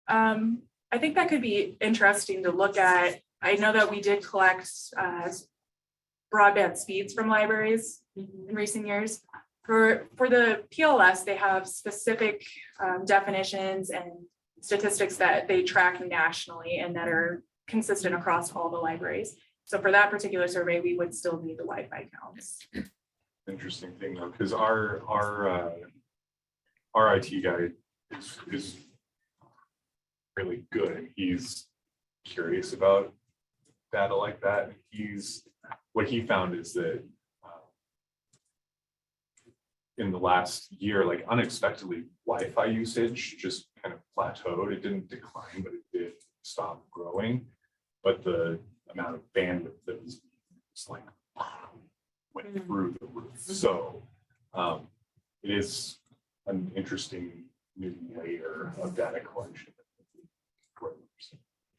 I think that could be interesting to look at. I know that we did collect broadband speeds from libraries in recent years. For the PLS, they have specific definitions and statistics that they track nationally and that are consistent across all the libraries. So for that particular survey, we would still need the Wi-Fi counts. Interesting thing though, because our IT guy is really good. He's curious about data like that. What he found is that in the last year, like unexpectedly, Wi-Fi usage just kind of plateaued. It didn't decline, but it did stop growing. But the amount of bandwidth that was like went through the roof. So it is an interesting new layer of data collection.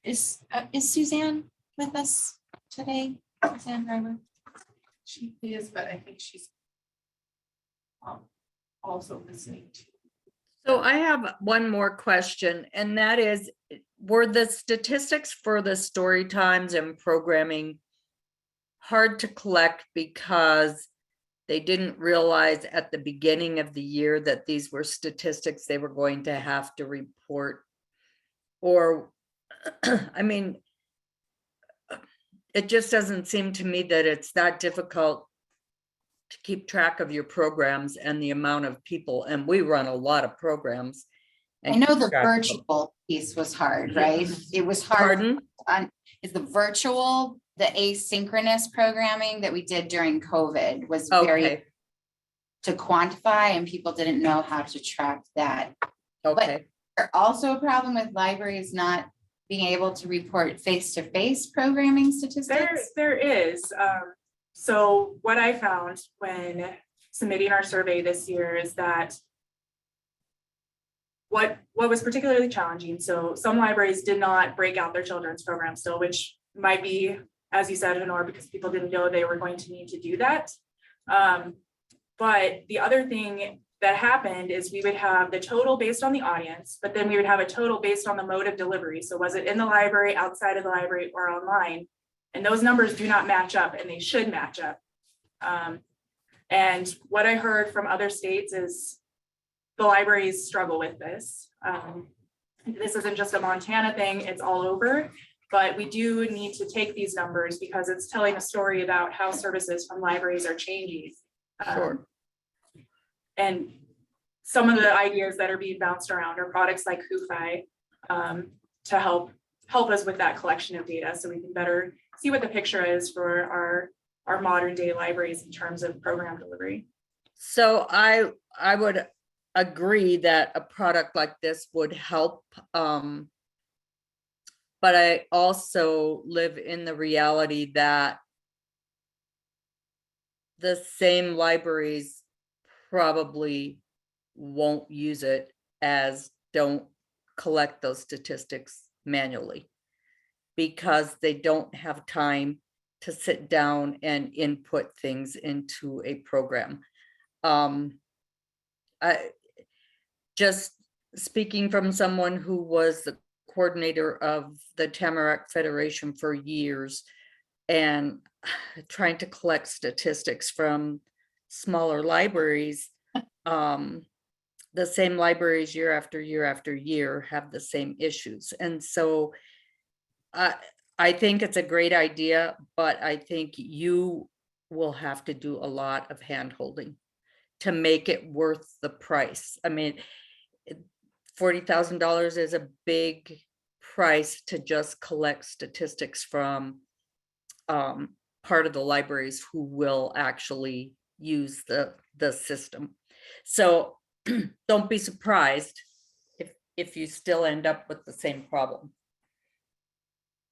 Is Suzanne with us today? Suzanne Driver? She is, but I think she's also listening to. So I have one more question, and that is, were the statistics for the story times and programming hard to collect because they didn't realize at the beginning of the year that these were statistics they were going to have to report? Or, I mean, it just doesn't seem to me that it's that difficult to keep track of your programs and the amount of people, and we run a lot of programs. I know the virtual piece was hard, right? It was hard. Pardon? Is the virtual, the asynchronous programming that we did during COVID was very to quantify, and people didn't know how to track that. Okay. But also a problem with libraries not being able to report face-to-face programming statistics. There is. So what I found when submitting our survey this year is that what was particularly challenging. So some libraries did not break out their children's program still, which might be, as you said, Honor, because people didn't know they were going to need to do that. But the other thing that happened is we would have the total based on the audience, but then we would have a total based on the mode of delivery. So was it in the library, outside of the library, or online? And those numbers do not match up, and they should match up. And what I heard from other states is the libraries struggle with this. This isn't just a Montana thing, it's all over. But we do need to take these numbers because it's telling a story about how services from libraries are changing. Sure. And some of the ideas that are being bounced around are products like Hufi to help us with that collection of data so we can better see what the picture is for our modern day libraries in terms of program delivery. So I would agree that a product like this would help. But I also live in the reality that the same libraries probably won't use it as don't collect those statistics manually because they don't have time to sit down and input things into a program. I just speaking from someone who was the coordinator of the Tamarack Federation for years and trying to collect statistics from smaller libraries, the same libraries year after year after year have the same issues. And so I think it's a great idea, but I think you will have to do a lot of hand holding to make it worth the price. I mean, $40,000 is a big price to just collect statistics from part of the libraries who will actually use the system. So don't be surprised if you still end up with the same problem.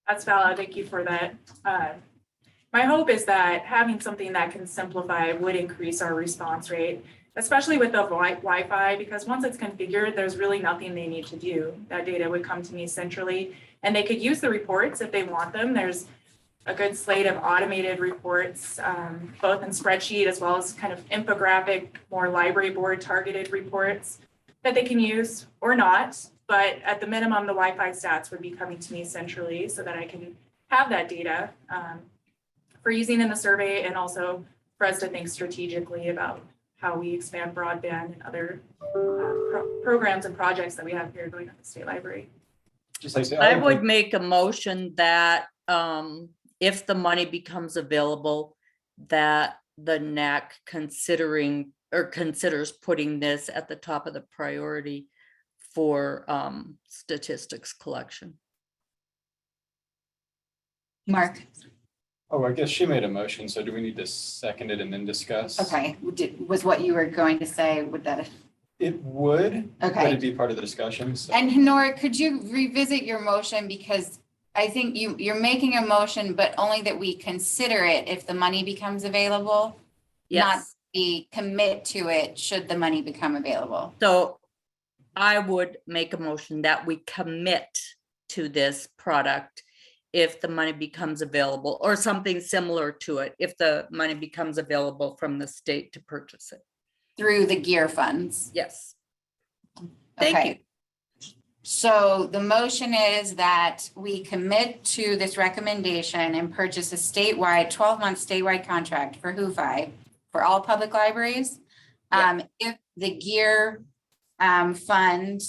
That's valid. Thank you for that. My hope is that having something that can simplify would increase our response rate, especially with the Wi-Fi, because once it's configured, there's really nothing they need to do. That data would come to me centrally, and they could use the reports if they want them. There's a good slate of automated reports, both in spreadsheet as well as kind of infographic, more library board targeted reports that they can use or not. But at the minimum, the Wi-Fi stats would be coming to me centrally so that I can have that data for using in the survey, and also for us to think strategically about how we expand broadband and other programs and projects that we have here going at the state library. Just like I would make a motion that if the money becomes available, that the NAC considers putting this at the top of the priority for statistics collection. Mark, Oh, I guess she made a motion, so do we need to second it and then discuss? okay, was what you were going to say, would that, It would, but okay. it'd be part of the discussion, so. And Nora, could you revisit your motion, because I think you're making a motion, but only that we consider it if the money becomes available, not Yes, be commit to it should the money become available. so I would make a motion that we commit to this product if the money becomes available, or something similar to it, if the money becomes available from the state to purchase it. Through the gear funds. Yes. Thank Okay. So the motion is that we commit to this recommendation and purchase a statewide, 12-month statewide contract for WHOFI for all public libraries. If the gear fund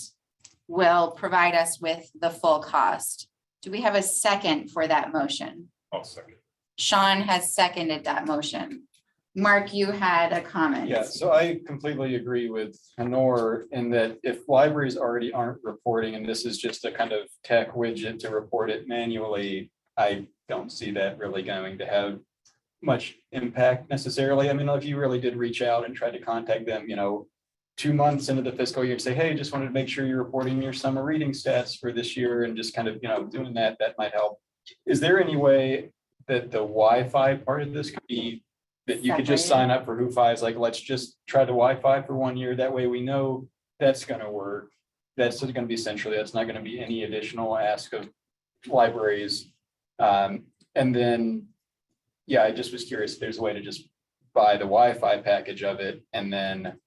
will provide us with the full cost. Do we have a second for that motion? I'll second. Sean has seconded that motion. Mark, you had a comment. Yeah, so I completely agree with Honor in that if libraries already aren't reporting, and this is just a kind of tech widget to report it manually, I don't see that really going to have much impact necessarily. I mean, if you really did reach out and try to contact them, 2 months into the fiscal year and say, hey, just wanted to make sure you're reporting your summer reading stats for this year, and just kind of, doing that might help. Is there any way that the Wi-Fi part of this could be that you could just Separated. sign up for WHOFI, is like, let's just try the Wi-Fi for 1 year. That way we know that's gonna work. That's gonna be centrally, that's not gonna be any additional ask of libraries. And then, yeah, I just was curious if there's a way to just buy the Wi-Fi package of it, and then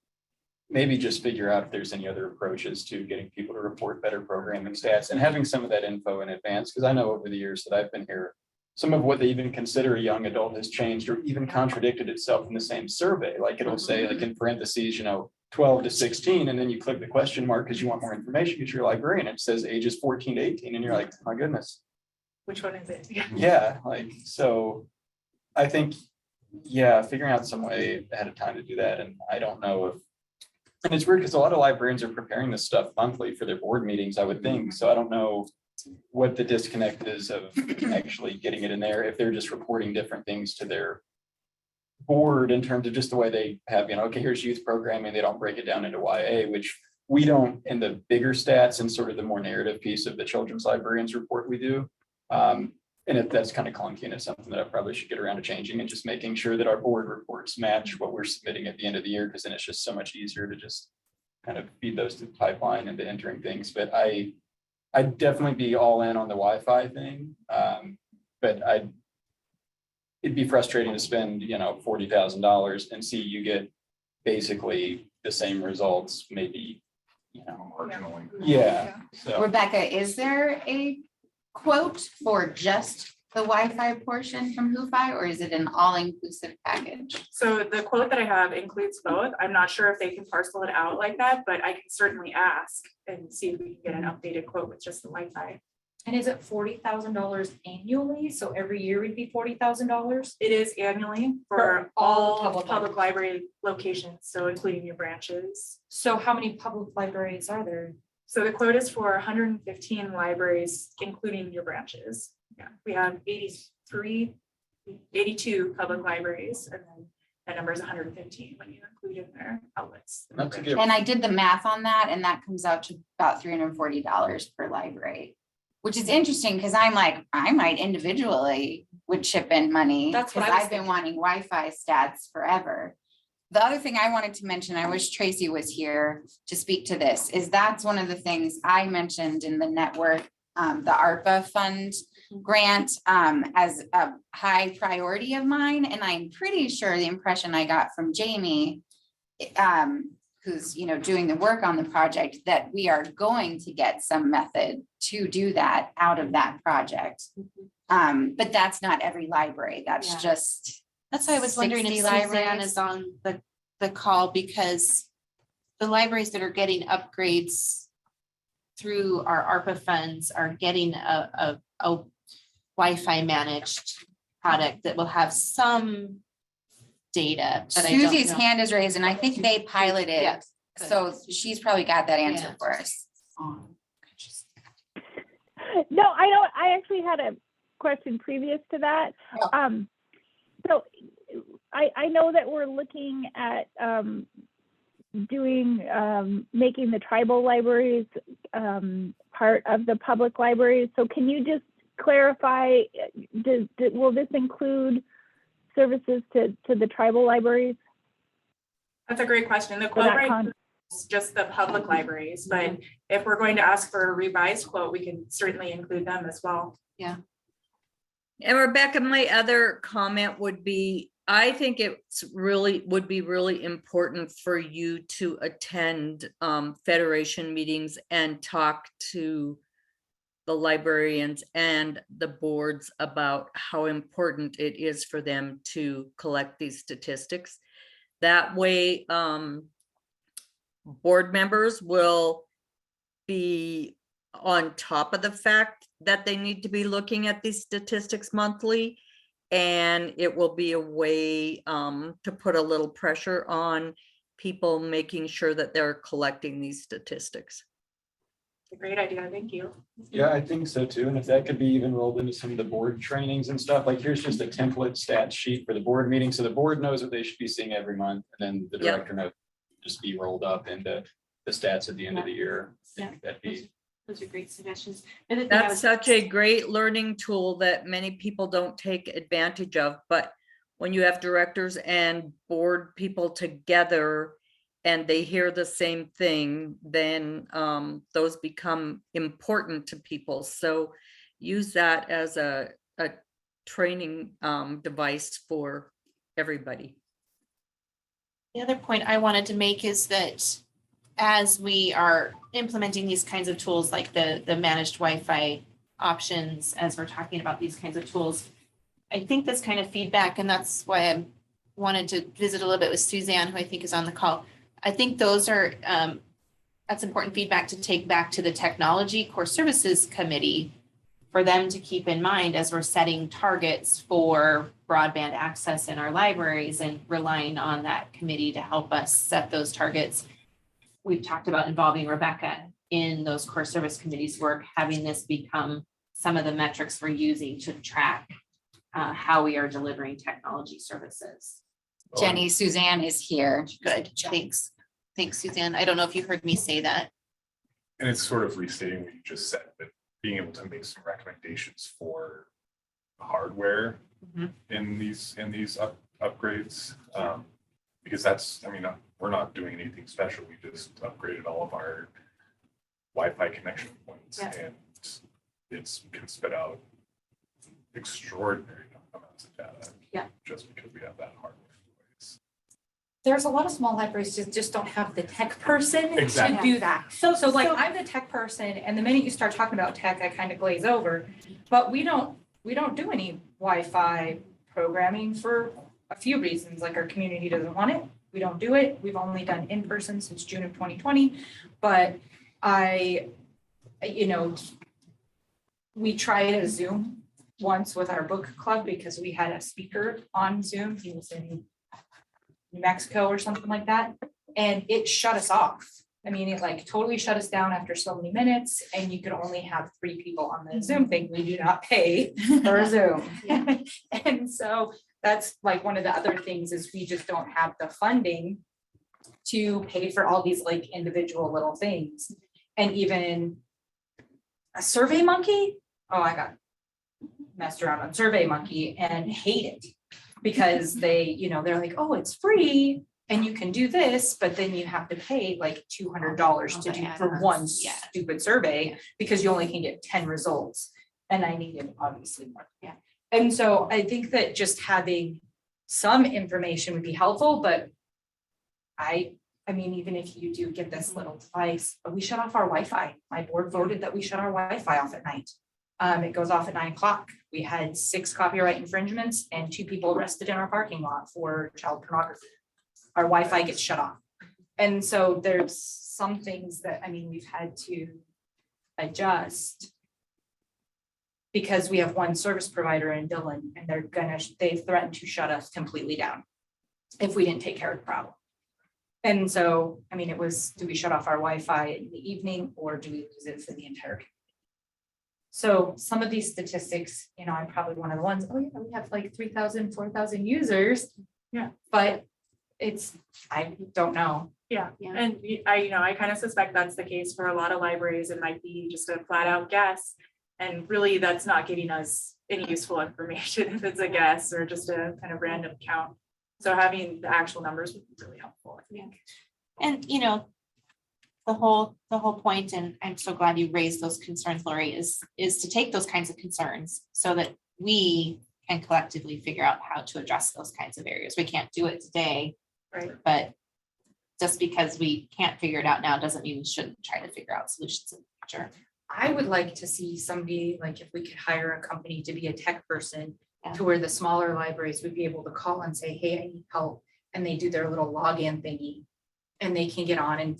maybe just figure out if there's any other approaches to getting people to report better programming stats and having some of that info in advance. Because I know over the years that I've been here, some of what they even consider a young adult has changed or even contradicted itself in the same survey. Like it'll say, like in parentheses, 12 to 16, and then you click the question mark because you want more information because you're a librarian. It says ages 14 to 18, and you're like, my goodness. Which one is it? Yeah, so I think, yeah, figuring out some way ahead of time to do that. And I don't know if, and it's weird because a lot of librarians are preparing this stuff monthly for their board meetings, I would think. So I don't know what the disconnect is of actually getting it in there, if they're just reporting different things to their board in terms of just the way they have, okay, here's youth programming. They don't break it down into YA, which we don't in the bigger stats and sort of the more narrative piece of the children's librarians report we do. And that's kind of clunky, and it's something that I probably should get around to changing and just making sure that our board reports match what we're submitting at the end of the year, because then it's just so much easier to just kind of feed those to the pipeline and to entering things. But I'd definitely be all in on the Wi-Fi thing. But it'd be frustrating to spend, $40,000 and see you get basically the same results, maybe, Marginally. yeah. So Rebecca, is there a quote for just the Wi-Fi portion from WHOFI, or is it an all-inclusive package? So the quote that I have includes both. I'm not sure if they can parcel it out like that, but I can certainly ask and see if we can get an updated quote with just the Wi-Fi. And is it $40,000 annually? So every year would be $40,000? It is annually for For all all public public library locations, so including your branches. So how many public libraries are there? So the quote is for 115 libraries, including your branches. Yeah, we have 82 public libraries, and then that number is 115 when you include in their outlets. not to give, And I did the math on that, and that comes out to about $340 per library, which is interesting because I'm like, I might individually would chip in money. That's what I because was I've been wanting Wi-Fi stats forever. The other thing I wanted to mention, I wish Tracy was here to speak to this, is that's one of the things I mentioned in the network, the ARPA fund grant, as a high priority of mine. And I'm pretty sure the impression I got from Jamie, who's, you know, doing the work on the project, that we are going to get some method to do that out of that project. But that's not every library. That's Yeah. just, That's why I was wondering if 60 Suzanne libraries. is on the call, because the libraries that are getting upgrades through our ARPA funds are getting a Wi-Fi managed product that will have some data. But I don't Susie's know. hand is raised and I think they piloted. Yes. So she's probably got that answer Yeah. for us. No, I don't. I actually had a question previous to that. Oh. So I know that we're looking at making the tribal libraries part of the public libraries. So can you just clarify, will this include services to the tribal libraries? That's a great question. The For quote that right is just the public libraries, but if we're going to ask for a revised quote, we can certainly include them as well. And Rebecca, my other comment would be, I think would be really important for you to attend Federation meetings and talk to the librarians and the boards about how important it is for them to collect these statistics. That way, board members will be on top of the fact that they need to be looking at these statistics monthly. And it will be a way to put a little pressure on people making sure that they're collecting these statistics. A great idea. Thank you. Yeah, I think so too. And if that could be even rolled into some of the board trainings and stuff, like here's just a template stat sheet for the board meeting. So the board knows what they should be seeing every month. And then the Yeah. director knows just be rolled up into the stats at the end of the year. I Yeah. think that'd be, Those are great suggestions. The other thing I That's was- such a great learning tool that many people don't take advantage of, but when you have directors and board people together and they hear the same thing, then those become important to people. So use that as a training device for everybody. The other point I wanted to make is that as we are implementing these kinds of tools, like the managed Wi-Fi options, as we're talking about these kinds of tools, I think this kind of feedback, and that's why I wanted to visit a little bit with Suzanne, who I think is on the call. I think those are, that's important feedback to take back to the Technology Core Services Committee for them to keep in mind as we're setting targets for broadband access in our libraries and relying on that committee to help us set those targets. We've talked about involving Rebecca in those core service committees work, having this become some of the metrics we're using to track how we are delivering technology services. Jenny, Suzanne is here. Good, thanks. Thanks, Suzanne. I don't know if you heard me say that. And it's sort of restating what you just said, but being able to make some recommendations for hardware Mhm. in these upgrades. Because that's, I mean, we're not doing anything special. We just upgraded all of our Wi-Fi connection points Yeah. and it's can spit out extraordinary amounts of data. Yeah. Just because we have that hardware. in place. There's a lot of small libraries that just don't have the tech person to Exactly. do that. So like I'm the tech person, and the minute you start talking about tech, I kind of glaze over. But we don't do any Wi-Fi programming for a few reasons, like our community doesn't want it. We don't do it. We've only done in person since June of 2020. But we tried a Zoom once with our book club because we had a speaker on Zoom. He was in New Mexico or something like that. And it shut us off. I mean, it like totally shut us down after so many minutes, and you could only have 3 people on the Zoom thing. We do not pay for Zoom. And so that's like one of the other things is we just don't have the funding to pay for all these like individual little things. And even a Survey Monkey, oh, I got messed around on Survey Monkey and hate it because they're like, oh, it's free and you can do this, but then you have to pay like $200 to do for one stupid survey because you only can get 10 results. And I needed obviously more. Yeah. And so I think that just having some information would be helpful, but I I mean, even if you do get this little device, but we shut off our Wi-Fi. My board voted that we shut our Wi-Fi off at night. It goes off at 9 o'clock. We had 6 copyright infringements and 2 people arrested in our parking lot for child pornography. Our Wi-Fi gets shut off. And so there's some things that, I mean, we've had to adjust because we have one service provider in Dillon and they've threatened to shut us completely down if we didn't take care of the problem. And so, I mean, it was, do we shut off our Wi-Fi in the evening or do we lose it for the entire community? So some of these statistics, you know, I'm probably one of the ones, oh yeah, we have like 3,000, 4,000 users. Yeah. But I don't know. Yeah, Yeah. and I kind of suspect that's the case for a lot of libraries. It might be just a flat out guess. And really, that's not giving us any useful information if it's a guess or just a kind of random count. So having the actual numbers would be really helpful, I think. And, you know, the whole point, and I'm so glad you raised those concerns, Lori, is to take those kinds of concerns so that we can collectively figure out how to address those kinds of areas. We can't do it today, Right. but just because we can't figure it out now doesn't mean we shouldn't try to figure out solutions in the future. I would like to see somebody, like if we could hire a company to be a tech person Yeah. to where the smaller libraries would be able to call and say, hey, I need help. And they do their little login thingy and they can get on and,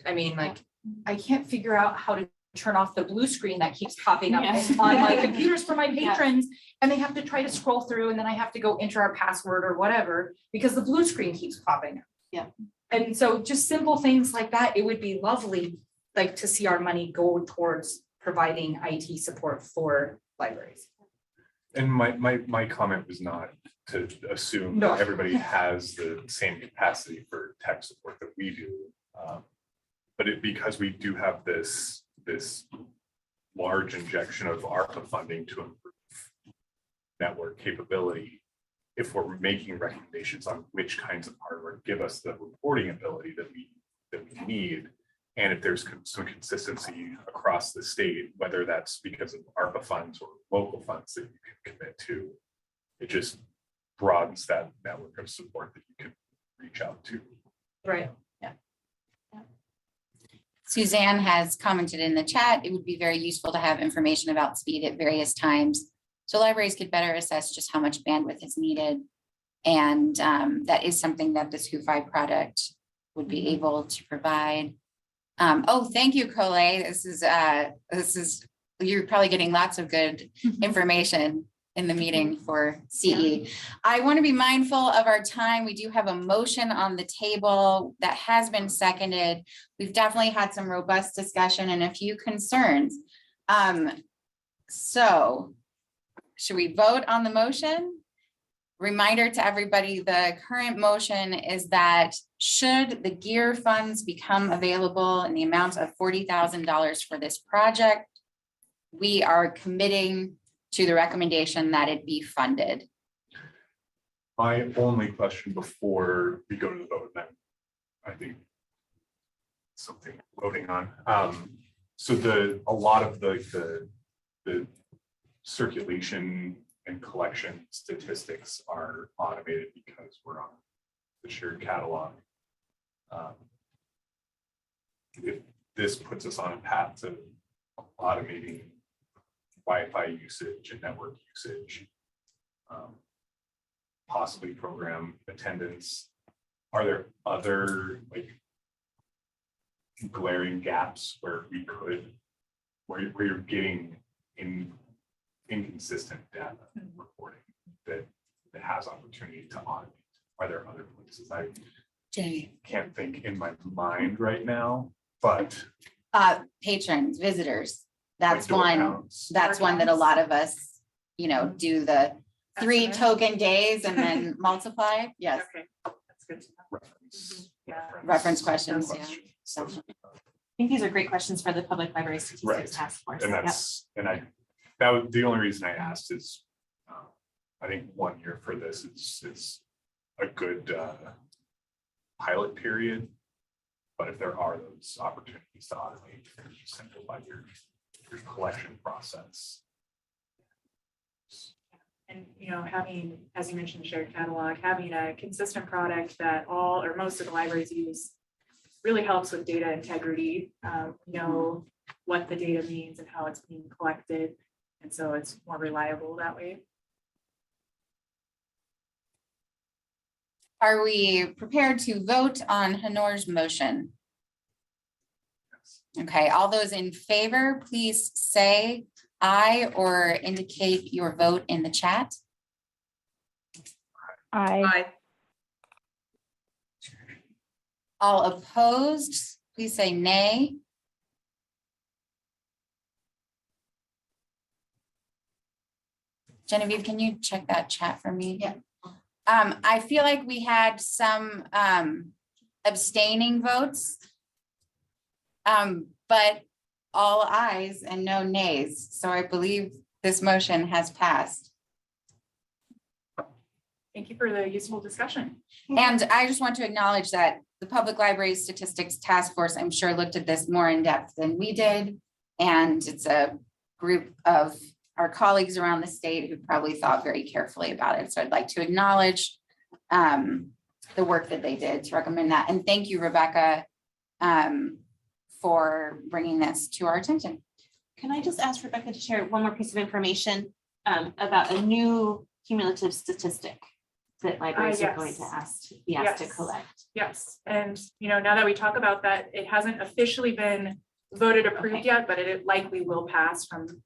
I mean, like, I can't figure out how to turn off the blue screen that keeps popping up Yeah. on my computers for my Yeah. patrons. And they have to try to scroll through and then I have to go enter our password or whatever because the blue screen keeps popping up. Yeah. And so just simple things like that, it would be lovely, like to see our money go towards providing IT support for libraries. And my comment was not to assume No. that everybody has the same capacity for tech support that we do. But because we do have this large injection of ARPA funding to improve network capability, if we're making recommendations on which kinds of hardware give us the reporting ability that we need, and if there's some consistency across the state, whether that's because of ARPA funds or local funds that you can commit to, it just broadens that network of support that you can reach out to. Right. Suzanne has commented in the chat, it would be very useful to have information about speed at various times, so libraries could better assess just how much bandwidth is needed. And that is something that this Who-Fi product would be able to provide. Oh, thank you, Coley. This is, you're probably getting lots of good information in the meeting for CE. I want to be mindful of our time. We do have a motion on the table that has been seconded. We've definitely had some robust discussion and a few concerns. So should we vote on the motion? Reminder to everybody, the current motion is that should the gear funds become available in the amount of $40,000 for this project, we are committing to the recommendation that it be funded. My only question before we go to the vote, then I think something voting on. So a lot of the circulation and collection statistics are automated because we're on the shared catalog. If this puts us on a path to automating Wi-Fi usage and network usage, possibly program attendance, are there other like glaring gaps where you're getting inconsistent data reporting that has opportunity to automate? Are there other places? I can't think in my mind right now, but Patrons, visitors, that's like door one, counts. that's one that a lot of us, do the 3 Estimate. token days and then multiply. Yes, Okay, that's good to know. Reference. Yeah. Reference questions, yeah. Questions. I think these are great questions for the Public Library Right. Statistics Task Force. And Yep. that was the only reason I asked is, I think 1 year for this is a good pilot period. But if there are those opportunities to automate and simplify your collection process. And, having, as you mentioned, shared catalog, having a consistent product that all or most of the libraries use really helps with data integrity, know what the data means and how it's being collected. And so it's more reliable that way. Are we prepared to vote on Honor's motion? Okay, all those in favor, please say aye or indicate your vote in the chat. Aye. All opposed, please say nay. Genevieve, can you check that chat for me? Yeah. I feel like we had some abstaining votes. But all ayes and no nays. So I believe this motion has passed. Thank you for the useful discussion. And I just want to acknowledge that the Public Library Statistics Task Force, I'm sure, looked at this more in depth than we did. And it's a group of our colleagues around the state who probably thought very carefully about it. So I'd like to acknowledge the work that they did to recommend that. And thank you, Rebecca, for bringing this to our attention. Can I just ask Rebecca to share one more piece of information about a new cumulative statistic that libraries are going to be asked to Yes. collect? Yes, and now that we talk about that, it hasn't officially been voted approved yet, but it likely will pass from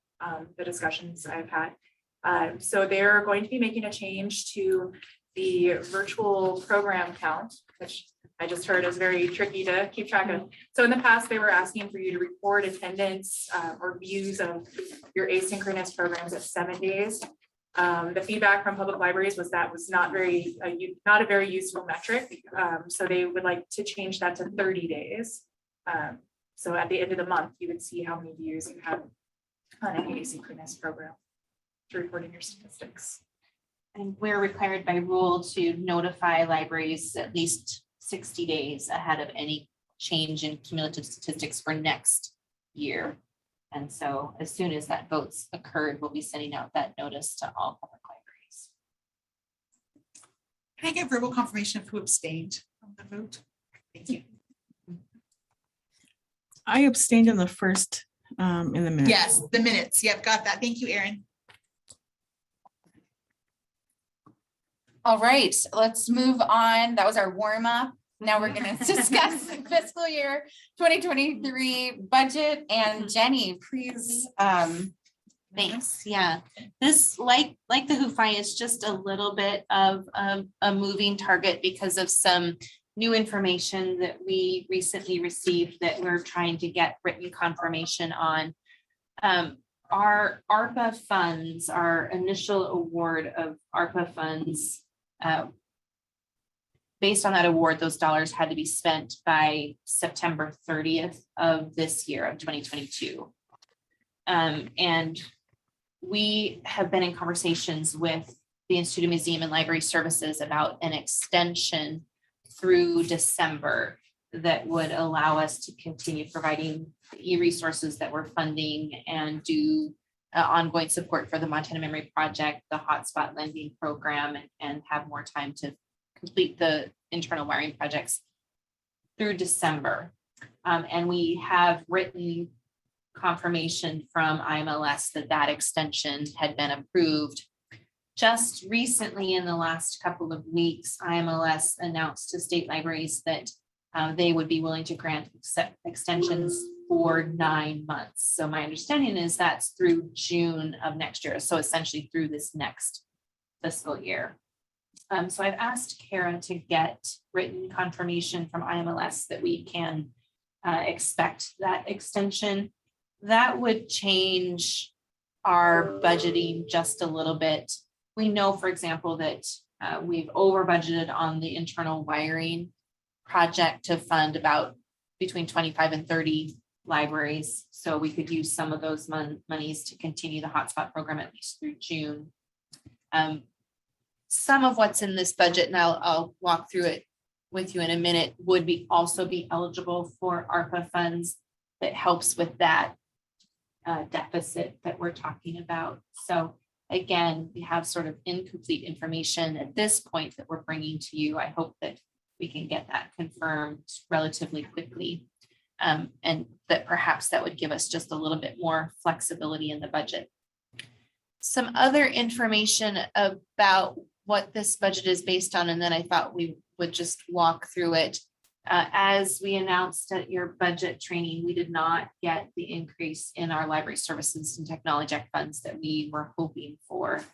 the discussions I've had. So they're going to be making a change to the virtual program count, which I just heard is very tricky to keep track of. So in the past, they were asking for you to report attendance or views of your asynchronous programs at 7 days. The feedback from public libraries was that was not a very useful metric. So they would like to change that to 30 days. So at the end of the month, you would see how many views you have on an asynchronous program to report in your statistics. And we're required by rule to notify libraries at least 60 days ahead of any change in cumulative statistics for next year. And so as soon as that vote's occurred, we'll be sending out that notice to all public libraries. Can I get verbal confirmation of who abstained from the vote? Thank you. I abstained in the first, in the minutes. Yes, the minutes. Yep, got that. Thank you, Erin. All right, let's move on. That was our warm up. Now we're going to discuss the fiscal year 2023 budget. And Jenny, please. Thanks. Yeah, this like the HUFI is just a little bit of a moving target because of some new information that we recently received that we're trying to get written confirmation on. Our ARPA funds, our initial award of ARPA funds, based on that award, those dollars had to be spent by September 30th of this year of 2022. And we have been in conversations with the Institute of Museum and Library Services about an extension through December that would allow us to continue providing e-resources that we're funding and do ongoing support for the Montana Memory Project, the hotspot lending program, and have more time to complete the internal wiring projects through December. And we have written confirmation from IMLS that extension had been approved. Just recently, in the last couple of weeks, IMLS announced to state libraries that they would be willing to grant extensions for 9 months. So my understanding is that's through June of next year. So essentially through this next fiscal year. So I've asked Kara to get written confirmation from IMLS that we can expect that extension. That would change our budgeting just a little bit. We know, for example, that we've over budgeted on the internal wiring project to fund about between 25 and 30 libraries. So we could use some of those monies to continue the hotspot program at least through June. Some of what's in this budget, and I'll walk through it with you in a minute, would also be eligible for ARPA funds that helps with that deficit that we're talking about. So again, we have sort of incomplete information at this point that we're bringing to you. I hope that we can get that confirmed relatively quickly. And that perhaps that would give us just a little bit more flexibility in the budget. Some other information about what this budget is based on, and then I thought we would just walk through it. As we announced at your budget training, we did not get the increase in our library services and technology act funds that we were hoping for.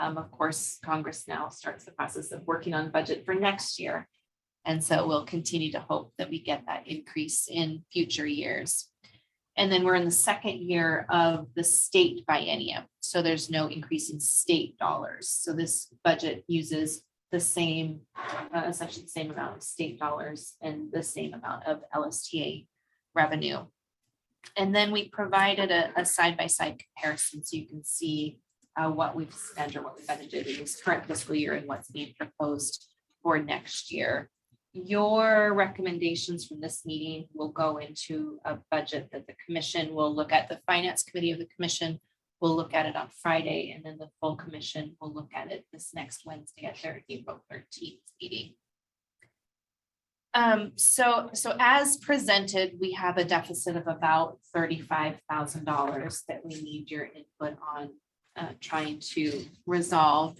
Of course, Congress now starts the process of working on budget for next year. And so we'll continue to hope that we get that increase in future years. And then we're in the second year of the state biennium. So there's no increase in state dollars. So this budget uses the same, essentially the same amount of state dollars and the same amount of LSTA revenue. And then we provided a side-by-side comparison so you can see what we've spent or what we've budgeted in this current fiscal year and what's being proposed for next year. Your recommendations from this meeting will go into a budget that the commission will look at. The finance committee of the commission will look at it on Friday, and then the full commission will look at it this next Wednesday at their April 13th meeting. So as presented, we have a deficit of about $35,000 that we need your input on trying to resolve.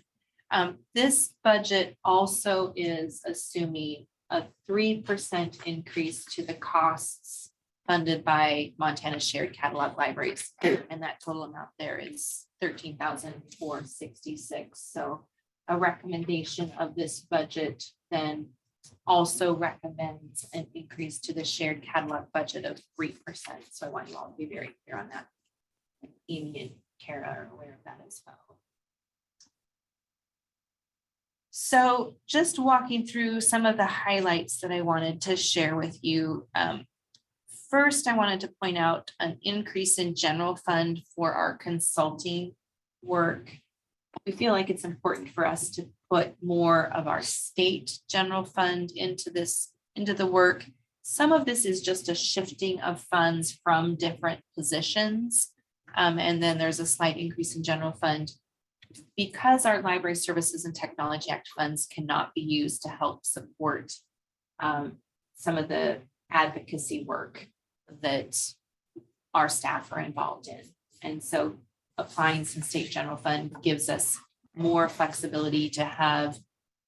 This budget also is assuming a 3% increase to the costs funded by Montana Shared Catalog Libraries. And that total amount there is $13,466. So a recommendation of this budget then also recommends an increase to the shared catalog budget of 3%. So I want you all to be very clear on that. Amy and Kara are aware of that as well. So just walking through some of the highlights that I wanted to share with you. First, I wanted to point out an increase in general fund for our consulting work. We feel like it's important for us to put more of our state general fund into the work. Some of this is just a shifting of funds from different positions. And then there's a slight increase in general fund because our Library Services and Technology Act funds cannot be used to help support some of the advocacy work that our staff are involved in. And so applying some state general fund gives us more flexibility to have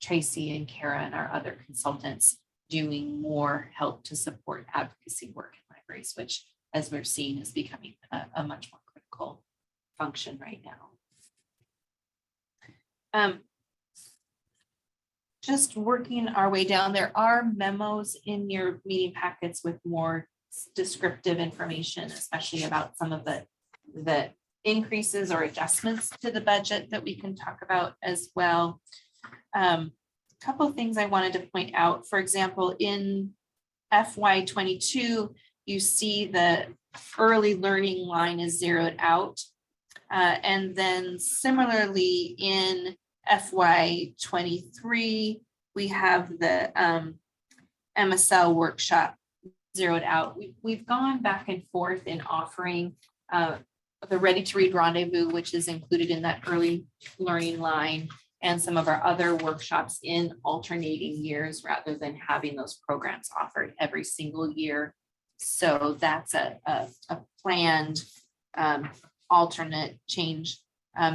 Tracy and Kara and our other consultants doing more help to support advocacy work in libraries, which, as we're seeing, is becoming a much more critical function right now. Just working our way down, there are memos in your meeting packets with more descriptive information, especially about some of the increases or adjustments to the budget that we can talk about as well. A couple of things I wanted to point out. For example, in FY22, you see the early learning line is zeroed out. And then similarly in FY23, we have the MSL workshop zeroed out. We've gone back and forth in offering the Ready to Read Rendezvous, which is included in that early learning line, and some of our other workshops in alternating years rather than having those programs offered every single year. So that's a planned alternate change.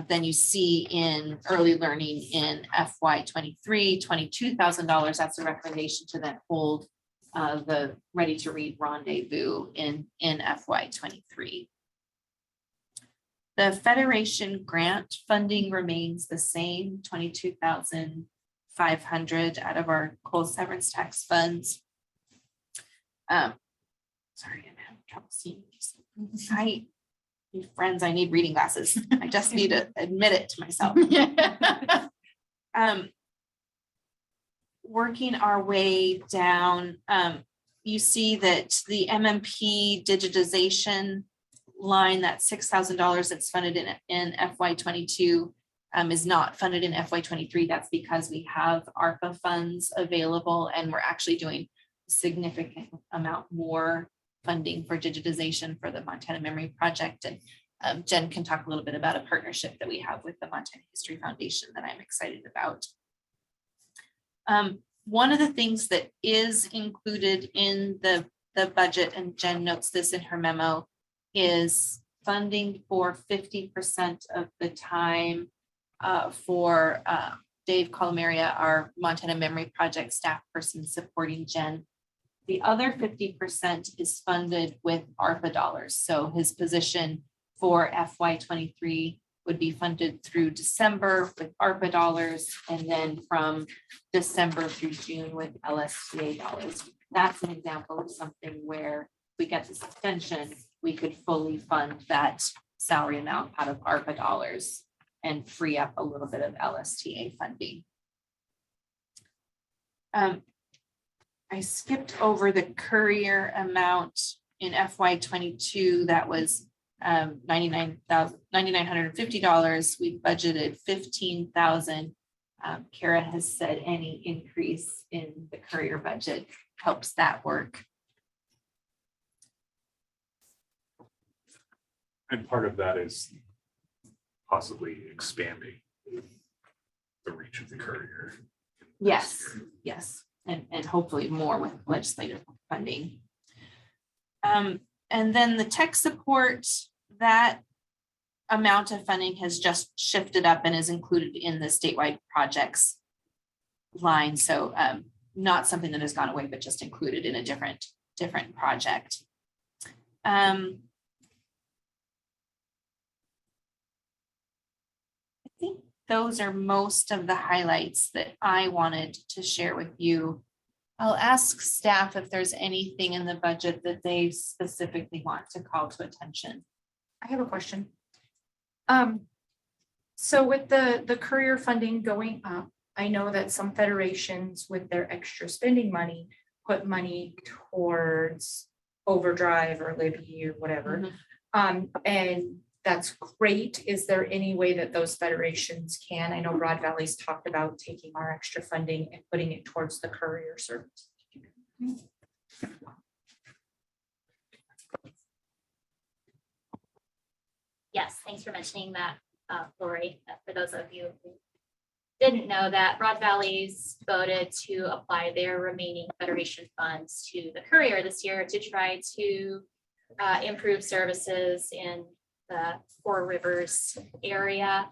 Then you see in early learning in FY23, $22,000. That's a recommendation to then hold the Ready to Read Rendezvous in FY23. The Federation grant funding remains the same, $22,500 out of our coal severance tax funds. Sorry, I'm having trouble seeing these. Friends, I need reading glasses. I just need to admit it to myself. Working our way down, you see that the MMP digitization line, that $6,000 that's funded in FY22 is not funded in FY23. That's because we have ARPA funds available and we're actually doing a significant amount more funding for digitization for the Montana Memory Project. And Jen can talk a little bit about a partnership that we have with the Montana History Foundation that I'm excited about. one of the things that is included in the budget, and Jen notes this in her memo, is funding for 50% of the time for Dave Colomaria, our Montana Memory Project staff person supporting Jen. The other 50% is funded with ARPA dollars. So his position for FY23 would be funded through December with ARPA dollars, and then from December through June with LSTA dollars. That's an example of something where we get this extension, we could fully fund that salary amount out of ARPA dollars and free up a little bit of LSTA funding. I skipped over the courier amount in FY22. That was $9,950. We budgeted $15,000. Kara has said any increase in the courier budget helps that work. And part of that is possibly expanding the reach of the courier. Yes, yes, and hopefully more with legislative funding. And then the tech support, that amount of funding has just shifted up and is included in the statewide projects line. So not something that has gone away, but just included in a different project. I think those are most of the highlights that I wanted to share with you. I'll ask staff if there's anything in the budget that they specifically want to call to attention. I have a question. So with the courier funding going up, I know that some federations with their extra spending money put money towards overdrive or Libby or whatever. And that's great. Is there any way that those federations can? I know Broad Valley's talked about taking our extra funding and putting it towards the courier service. Yes, thanks for mentioning that, Lori. For those of you who didn't know that, Broad Valley's voted to apply their remaining federation funds to the courier this year to try to improve services in the Four Rivers area.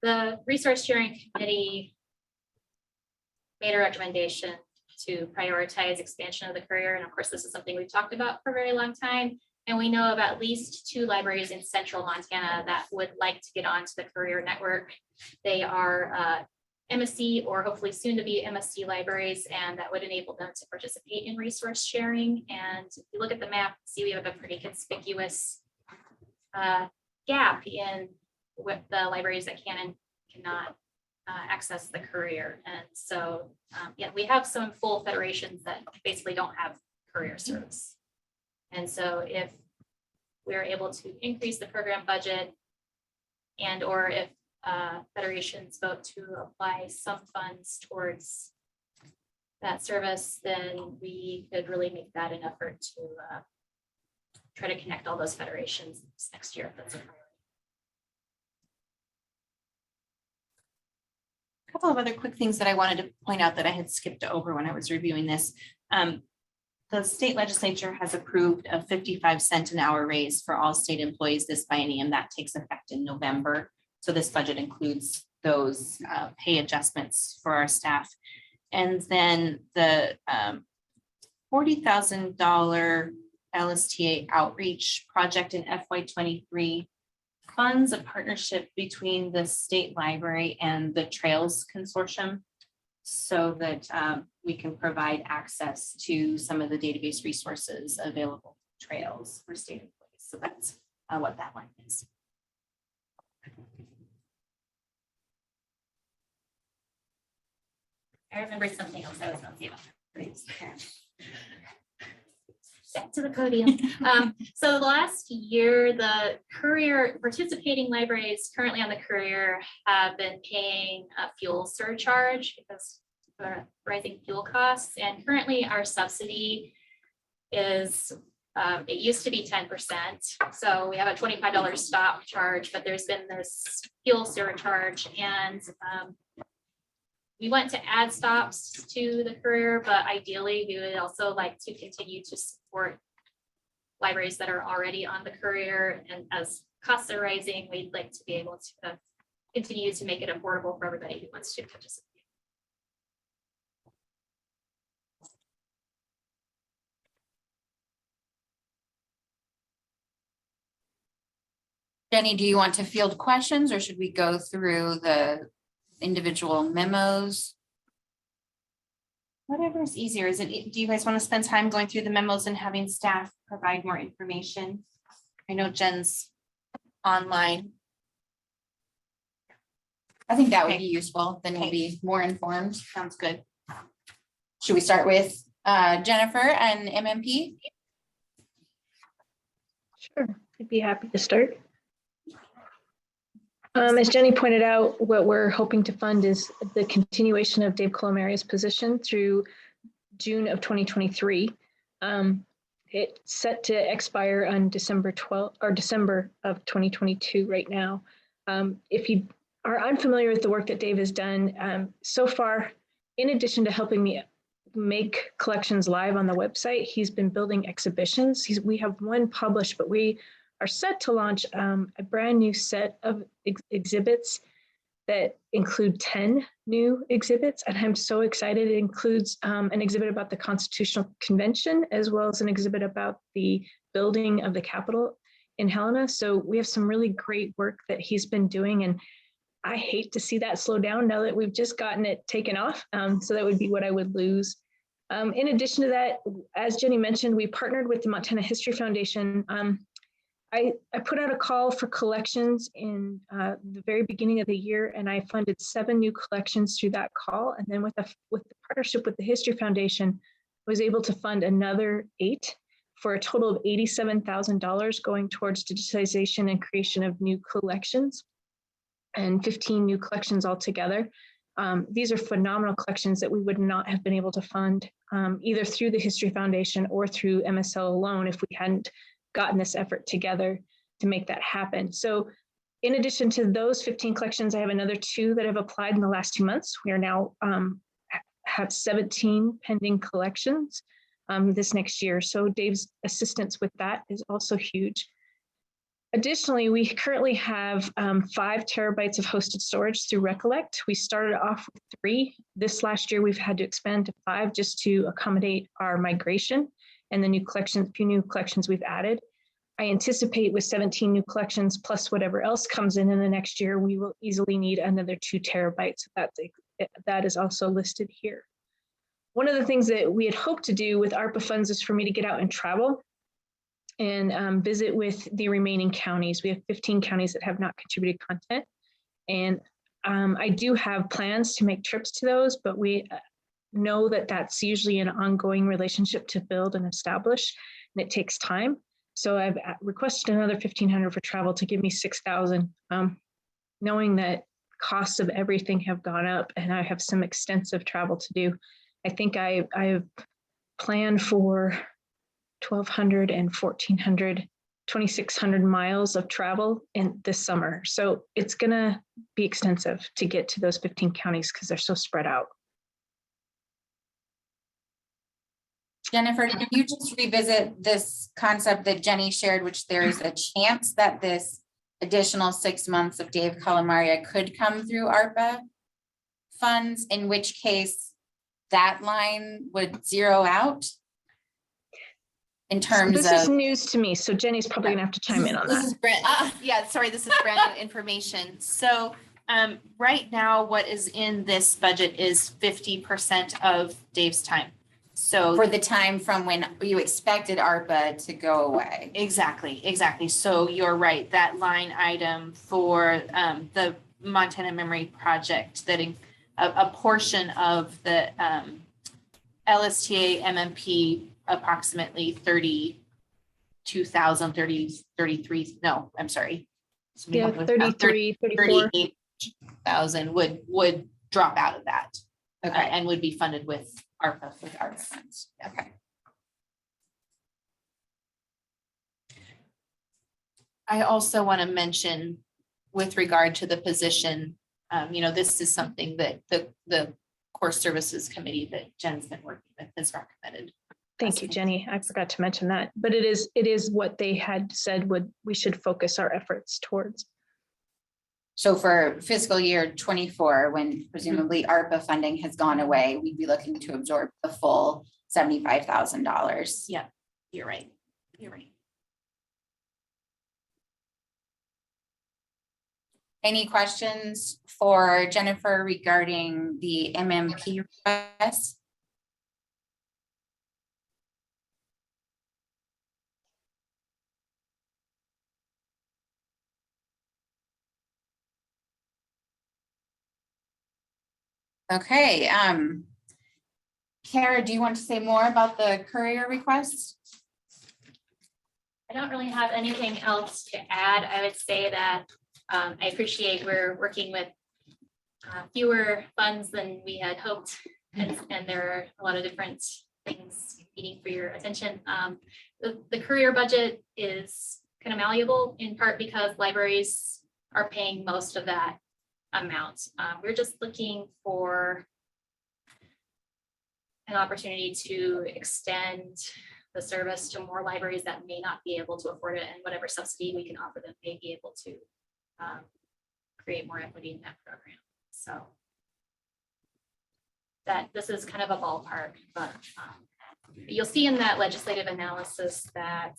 The Resource Sharing Committee made a recommendation to prioritize expansion of the courier. And of course, this is something we've talked about for a very long time. And we know of at least 2 libraries in central Montana that would like to get onto the courier network. They are MSC or hopefully soon to be MSC libraries, and that would enable them to participate in resource sharing. And if you look at the map, see we have a pretty conspicuous gap in with the libraries that can and cannot access the courier. And so, yeah, we have some full federations that basically don't have courier service. And so if we're able to increase the program budget and or if federations vote to apply some funds towards that service, then we could really make that an effort to try to connect all those federations next year. If that's a priority. A couple of other quick things that I wanted to point out that I had skipped over when I was reviewing this. The state legislature has approved a 55-cent an hour raise for all state employees this biennium. That takes effect in November. So this budget includes those pay adjustments for our staff. And then the $40,000 LSTA outreach project in FY23 funds a partnership between the state library and the Trails Consortium so that we can provide access to some of the database resources available Trails for state employees. So that's what that line is. I remember something else I was going to say about. Back to the podium. So the last year, the courier participating libraries currently on the courier have been paying a fuel surcharge because of rising fuel costs. And currently our subsidy is, it used to be 10%. So we have a $25 stop charge, but there's been this fuel surcharge and we want to add stops to the courier, but ideally we would also like to continue to support libraries that are already on the courier, and as costs are rising, we'd like to be able to continue to make it affordable for everybody who wants to participate. Jenny, do you want to field questions or should we go through the individual memos? Whatever is easier. Is it, do you guys want to spend time going through the memos and having staff provide more information? I know Jen's online. I think that would Okay. be useful. Then we'll be more informed. Sounds good. Should we start with Jennifer and MMP? Sure, I'd be happy to start. As Jenny pointed out, what we're hoping to fund is the continuation of Dave Colomaria's position through June of 2023. It's set to expire on December 12th or December of 2022 right now. If you are unfamiliar with the work that Dave has done so far, in addition to helping me make collections live on the website, he's been building exhibitions. We have one published, but we are set to launch a brand new set of exhibits that include 10 new exhibits. And I'm so excited. It includes an exhibit about the Constitutional Convention, as well as an exhibit about the building of the Capitol in Helena. So we have some really great work that he's been doing. And I hate to see that slow down now that we've just gotten it taken off. So that would be what I would lose. In addition to that, as Jenny mentioned, we partnered with the Montana History Foundation. I put out a call for collections in the very beginning of the year, and I funded 7 new collections through that call. And then with the partnership with the History Foundation, I was able to fund another 8 for a total of $87,000 going towards digitization and creation of new collections, and 15 new collections altogether. These are phenomenal collections that we would not have been able to fund either through the History Foundation or through MSL alone if we hadn't gotten this effort together to make that happen. So in addition to those 15 collections, I have another 2 that have applied in the last 2 months. We are now have 17 pending collections this next year. So Dave's assistance with that is also huge. Additionally, we currently have 5 terabytes of hosted storage through Recollect. We started off with 3. This last year, we've had to expand to 5 just to accommodate our migration and the new collections, few new collections we've added. I anticipate with 17 new collections plus whatever else comes in the next year, we will easily need another 2 terabytes. That is also listed here. One of the things that we had hoped to do with ARPA funds is for me to get out and travel and visit with the remaining counties. We have 15 counties that have not contributed content. And I do have plans to make trips to those, but we know that that's usually an ongoing relationship to build and establish, and it takes time. So I've requested another 1,500 for travel to give me 6,000, knowing that costs of everything have gone up and I have some extensive travel to do. I think I have planned for 1,200 and 1,400, 2,600 miles of travel in this summer. So it's gonna be extensive to get to those 15 counties because they're so spread out. Jennifer, can you just revisit this concept that Jenny shared, which there is a chance that this additional 6 months of Dave Calamaria could come through ARPA funds, in which case that line would zero out in terms of. This is news to me, so Jenny's probably gonna have to chime in on This that. is brand, yeah, sorry, this is brand new information. So right now, what is in this budget is 50% of Dave's time. So For the time from when you expected ARPA to go away. exactly. So you're right, that line item for the Montana Memory Project, that a portion of the LSTA MMP, approximately 32,000, 33, no, I'm sorry. Yeah, 33, 34. 38,000 would drop out of that. Okay. And would be funded with ARPA. With ARPA funds. Okay. I also want to mention with regard to the position, this is something that the core services committee that Jen's been working with has recommended. Thank you, Jenny. I forgot to mention that, but it is what they had said we should focus our efforts towards. So for fiscal year 24, when presumably ARPA funding has gone away, we'd be looking to absorb the full $75,000. Yeah, you're right. You're right. Any questions for Jennifer regarding the MMP request? Okay, Kara, do you want to say more about the courier request? I don't really have anything else to add. I would say that I appreciate we're working with fewer funds than we had hoped. And there are a lot of different things needing for your attention. The courier budget is kind of malleable in part because libraries are paying most of that amount. We're just looking for an opportunity to extend the service to more libraries that may not be able to afford it, and whatever subsidy we can offer them may be able to create more equity in that program. So that this is kind of a ballpark, but you'll see in that legislative analysis that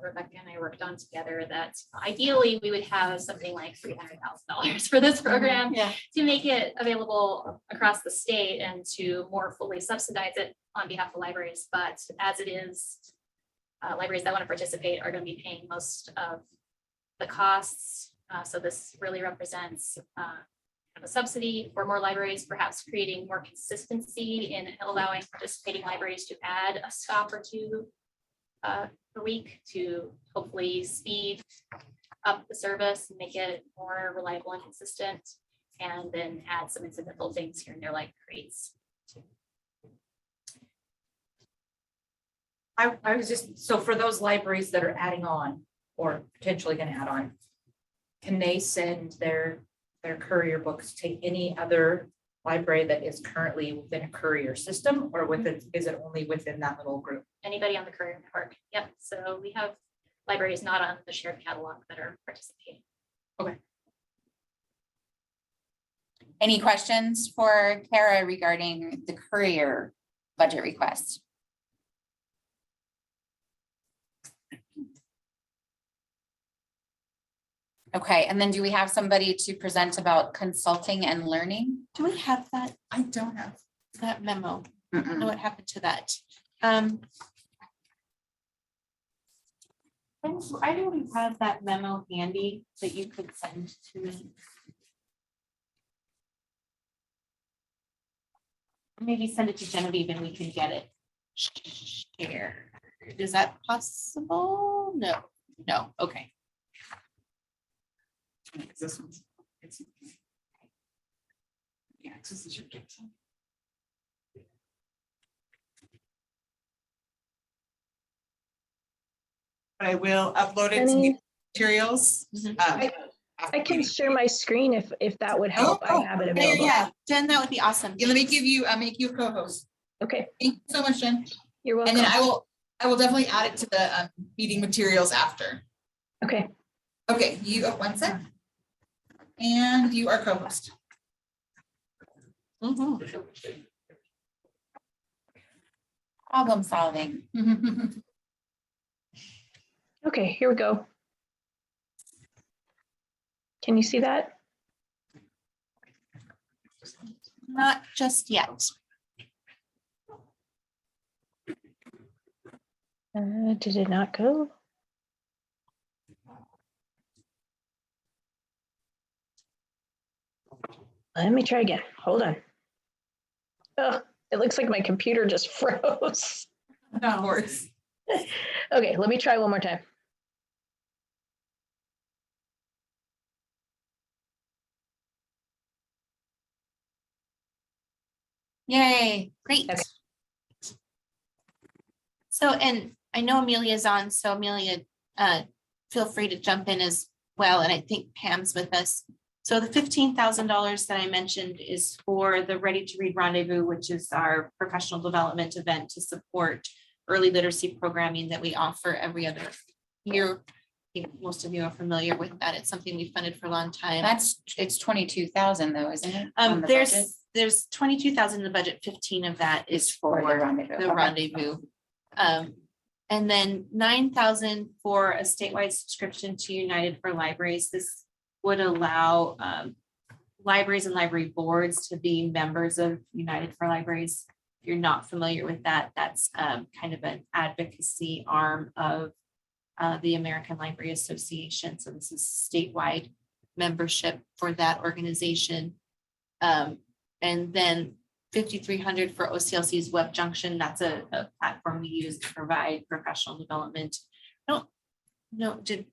Rebecca and I worked on together that ideally we would have something like $300,000 for this program to make it available across the state and to more fully subsidize it on behalf of libraries. But as it is, libraries that want to participate are going to be paying most of the costs. So this really represents a subsidy for more libraries, perhaps creating more consistency in allowing participating libraries to add a stop or two per week to hopefully speed up the service and make it more reliable and consistent, and then add some incidental things here and there like creates. I was just, so for those libraries that are adding on or potentially going to add on, can they send their courier books to any other library that is currently within a courier system, or is it only within that little group? Anybody on the courier network. Yep. So we have libraries not on the shared catalog that are participating. Okay. Any questions for Kara regarding the courier budget request? Okay, and then do we have somebody to present about consulting and learning? Do we have that? I don't have. That memo? I don't Mm-mm. know what happened to that. I don't have that memo handy that you could send to me. Maybe send it to Genevieve and we can get it shared. Is that possible? No, okay. This one's. Yeah, this is your. But I will upload it to Jenny? the materials. I can share my screen if that would help. I have it available. Yeah, Jen, that would be awesome. Yeah, let me give you, make you a co-host. Okay, Thank you so much, Jen. you're And welcome. then I will definitely add it to the meeting materials after. Okay, Okay, you, one sec. And you are co-host. Problem solving. okay, here we go. Can you see that? Not just yet. Did it not go? Let me try again. Hold on. Oh, it looks like my computer just froze. Of course. Okay, let me try one more time. Yay, great. Okay. So, and I know Amelia's on, so Amelia, feel free to jump in as well. And I think Pam's with us. So the $15,000 that I mentioned is for the Ready to Read Rendezvous, which is our professional development event to support early literacy programming that we offer every other year. I think most of you are familiar with that. It's something we funded for a long time. It's 22,000 though, isn't it? on the budget? There's 22,000 in the budget, 15 of that is For the for rendezvous. the Okay. rendezvous. And then 9,000 for a statewide subscription to United for Libraries. This would allow libraries and library boards to be members of United for Libraries. If you're not familiar with that, that's kind of an advocacy arm of the American Library Association. So this is statewide membership for that organization. And then 5,300 for OCLC's Web Junction. That's a platform we use to provide professional development. I don't know, did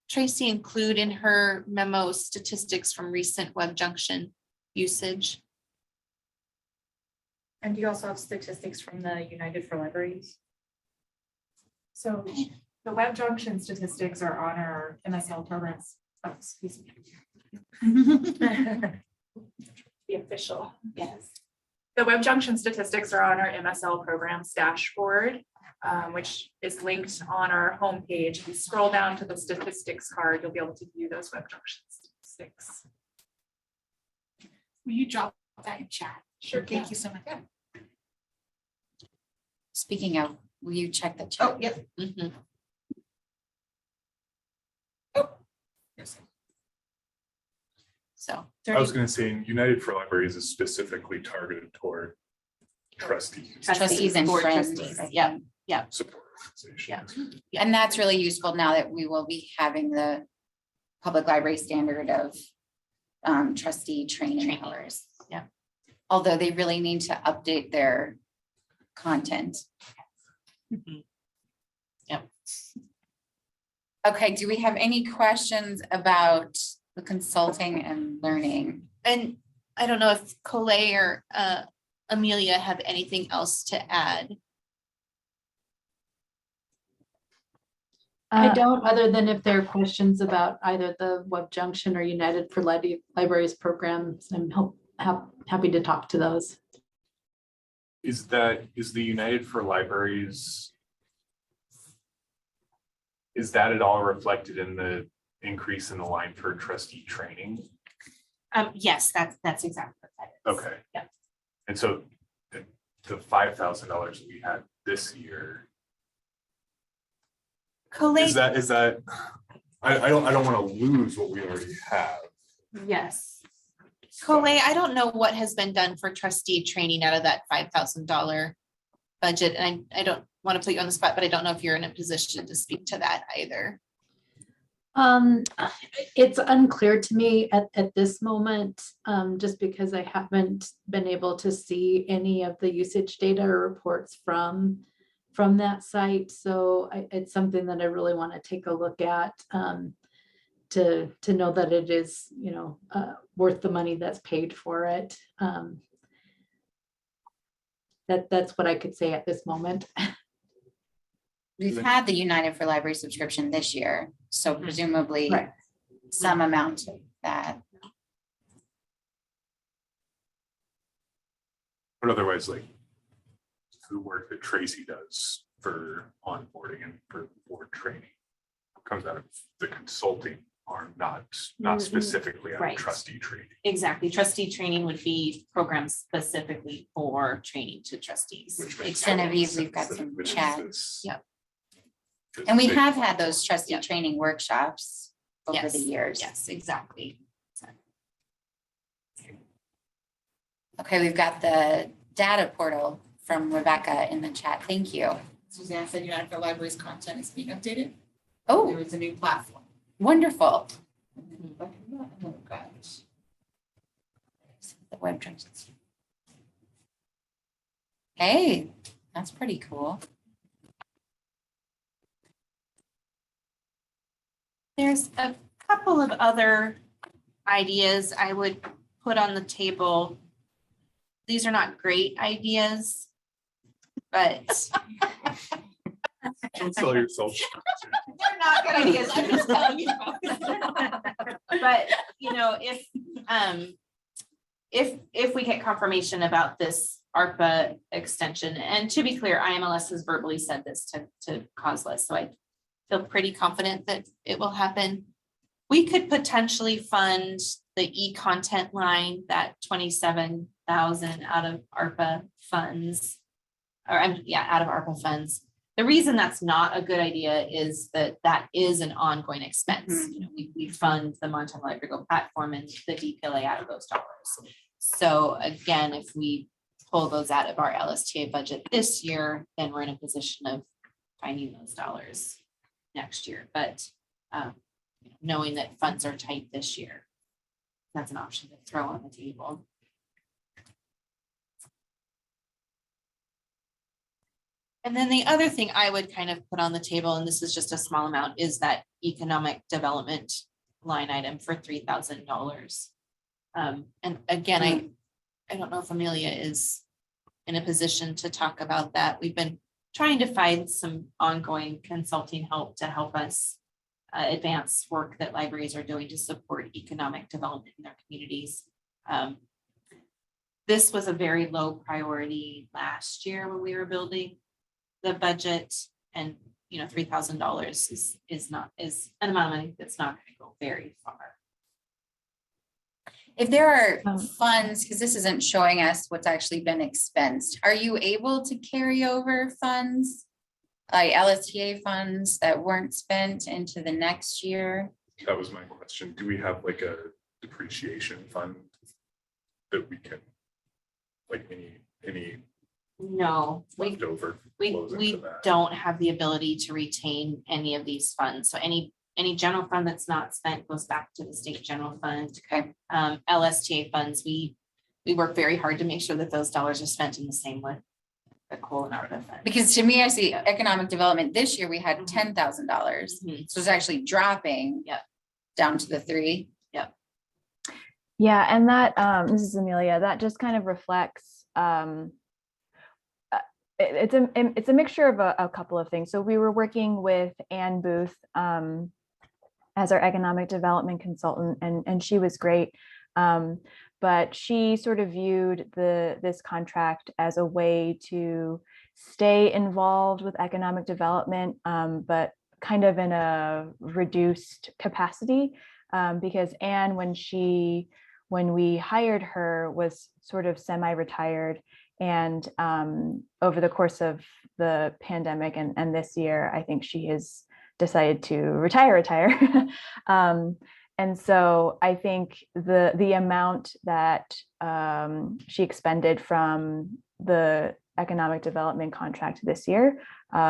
Tracy include in her memo statistics from recent Web Junction usage? And do you also have statistics from the United for Libraries? So the Web Junction statistics are on our MSL programs. Oh, excuse me. The official, yes. The Web Junction statistics are on our MSL programs dashboard, which is linked on our homepage. If you scroll down to the statistics card, you'll be able to view those Web Junction statistics. Will you drop that in chat? Sure. Thank you so much. Speaking of, will you check the chat? Oh, yep. Mhm. So. I was gonna say, United for Libraries is specifically targeted toward trustees. Trustees and board friends, trustees, I yeah. Support organizations. And that's really useful now that we will be having the public library standard of trustee training hours. Yeah. Although they really need to update their content. Mhm. Yep. Okay, do we have any questions about the consulting and learning? And I don't know if Colette or Amelia have anything else to add. I don't, other than if there are questions about either the Web Junction or United for Libraries programs, I'm happy to talk to those. Is the United for Libraries? Is that at all reflected in the increase in the line for trustee training? Yes, that's exactly what that is. Okay. Yeah. And so the $5,000 we had this year, Colette, is that, I don't want to lose what we already have. yes. Colette, I don't know what has been done for trustee training out of that $5,000 budget. And I don't want to put you on the spot, but I don't know if you're in a position to speak to that either. It's unclear to me at this moment, just because I haven't been able to see any of the usage data or reports from that site. So it's something that I really want to take a look at, to know that it is, worth the money that's paid for it. That's what I could say at this moment. We've had the United for Library subscription this year, so presumably Right. some amount of that. But otherwise, like the work that Tracy does for onboarding and for board training comes out of the consulting arm, not specifically out of Right. trustee training. Exactly. Trustee training would be programs specifically for training to trustees. Which makes Exactly. Genevieve, we've got sense that some it would chat. exist. Yep. And we They- have had those trustee Yep. training workshops over Yes, the years. Yes, exactly. Okay, we've got the data portal from Rebecca in the chat. Thank you. Suzanne said United for Libraries content is being updated. Oh, There is a new platform. wonderful. Oh, gosh. The web junctions. Hey, that's pretty cool. There's a couple of other ideas I would put on the table. These are not great ideas, but Don't sell yourself. they're not good ideas. I'm just telling you. But you know, if we get confirmation about this ARPA extension, and to be clear, IMLS has verbally said this to causeless, so I feel pretty confident that it will happen. We could potentially fund the e-content line, that 27,000 out of ARPA funds. Or out of ARPA funds. The reason that's not a good idea is that is an ongoing expense. You know, we fund the Montana Library Go platform and the DPLA out of those dollars. So again, if we pull those out of our LSTA budget this year, then we're in a position of finding those dollars next year. But knowing that funds are tight this year, that's an option to throw on the table. And then the other thing I would kind of put on the table, and this is just a small amount, is that economic development line item for $3,000. And again, I don't know if Amelia is in a position to talk about that. We've been trying to find some ongoing consulting help to help us advance work that libraries are doing to support economic development in their communities. This was a very low priority last year when we were building the budget, and $3,000 is an amount of money that's not going to go very far. If there are funds, because this isn't showing us what's actually been expensed, are you able to carry over funds, like LSTA funds that weren't spent into the next year? That was my question. Do we have like a depreciation fund that we can, like any No, leftover? we don't have the ability to retain any of these funds. So any general fund that's not spent goes back to the state general fund. Okay. LSTA funds, we work very hard to make sure that those dollars are spent in the same way. The coal and ARPA fund. Because to me, I see economic development this year, we had $10,000. So it's actually dropping down to the 3. Yeah, and that this is Amelia, that just kind of reflects it's a mixture of a couple of things. So we were working with Ann Booth as our economic development consultant, and she was great. But she sort of viewed this contract as a way to stay involved with economic development, but kind of in a reduced capacity, because Ann, when we hired her, was sort of semi-retired. And over the course of the pandemic and this year, I think she has decided to retire. And so I think the amount that she expended from the economic development contract this year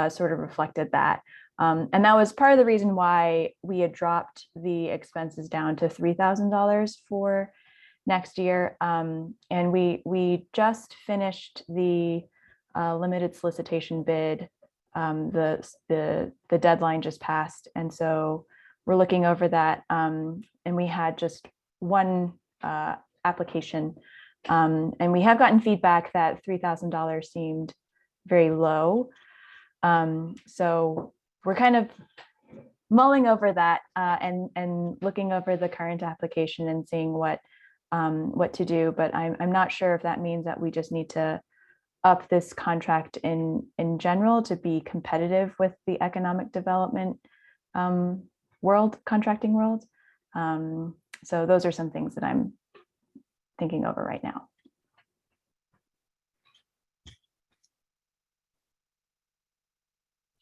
sort of reflected that. And that was part of the reason why we had dropped the expenses down to $3,000 for next year. And we just finished the limited solicitation bid. The deadline just passed. And so we're looking over that. And we had just one application. And we have gotten feedback that $3,000 seemed very low. So we're kind of mulling over that and looking over the current application and seeing what to do, but I'm not sure if that means that we just need to up this contract in general to be competitive with the economic development contracting world. So those are some things that I'm thinking over right now.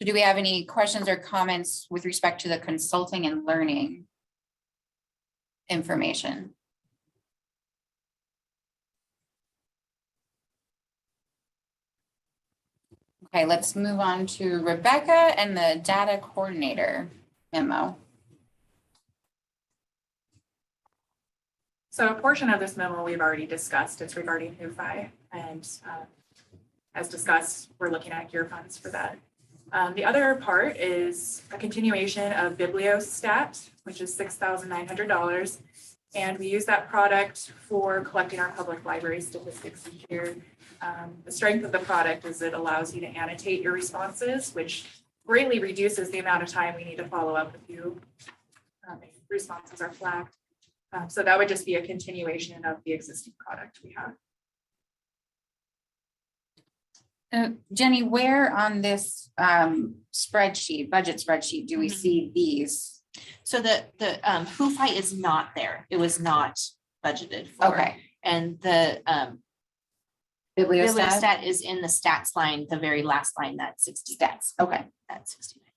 Do we have any questions or comments with respect to the consulting and learning information? Okay, let's move on to Rebecca and the data coordinator memo. So a portion of this memo we've already discussed. It's regarding HUFI, and as discussed, we're looking at gear funds for that. The other part is a continuation of Bibliostat, which is $6,900. And we use that product for collecting our public library statistics each year. The strength of the product is it allows you to annotate your responses, which greatly reduces the amount of time we need to follow up with you. Responses are flagged. So that would just be a continuation of the existing product we have. Jenny, where on this spreadsheet, budget spreadsheet, do we Mhm. see these? So the HUFI is not there. It was not budgeted for. Okay. And the Bibliostat? Bibliostat is in the stats line, the very last line, that 60 Stats, okay. That's 69.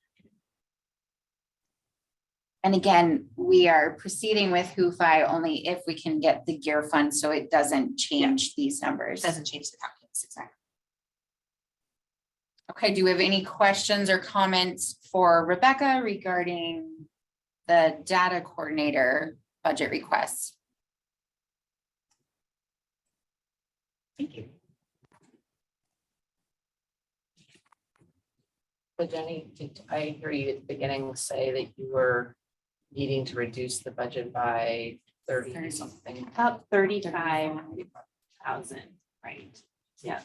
And again, we are proceeding with HUFI only if we can get the gear fund, so it doesn't change these numbers. Doesn't change the calculus, exactly. Okay, do we have any questions or comments for Rebecca regarding the data coordinator budget requests? Thank you. So Jenny, did I hear you at the beginning say that you were needing to reduce the budget by 30 or something? About 35,000, right? Yeah.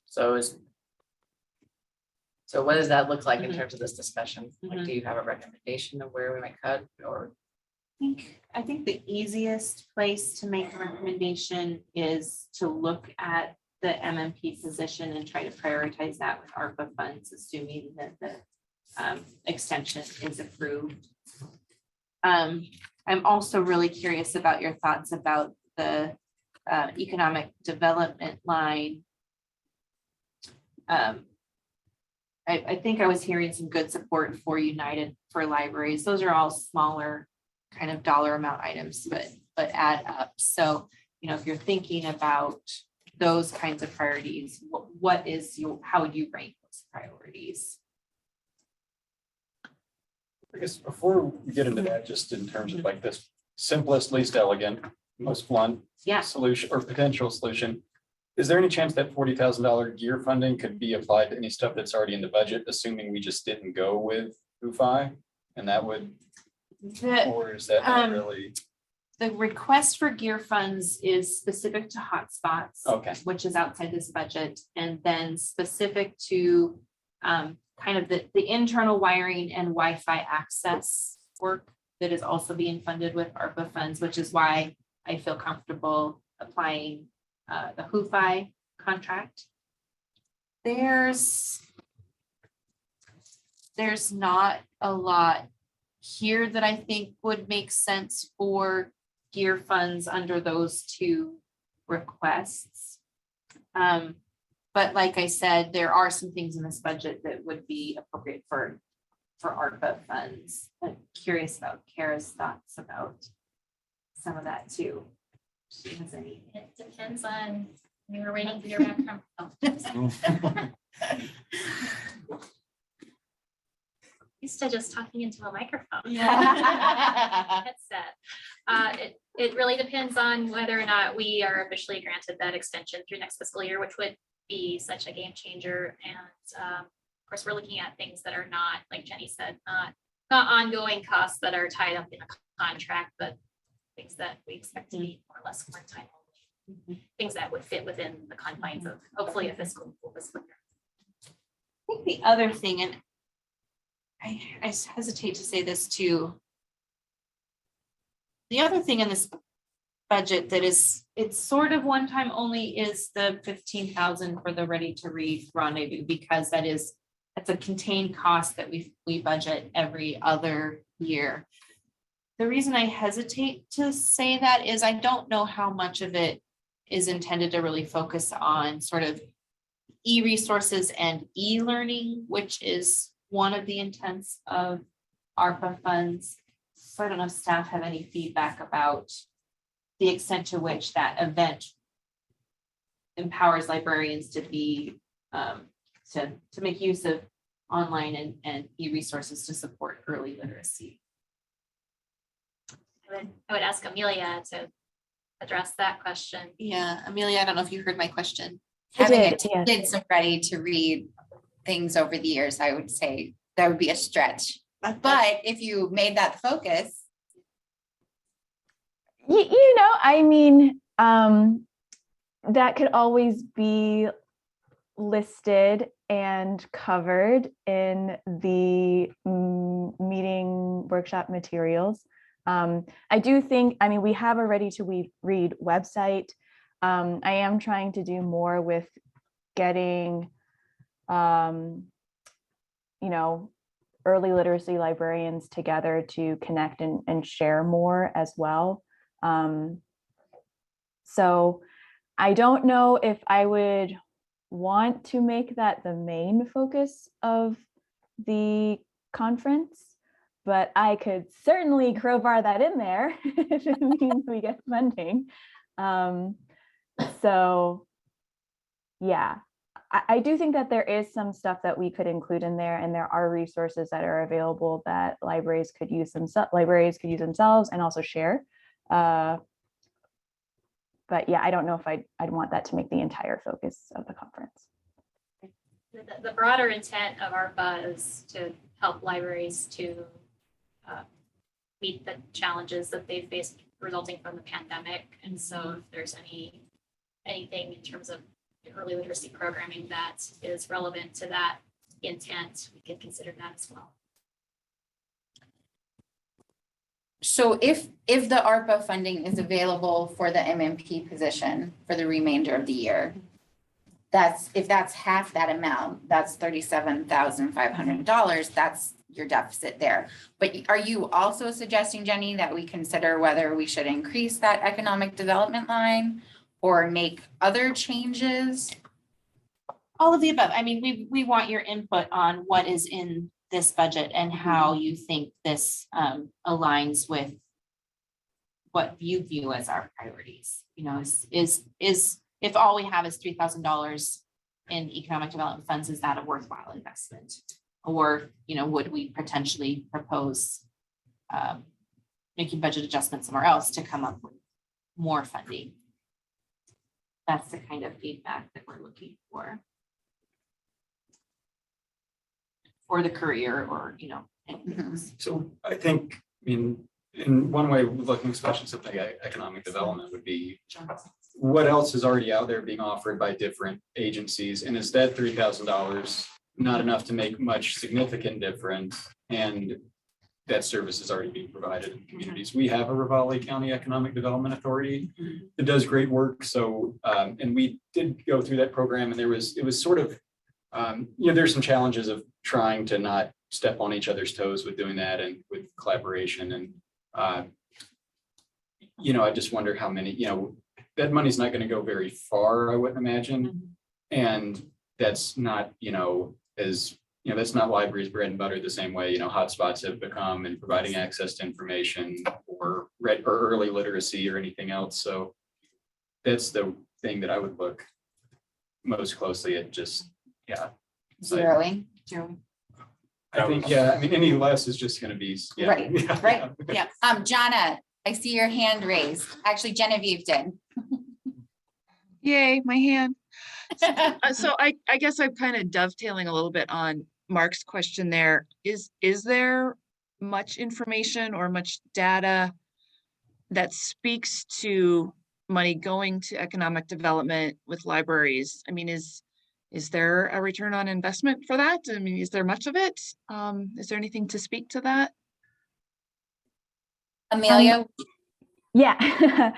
So what does that look like in Mhm. terms of this discussion? Like, Mhm. do you have a recommendation of where we might cut or? I think the easiest place to make a recommendation is to look at the MMP position and try to prioritize that with ARPA funds, assuming that the extension is approved. I'm also really curious about your thoughts about the economic development line. I think I was hearing some good support for United for Libraries. Those are all smaller kind of dollar amount items, but add up. So, if you're thinking about those kinds of priorities, how would you rank those priorities? I guess before we get into that, just in terms of like this simplest, least elegant, most blunt Yeah. solution or potential solution, is there any chance that $40,000 gear funding could be applied to any stuff that's already in the budget, assuming we just didn't go with HUFI? And that would, or is that not really? The request for gear funds is specific to hotspots. Okay. Which is outside this budget, and then specific to kind of the internal wiring and Wi-Fi access work that is also being funded with ARPA funds, which is why I feel comfortable applying the HUFI contract. There's not a lot here that I think would make sense for gear funds under those two requests. But like I said, there are some things in this budget that would be appropriate for ARPA funds. I'm curious about Kara's thoughts about some of that too. She has any? It depends on, we were waiting to hear back from. Used to just talking into a microphone. Headset. It really depends on whether or not we are officially granted that extension through next fiscal year, which would be such a game changer. And of course, we're looking at things that are not, like Jenny said, not ongoing costs that are tied up in a contract, but things that we expect to be more or less one-time only. Things that would fit within the confines of hopefully a fiscal year. I think the other thing, and I hesitate to say this too. The other thing in this budget that it's sort of one time only is the 15,000 for the ready to read rendezvous, because that's a contained cost that we budget every other year. The reason I hesitate to say that is I don't know how much of it is intended to really focus on sort of e-resources and e-learning, which is one of the intents of ARPA funds. So I don't know if staff have any feedback about the extent to which that event empowers librarians to be to make use of online and e-resources to support early literacy. I would ask Amelia to address that question. Yeah, Amelia, I don't know if you heard my question. Having a did, yes. kids ready to read things over the years, I would say that would be a stretch. But if you made that the focus. I mean, that could always be listed and covered in the meeting workshop materials. I do think, I mean, we have a ready to read website. I am trying to do more with getting, you know, early literacy librarians together to connect and share more as well. So I don't know if I would want to make that the main focus of the conference, but I could certainly crowbar that in there if it means we get funding. So yeah, I do think that there is some stuff that we could include in there, and there are resources that are available that libraries could use themselves and also share. But yeah, I don't know if I'd want that to make the entire focus of the conference. The broader intent of ARPA is to help libraries to meet the challenges that they faced resulting from the pandemic. And so if there's anything in terms of early literacy programming that is relevant to that intent, we can consider that as well. So if the ARPA funding is available for the MMP position for the remainder of the year, if that's half that amount, that's $37,500. That's your deficit there. But are you also suggesting, Jenny, that we consider whether we should increase that economic development line or make other changes? All of the above. I mean, we want your input on what is in this budget and how you think this aligns with what you view as our priorities. You know, is if all we have is $3,000 in economic development funds, is that a worthwhile investment? Or, you know, would we potentially propose making budget adjustments somewhere else to come up with more funding? That's the kind of feedback that we're looking for the career, or, you know, anything else. So I think, I mean, in one way, looking especially something like economic development would be, what else is already out there being offered by different agencies? And is that $3,000 not enough to make much significant difference? And that service is already being provided in communities. We have a Ravalli County Economic Development Authority that does great work. So, and we did go through that program, and it was sort of, you know, there's some challenges of trying to not step on each other's toes with doing that and with collaboration. And, you know, I just wonder how many, you know, that money's not going to go very far, I wouldn't imagine. And that's not, you know, as, you know, that's not libraries bread and butter the same way, you know, hotspots have become in providing access to information or early literacy or anything else. So that's the thing that I would look most closely at. Just, yeah. Zeroing. I think, yeah, I mean, any less is just going to be. Yeah, Right, yeah, right. Yeah. Jonna, I see your hand raised. Actually, Genevieve did. Yay, my hand. So I guess I'm kind of dovetailing a little bit on Mark's question there. Is there much information or much data that speaks to money going to economic development with libraries? I mean, is there a return on investment for that? I mean, is there much of it? Is there anything to speak to that? Amelia? Yeah.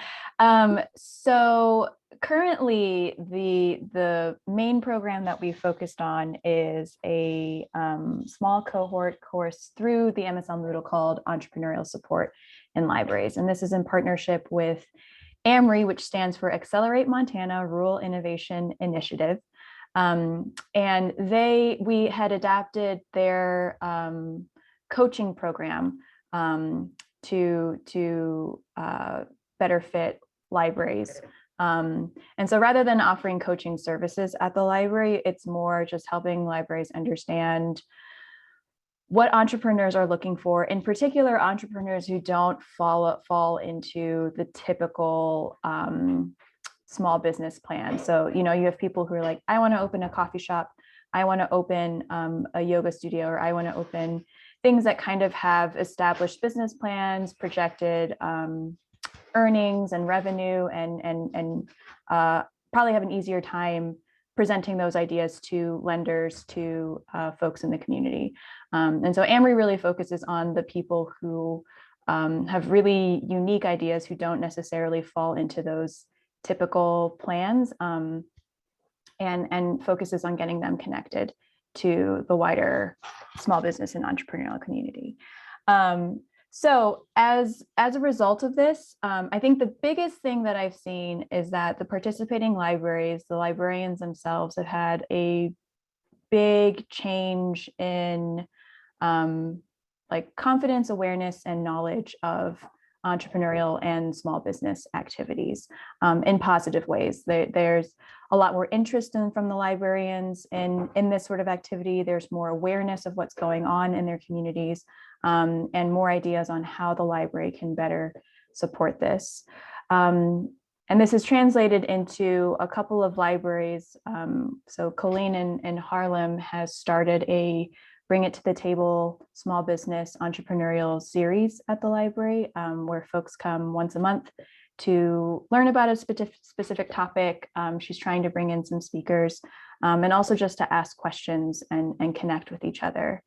So currently the main program that we focused on is a small cohort course through the MSL Moodle called Entrepreneurial Support in Libraries. And this is in partnership with AMRI, which stands for Accelerate Montana Rural Innovation Initiative. And we had adapted their coaching program to better fit libraries. And so rather than offering coaching services at the library, it's more just helping libraries understand what entrepreneurs are looking for, in particular, entrepreneurs who don't fall into the typical small business plan. So, you know, you have people who are like, I want to open a coffee shop, I want to open a yoga studio, or I want to open things that kind of have established business plans, projected earnings and revenue, and probably have an easier time presenting those ideas to lenders, to folks in the community. And so AMRI really focuses on the people who have really unique ideas who don't necessarily fall into those typical plans, and focuses on getting them connected to the wider small business and entrepreneurial community. So as a result of this, I think the biggest thing that I've seen is that the participating libraries, the librarians themselves, have had a big change in like confidence, awareness, and knowledge of entrepreneurial and small business activities in positive ways. There's a lot more interest from the librarians in this sort of activity. There's more awareness of what's going on in their communities, and more ideas on how the library can better support this. And this is translated into a couple of libraries. So Colleen in Harlem has started a Bring It to the Table small business entrepreneurial series at the library, where folks come once a month to learn about a specific topic. She's trying to bring in some speakers, and also just to ask questions and connect with each other.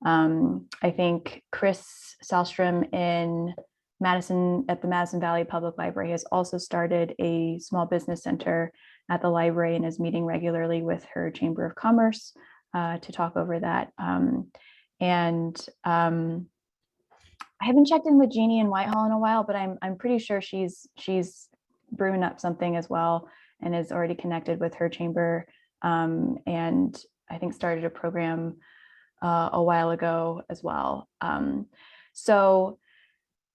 I think Chris Salstrom in Madison at the Madison Valley Public Library has also started a small business center at the library and is meeting regularly with her Chamber of Commerce to talk over that. I haven't checked in with Jeannie in Whitehall in a while, but I'm pretty sure she's brewing up something as well and is already connected with her chamber, and I think started a program a while ago as well. So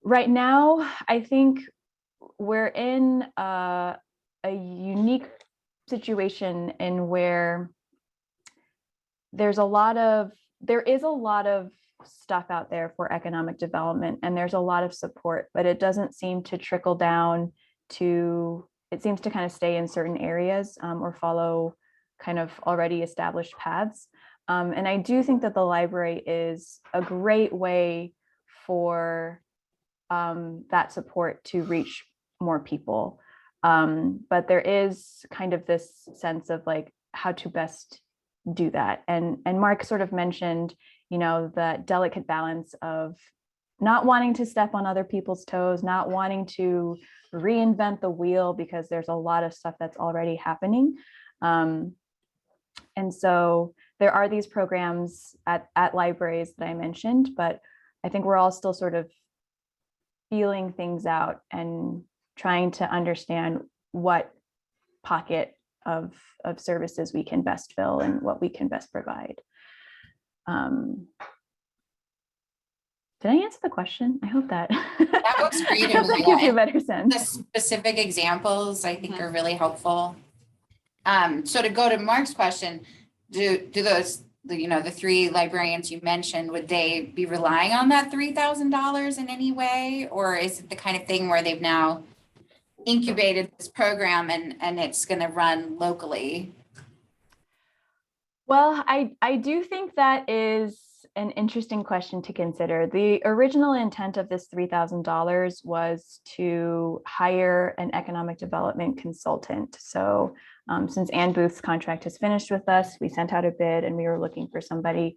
right now, I think we're in a unique situation in where there is a lot of stuff out there for economic development, and there's a lot of support, but it doesn't seem to trickle down to, it seems to kind of stay in certain areas, or follow kind of already established paths. And I do think that the library is a great way for that support to reach more people. But there is kind of this sense of like how to best do that. And Mark sort of mentioned, you know, that delicate balance of not wanting to step on other people's toes, not wanting to reinvent the wheel, because there's a lot of stuff that's already happening. And so there are these programs at libraries that I mentioned, but I think we're all still sort of feeling things out and trying to understand what pocket of services we can best fill and what we can best provide. Did I answer the question? I hope that. That was great. I hope that gives you a better The sense. specific examples, I think, are really helpful. So to go to Mark's question, do those, the three librarians you mentioned, would they be relying on that $3,000 in any way? Or is it the kind of thing where they've now incubated this program and it's going to run locally? Well, I do think that is an interesting question to consider. The original intent of this $3,000 was to hire an economic development consultant. So since Ann Booth's contract has finished with us, we sent out a bid and we were looking for somebody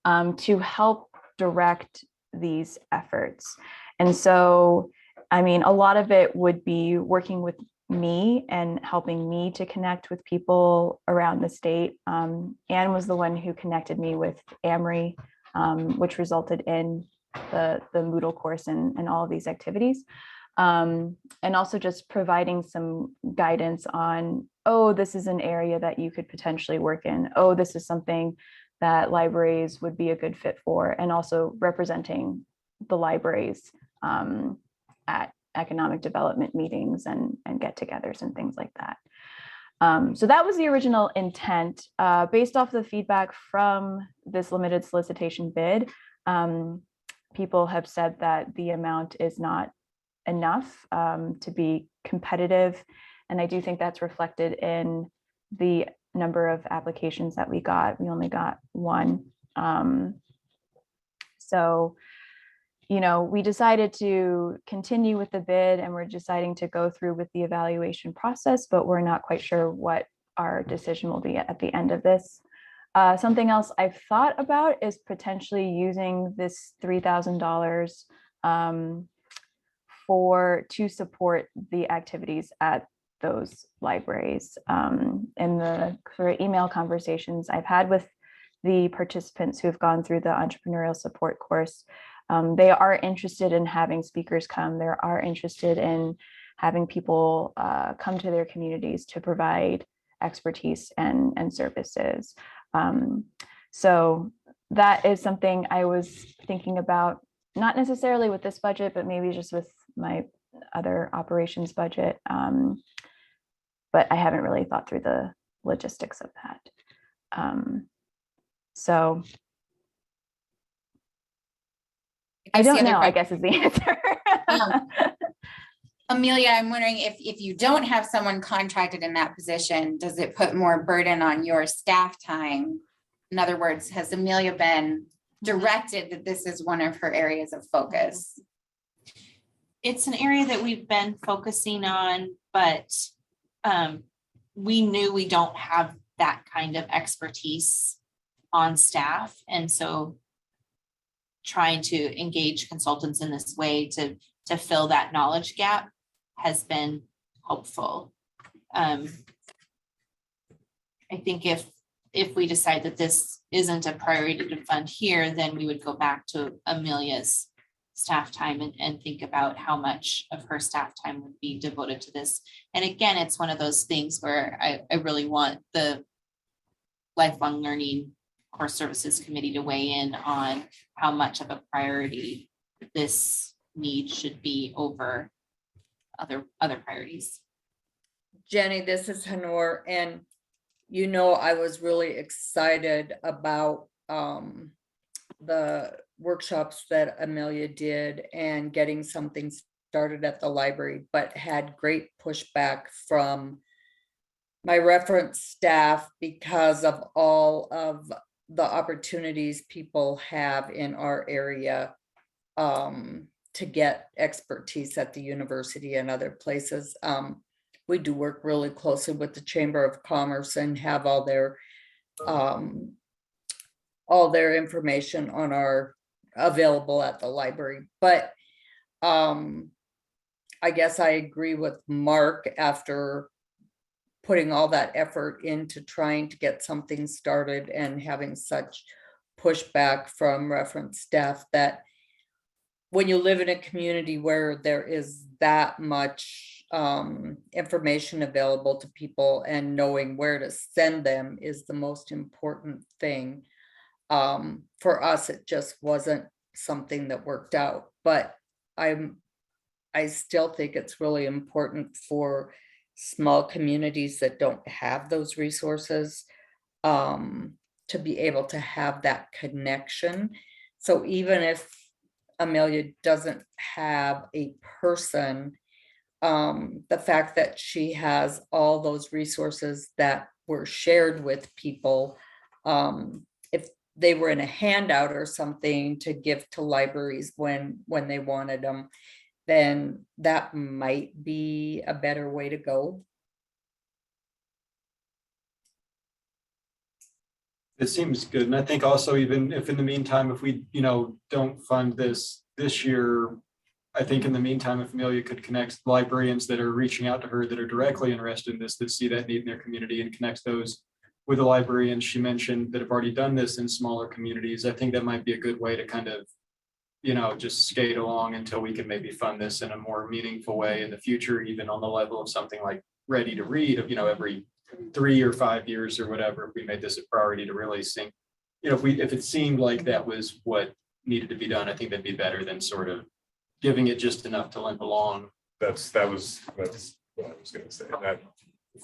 to help direct these efforts. And so, I mean, a lot of it would be working with me and helping me to connect with people around the state. Anne was the one who connected me with Amory, which resulted in the Moodle course and all of these activities. And also just providing some guidance on, oh, this is an area that you could potentially work in. Oh, this is something that libraries would be a good fit for, and also representing the libraries at economic development meetings and get-togethers and things like that. So that was the original intent. Based off the feedback from this limited solicitation bid, people have said that the amount is not enough to be competitive. And I do think that's reflected in the number of applications that we got. We only got one. So, you know, we decided to continue with the bid, and we're deciding to go through with the evaluation process, but we're not quite sure what our decision will be at the end of this. Something else I've thought about is potentially using this $3,000 to support the activities at those libraries. In the sort of email conversations I've had with the participants who have gone through the entrepreneurial support course, they are interested in having speakers come. They are interested in having people come to their communities to provide expertise and services. So that is something I was thinking about, not necessarily with this budget, but maybe just with my other operations budget. But I haven't really thought through the logistics of that. So I guess the don't other know, I question- guess is the answer. Amelia, I'm wondering if you don't have someone contracted in that position, does it put more burden on your staff time? In other words, has Amelia been directed that this is one of her areas of focus? It's an area that we've been focusing on, but we knew we don't have that kind of expertise on staff. And so trying to engage consultants in this way to fill that knowledge gap has been helpful. I think if we decide that this isn't a priority to fund here, then we would go back to Amelia's staff time and think about how much of her staff time would be devoted to this. And again, it's one of those things where I really want the lifelong learning core services committee to weigh in on how much of a priority this need should be over other priorities. Jenny, this is Hanor, and you know, I was really excited about the workshops that Amelia did and getting something started at the library, but had great pushback from my reference staff because of all of the opportunities people have in our area to get expertise at the university and other places. We do work really closely with the Chamber of Commerce and have all their information on our available at the library. But I guess I agree with Mark after putting all that effort into trying to get something started and having such pushback from reference staff that when you live in a community where there is that much information available to people and knowing where to send them is the most important thing. For us, it just wasn't something that worked out, but I still think it's really important for small communities that don't have those resources to be able to have that connection. So even if Amelia doesn't have a person, the fact that she has all those resources that were shared with people, if they were in a handout or something to give to libraries when they wanted them, then that might be a better way to go. It seems good. And I think also, even if in the meantime, if we, don't fund this year, I think in the meantime, if Amelia could connect librarians that are reaching out to her that are directly interested in this, that see that need in their community, and connects those with the librarians she mentioned that have already done this in smaller communities, I think that might be a good way to kind of, just skate along until we can maybe fund this in a more meaningful way in the future, even on the level of something like Ready to Read of, every 3 or 5 years or whatever, if we made this a priority to really sink. If it seemed like that was what needed to be done, I think that'd be better than sort of giving it just enough to limp along. That's what I was gonna say, that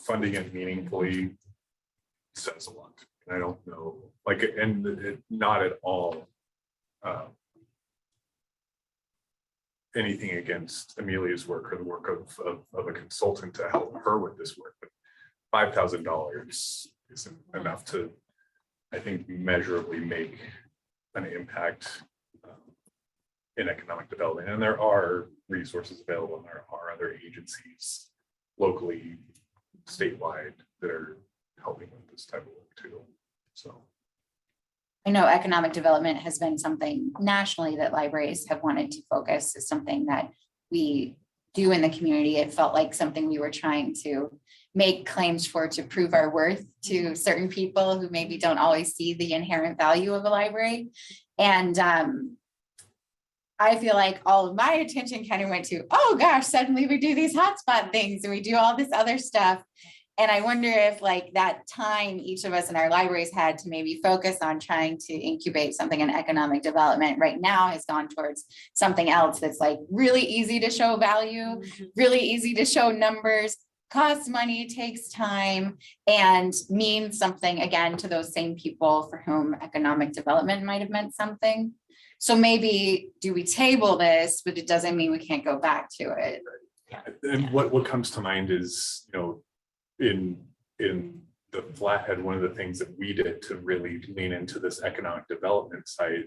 funding it meaningfully says a lot. And I don't know, and it not at all anything against Amelia's work or the work of a consultant to help her with this work, but $5,000 isn't enough to, I think, measurably make an impact in economic development. And there are resources available, and there are other agencies locally, statewide, that are helping with this type of work too. So I know economic development has been something nationally that libraries have wanted to focus, is something that we do in the community. It felt like something we were trying to make claims for, to prove our worth to certain people who maybe don't always see the inherent value of a library. And I feel like all of my attention kind of went to, oh gosh, suddenly we do these hotspot things and we do all this other stuff. And I wonder if like that time each of us in our libraries had to maybe focus on trying to incubate something in economic development right now has gone towards something else that's like really easy to show value, really easy to show numbers, costs money, takes time, and means something again to those same people for whom economic development might have meant something. So maybe do we table this, but it doesn't mean we can't go back to it. And what comes to mind is, you know, in the Flathead, one of the things that we did to really lean into this economic development side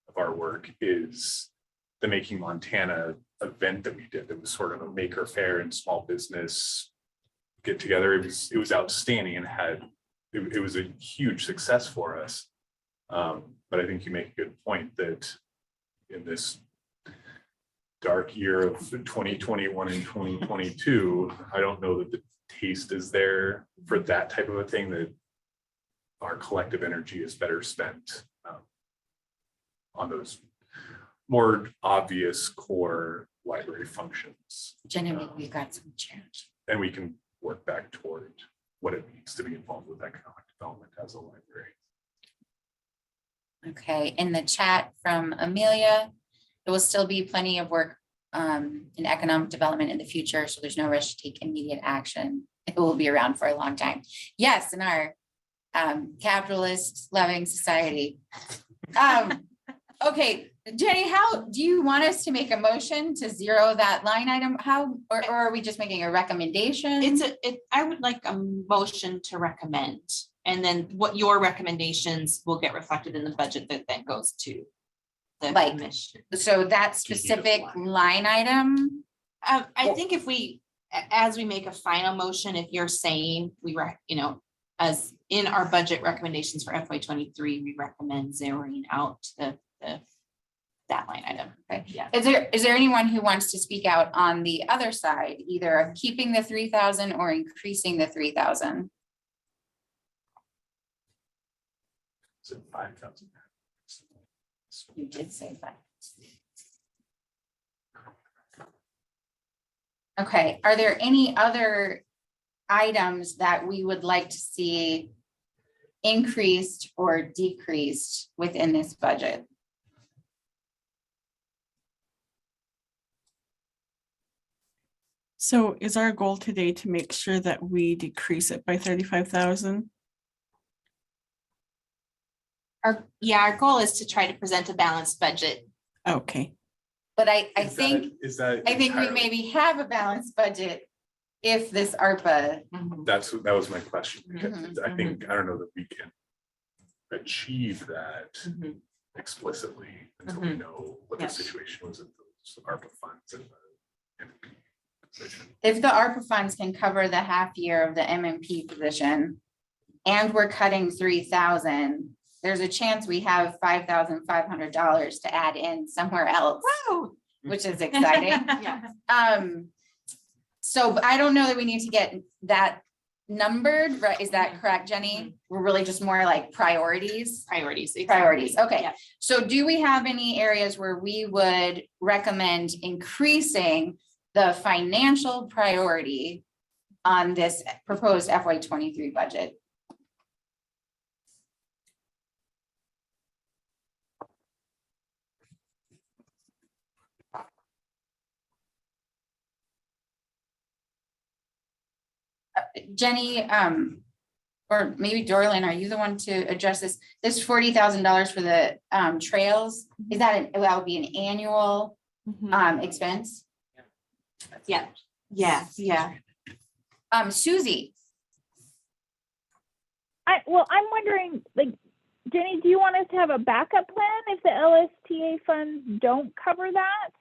of our work is the Making Montana event that we did. It was sort of a maker fair and small business get together. It was outstanding and it was a huge success for us. But I think you make a good point that in this dark year of 2021 and 2022, I don't know that the taste is there for that type of a thing, that our collective energy is better spent on those more obvious core library functions. Genevieve, we've got some change. And we can work back toward what it means to be involved with economic development as a library. Okay, in the chat from Amelia, there will still be plenty of work in economic development in the future, so there's no rush to take immediate action. It will be around for a long time. Yes, in our capitalist loving society. Okay, Jenny, how do you want us to make a motion to zero that line item? How, or are we just making a recommendation? I would like a motion to recommend, and then what your recommendations will get reflected in the budget that then goes to the Like, commission. So that specific line item, I think if we, as we make a final motion, if you're saying as in our budget recommendations for FY23, we recommend zeroing out that line item. Okay. Yeah. Is there anyone who wants to speak out on the other side, either of keeping the 3,000 or increasing the 3,000? Is it 5,000? You did say that. Okay, are there any other items that we would like to see increased or decreased within this budget? So is our goal today to make sure that we decrease it by 35,000? Our goal is to try to present a balanced budget. Okay. But I think we entirely- maybe have a balanced budget if this ARPA. That was my question, because Mhm, I think, I don't know that we can achieve that explicitly until we know what the Yes. situation was in those ARPA funds and the MP position. If the ARPA funds can cover the half year of the MMP position and we're cutting 3,000, there's a chance we have $5,500 to add in somewhere else, which is exciting. Yeah. So but I don't know that we need to get that numbered, right? Is that correct, Jenny? We're really just more like priorities. Priorities. Priorities, okay. Yeah. So do we have any areas where we would recommend increasing the financial priority on this proposed FY23 budget? Jenny, or maybe Dorlin, are you the one to address this? This $40,000 for the trails, is that, that would be an annual expense? Yeah. Yeah. Susie, I'm wondering, like, Jenny, do you want us to have a backup plan if the LSTA funds don't cover that?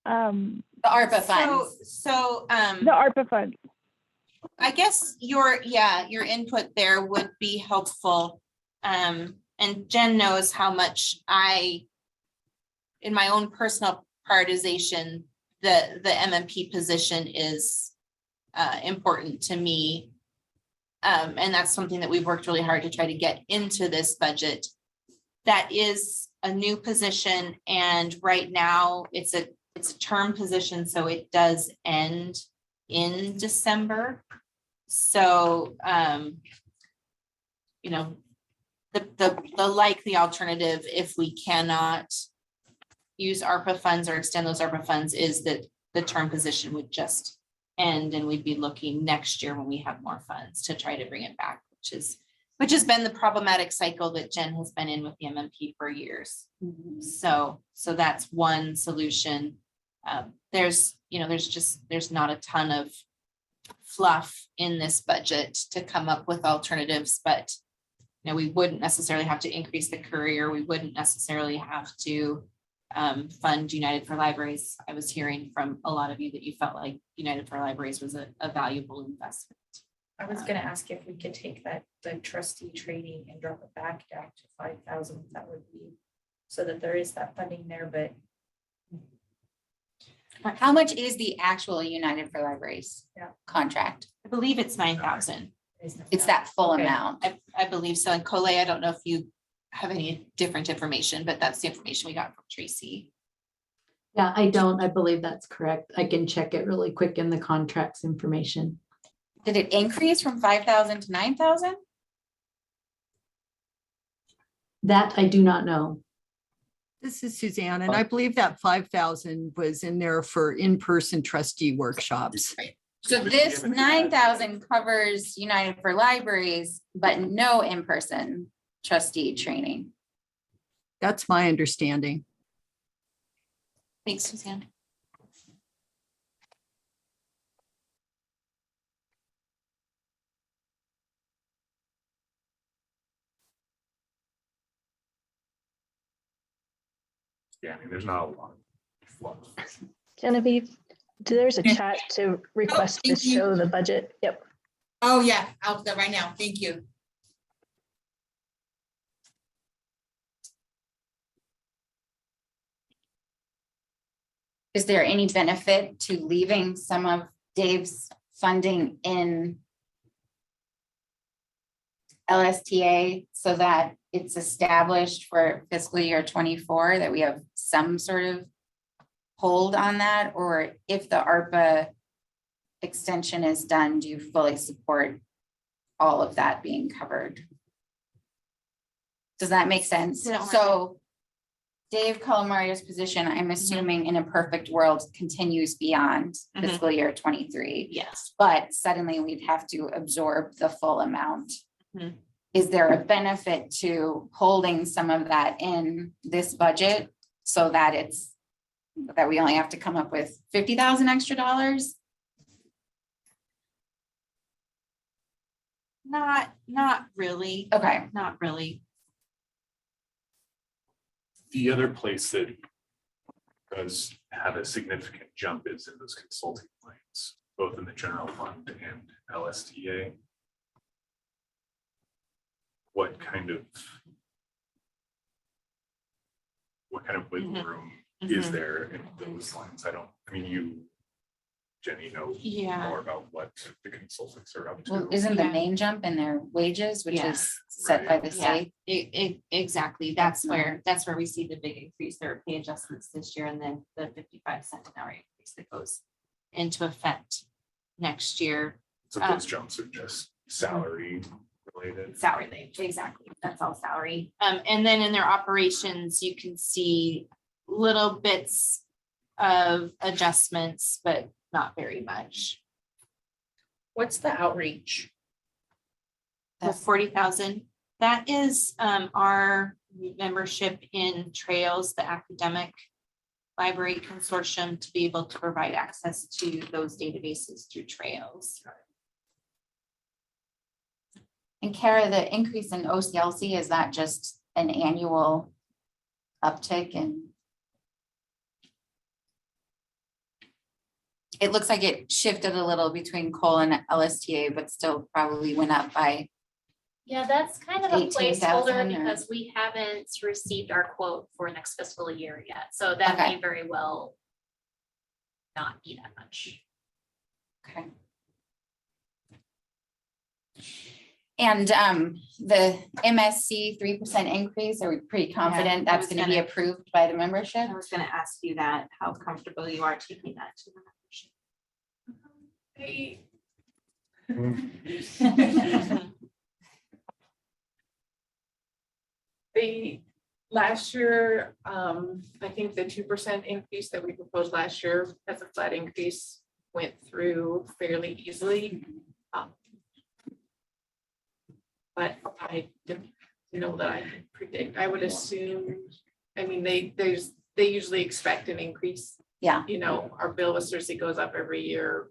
the ARPA funds. So The ARPA funds. I guess your input there would be helpful. And Jen knows how much in my own personal prioritization, the MMP position is important to me. And that's something that we've worked really hard to try to get into this budget. That is a new position, and right now it's a term position, so it does end in December. So, you know, the likely alternative, if we cannot use ARPA funds or extend those ARPA funds, is that the term position would just end, and we'd be looking next year when we have more funds to try to bring it back, which has been the problematic cycle that Jen has been in with the MMP for years. So that's one solution. There's not a ton of fluff in this budget to come up with alternatives, but we wouldn't necessarily have to increase the courier. We wouldn't necessarily have to fund United for Libraries. I was hearing from a lot of you that you felt like United for Libraries was a valuable investment. I was gonna ask if we could take the trustee training and drop it back down to 5,000, that would be, so that there is that funding there, but How much is the actual United for Libraries contract? I believe it's 9,000. It's that full Okay. amount. I believe so. And Cole, I don't know if you have any different information, but that's the information we got from Tracy. Yeah, I don't. I believe that's correct. I can check it really quick in the contracts information. Did it increase from 5,000 to 9,000? That I do not know. This is Suzanne, and I believe that 5,000 was in there for in-person trustee workshops. So this 9,000 covers United for Libraries, but no in-person trustee training. That's my understanding. Thanks, Suzanne. Yeah, I mean, there's not a lot of fluff. Genevieve, there's a chat to request to thank you. show the budget. Yep. Oh, yeah, I'll do that right now. Thank you. Is there any benefit to leaving some of Dave's funding in LSTA so that it's established for fiscal year 24, that we have some sort of hold on that? Or if the ARPA extension is done, do you fully support all of that being covered? Does that make sense? Yeah. So Dave Calamario's position, I'm assuming in a perfect world, continues beyond fiscal year 23. Yes. But suddenly we'd have to absorb the full amount. Mhm. Is there a benefit to holding some of that in this budget so that that we only have to come up with 50,000 extra dollars? Not really. Okay. Not really. The other place that does have a significant jump is in those consulting lines, both in the general fund and LSTA. What kind of wiggle room is there in those lines? I mean, you, Jenny, know Yeah. more about what the consultants are up to. Well, isn't the Yeah. main jump in their wages, which Yeah. is set by the Yeah, state? exactly. That's where we see the big increase. There are pay adjustments this year, and then the 55 cent an hour increase that goes into effect next year. So those jumps are just salary related. Salary, exactly. That's all salary. And then in their operations, you can see little bits of adjustments, but not very much. what's the outreach? The 40,000, that is our membership in Trails, the academic library consortium, to be able to provide access to those databases through Trails. And Kara, the increase in OCLC, is that just an annual uptick in? It looks like it shifted a little between Cole and LSTA, but still probably went up by Yeah, that's kind of a 18,000 placeholder or- because we haven't received our quote for next fiscal year yet. So that may Okay. very well not be that much. Okay. And the MSC 3% increase, are we pretty confident I that's was gonna be gonna- approved by the membership? I was gonna ask you that, how comfortable you are taking that to the membership. The last year, I think the 2% increase that we proposed last year as a flat increase went through fairly easily. But I didn't know that I could predict. I would assume, I mean, they usually expect an increase. Yeah. You know, our bill with Cersei goes up every year.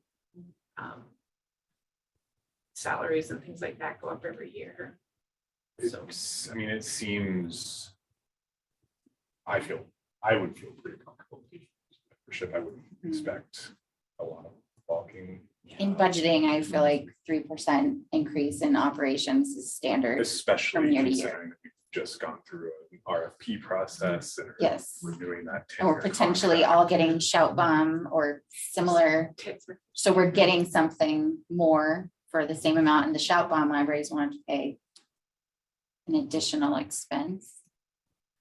Salaries and things like that go up every year. So, I mean, it seems. I would feel pretty comfortable with the membership. I wouldn't expect a lot of walking. In budgeting, I feel like 3% increase in operations is standard. Especially from year to year. considering that we've just gone through an RFP process and are Yes. renewing that. Or 10-year potentially contract. all getting shout bomb or similar. So we're getting something more for the same amount, and the shout bomb libraries wanted to pay an additional expense.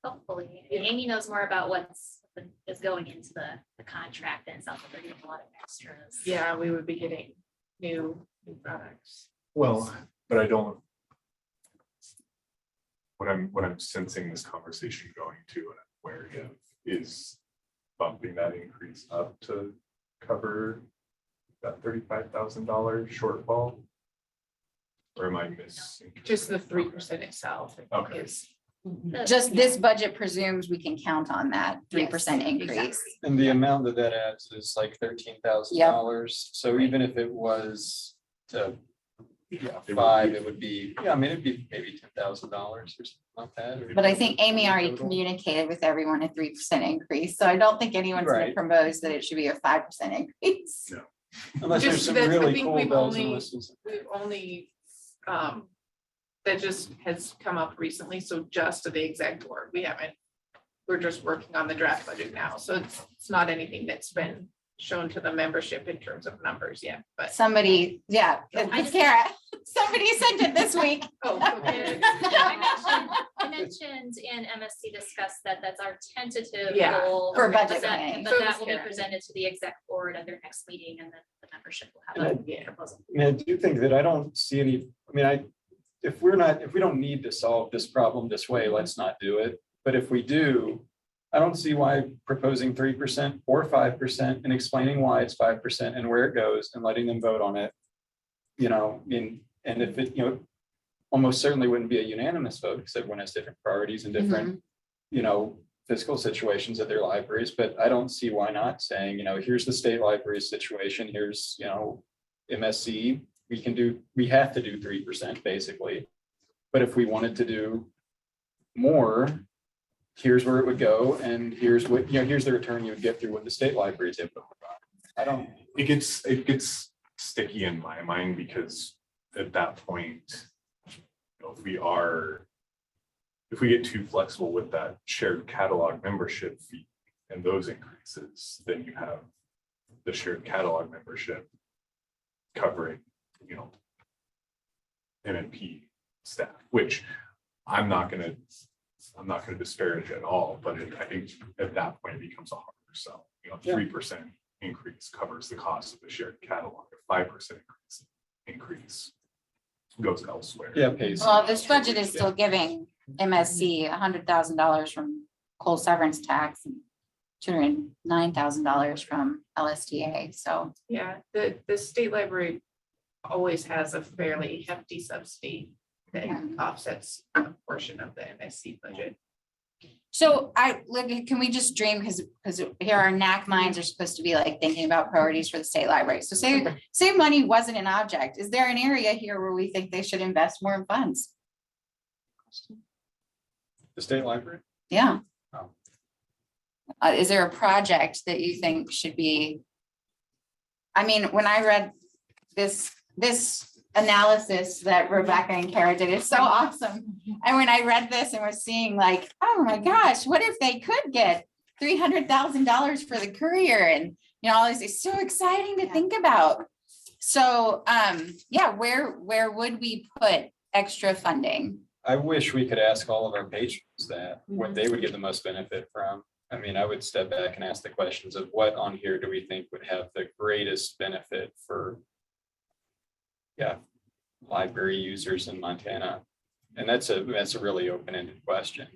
Hopefully, Amy knows more about is going into the contract, and it sounds like they're getting a lot of extras. yeah, we would be getting new products. Well, but I don't. What I'm sensing this conversation going to and I'm wary of is bumping that increase up to cover that $35,000 shortfall. Or am I missing? Just the 3% itself. I think, Okay. is Just this budget presumes we can count on that 3% increase. And the amount that adds is like $13,000. So even if it was to five, it would be, I mean, it'd be maybe $10,000 or something like that. But I think Amy already communicated with everyone a 3% increase, so I don't think anyone's gonna Right. propose that it should be a 5% increase. No. Unless there's Just some that I really think cool we've bells and only- whistles. we've only, that just has come up recently, so just to the exec board, we're just working on the draft budget now, so it's not anything that's been shown to the membership in terms of numbers yet, but. Somebody, yeah, Kara, somebody sent it this week. Oh, okay. I mentioned in MSC discussed that that's our tentative Yeah. goal. For but budget that- planning. But that will be presented to the exec board at their next meeting, and then the membership will have a proposal. I mean, I do think that I don't see any, I mean, if we don't need to solve this problem this way, let's not do it. But if we do, I don't see why proposing 3% or 5% and explaining why it's 5% and where it goes and letting them vote on it. You know, and if it, almost certainly wouldn't be a unanimous vote because everyone has different priorities and different, fiscal situations at their libraries, but I don't see why not saying, here's the state library situation, here's, MSC, we have to do 3% basically. But if we wanted to do more, here's where it would go, and here's what, here's the return you would get through what the state libraries have. It gets sticky in my mind because at that point, if we get too flexible with that shared catalog membership fee and those increases, then you have the shared catalog membership covering, MNP staff, which I'm not gonna disparage at all, but I think at that point it becomes a harder sell. 3% increase covers the cost of the shared catalog. A 5% increase goes elsewhere. Yeah, pays. Well, this budget is still giving MSC $100,000 from coal severance tax and $209,000 from LSTA, so. Yeah, the state library always has a fairly hefty subsidy that offsets a portion of the MSC budget. So can we just dream, because here our NAC minds are supposed to be like thinking about priorities for the state library. So say money wasn't an object. Is there an area here where we think they should invest more in funds? The state library? Yeah. Oh. Is there a project that you think should be? I mean, when I read this analysis that Rebecca and Kara did. It's so awesome. And when I read this and was seeing like, oh my gosh, what if they could get $300,000 for the courier? And, you know, all this is so exciting to think about. So, yeah, where would we put extra funding? I wish we could ask all of our patrons that, what they would get the most benefit from. I mean, I would step back and ask the questions of what on here do we think would have the greatest benefit for, yeah, library users in Montana? And that's a really open-ended question.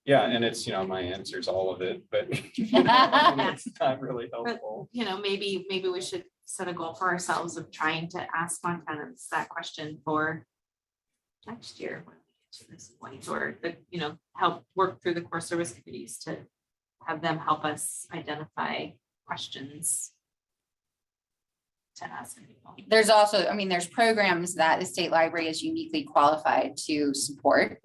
Yeah, and it's, you know, my answer is all of it, but you know, I mean, it's not really helpful. You know, maybe we should set a goal for ourselves of trying to ask Montanans that question for next year when we get to this point, or the, you know, help work through the core service committees to have them help us identify questions to ask people. There's also, I mean, there's programs that the state library is uniquely qualified to support.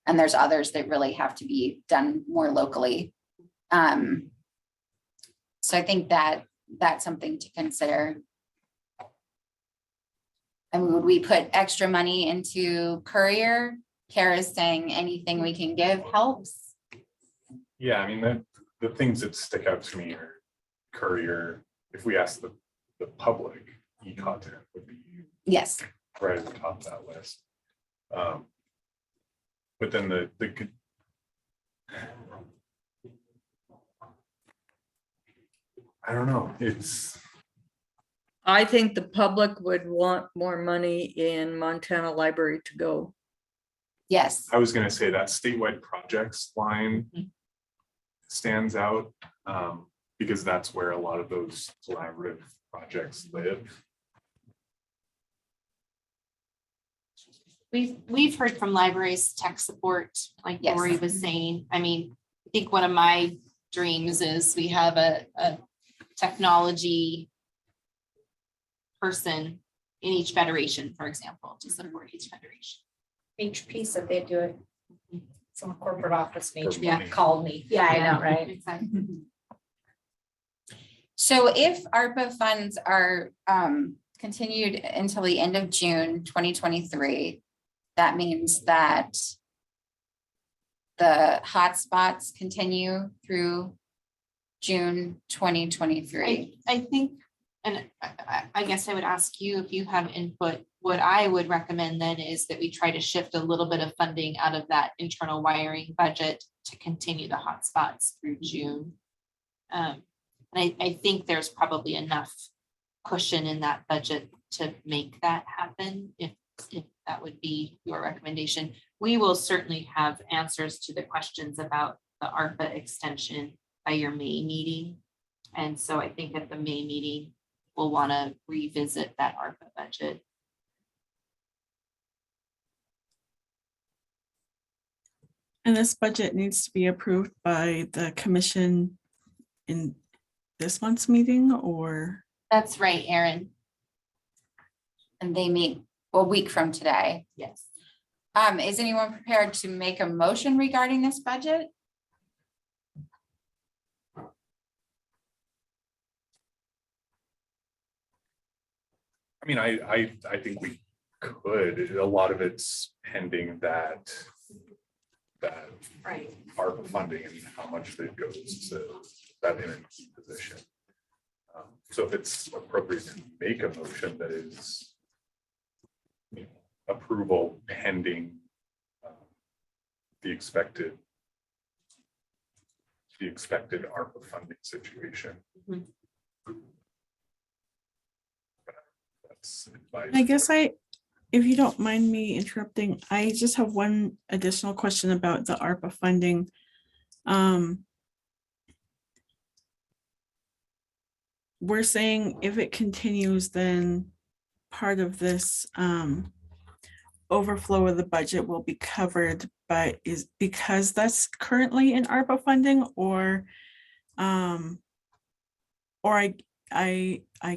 And there's others that really have to be done more locally. So I think that that's something to consider. And would we put extra money into courier? Kara's saying anything we can give helps. Yeah, I mean, the things that stick out to me are courier. If we ask the public, e-content would be Yes. right at the top of that list. But then the I don't know, I think the public would want more money in Montana Library to Go. Yes. I was gonna say that statewide projects line stands out, because that's where a lot of those collaborative projects live. We've heard from libraries tech support, like Yes. Lori was saying. I mean, I think one of my dreams is we have a technology person in each federation, for example, to support each federation. HP said they do it. Some corporate office in Yeah. HP called me. Yeah, I know, right? Exactly. So if ARPA funds are continued until the end of June 2023, that means that the hotspots continue through June 2023. I think, and I guess I would ask you if you have input. What I would recommend then is that we try to shift a little bit of funding out of that internal wiring budget to continue the hotspots through June. And I think there's probably enough cushion in that budget to make that happen, if that would be your recommendation. We will certainly have answers to the questions about the ARPA extension by your May meeting. And so I think at the May meeting, we'll want to revisit that ARPA budget. And this budget needs to be approved by the commission in this month's meeting, or? That's right, Erin. And they meet a week from today. Yes. Is anyone prepared to make a motion regarding this budget? I mean, I think we could, a lot of it's pending that Right. ARPA funding and how much of it goes to that interim position. So if it's appropriate to make a motion that is, you know, approval pending the expected ARPA funding situation. That's I guess if you don't mind me interrupting, I just have one additional question about the ARPA funding. We're saying if it continues, then part of this overflow of the budget will be covered by, is because that's currently in ARPA funding, or I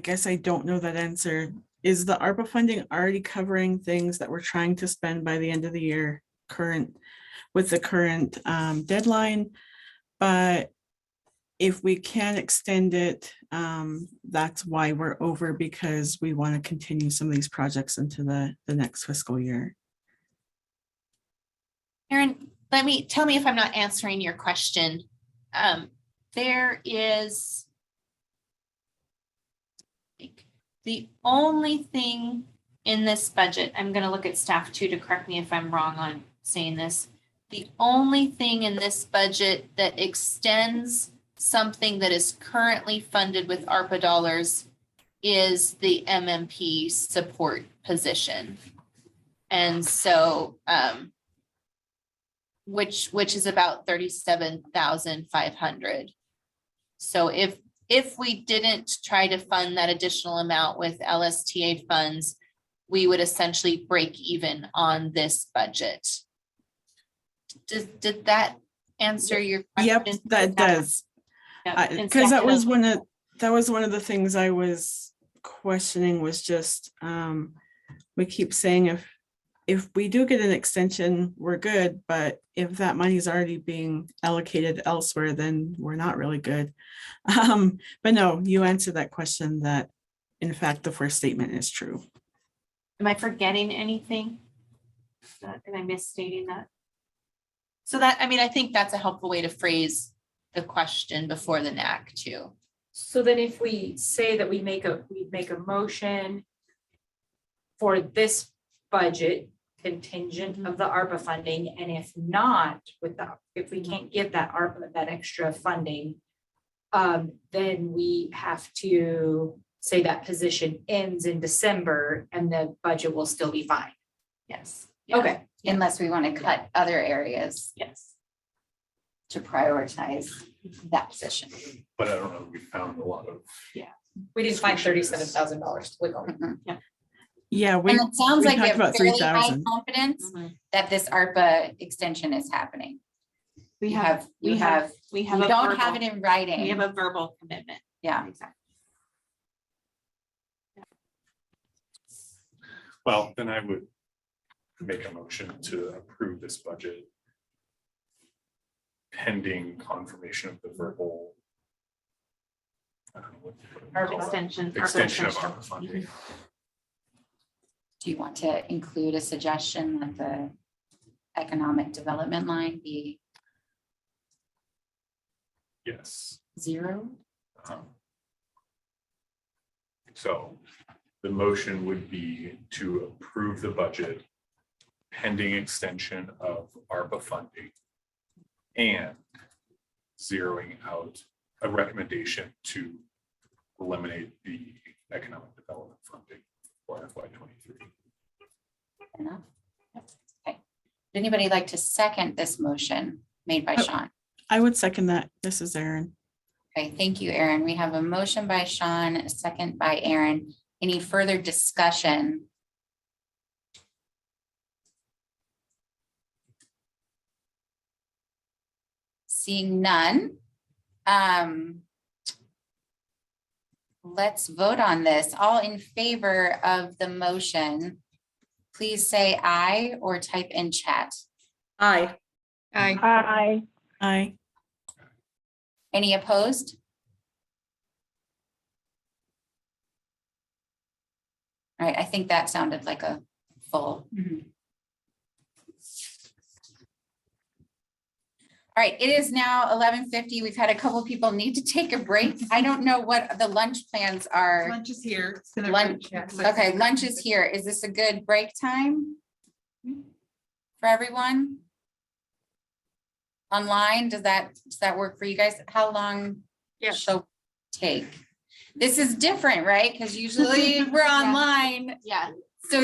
guess I don't know that answer. Is the ARPA funding already covering things that we're trying to spend by the end of the year with the current deadline? But if we can extend it, that's why we're over, because we want to continue some of these projects into the next fiscal year. Erin, tell me if I'm not answering your question. There is the only thing in this budget, I'm gonna look at staff too to correct me if I'm wrong on saying this. The only thing in this budget that extends something that is currently funded with ARPA dollars is the MMP support position. And so, which is about 37,500. So if we didn't try to fund that additional amount with LSTA funds, we would essentially break even on this budget. Did that answer your question? Yep, that does. Because that was one of the things I was questioning, was just we keep saying if we do get an extension, we're good, but if that money is already being allocated elsewhere, then we're not really good. But no, you answered that question, that in fact the first statement is true. Am I forgetting anything? Am I misstating that? So that, I mean, I think that's a helpful way to phrase the question before the NAC too. So then if we say that we make a motion for this budget contingent of the ARPA funding, and if not, if we can't give that ARPA, that extra funding, then we have to say that position ends in December and the budget will still be fine. Yes. Okay. Unless we want to cut other areas. Yes. To prioritize that position. But I don't know, we found a lot of. Yeah. We didn't find $37,000 to wiggle. Mm-hmm. Yeah, and it sounds like we have about fairly high 3,000. confidence that this ARPA extension is happening. We You don't have it in writing. We have a verbal commitment. Yeah. Exactly. Well, then I would make a motion to approve this budget pending confirmation of the verbal. I don't know what you ARPA call that. extension. Extension of ARPA funding. Do you want to include a suggestion that the economic development line be Yes. zero? So the motion would be to approve the budget pending extension of ARPA funding and zeroing out a recommendation to eliminate the economic development funding for FY23. Enough? Okay. Would anybody like to second this motion made by Sean? I would second that. This is Erin. Okay, thank you, Erin. We have a motion by Sean, a second by Erin. Any further discussion? Seeing none. Let's vote on this. All in favor of the motion, please say aye or type in chat. Aye. Aye. Aye. Aye. Any opposed? All right, I think that sounded like a full. All right, it is now 11:50. We've had a couple people need to take a break. I don't know what the lunch plans are. Lunch is here. It's gonna- Lunch, okay, lunch is here. Is this a good break time for everyone? Online, does that work for you guys? How long shall take? This is different, right? Because usually we're online. Yeah. So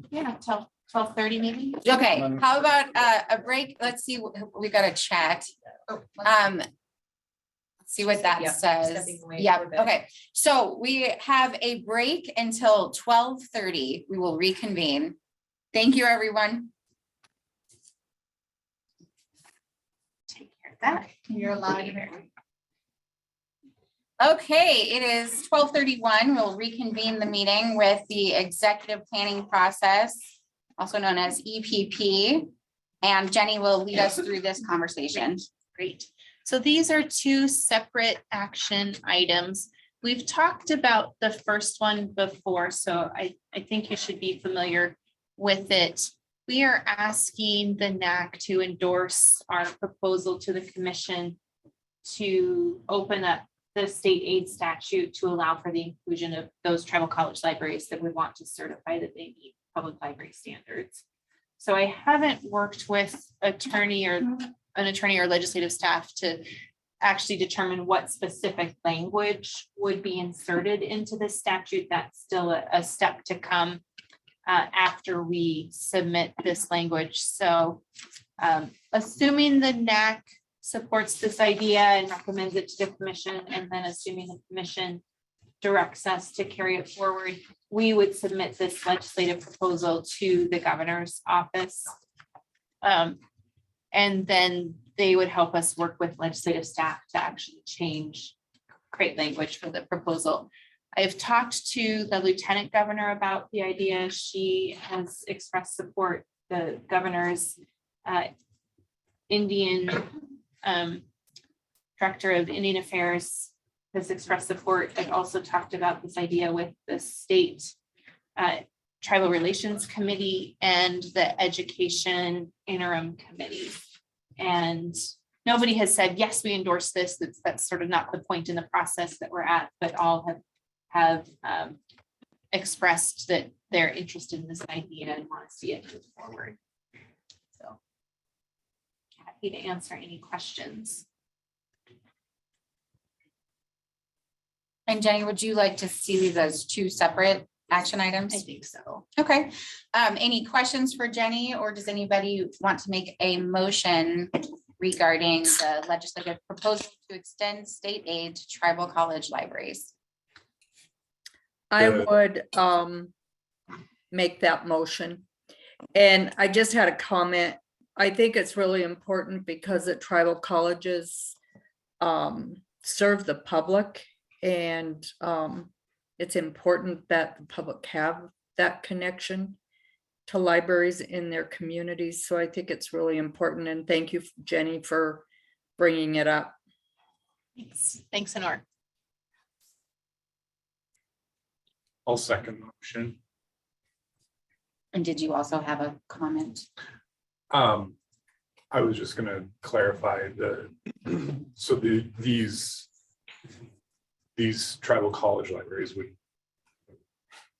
Yeah, till 12:30 maybe. okay, how about a break? Let's see, we got a chat. Let's see what that says. stepping away Yeah, for a bit. okay. So we have a break until 12:30. We will reconvene. Thank you, everyone. Take care of that. You're allowed here. Okay, it is 12:31. We'll reconvene the meeting with the executive planning process, also known as EPP. And Jenny will lead us through this conversation. Great. So these are two separate action items. We've talked about the first one before, so I think you should be familiar with it. We are asking the NAC to endorse our proposal to the commission to open up the state aid statute to allow for the inclusion of those tribal college libraries that we want to certify that they meet public library standards. So I haven't worked with an attorney or legislative staff to actually determine what specific language would be inserted into the statute. That's still a step to come after we submit this language. So assuming the NAC supports this idea and recommends it to the commission, and then assuming the commission directs us to carry it forward, we would submit this legislative proposal to the governor's office. And then they would help us work with legislative staff to actually create language for the proposal. I've talked to the lieutenant governor about the idea. She has expressed support. The governor's Indian director of Indian Affairs has expressed support. I've also talked about this idea with the state tribal relations committee and the education interim committee. And nobody has said, yes, we endorse this. That's sort of not the point in the process that we're at, but all have expressed that they're interested in this idea and want to see it move forward. So happy to answer any questions. And Jenny, would you like to see these as two separate action items? I think so. Okay. Any questions for Jenny, or does anybody want to make a motion regarding the legislative proposal to extend state aid to tribal college libraries? I would make that motion. And I just had a comment. I think it's really important because the tribal colleges serve the public, and it's important that the public have that connection to libraries in their communities. So I think it's really important, and thank you, Jenny, for bringing it up. Thanks, Honor. I'll second the motion. And did you also have a comment? I was just gonna clarify so these tribal college libraries would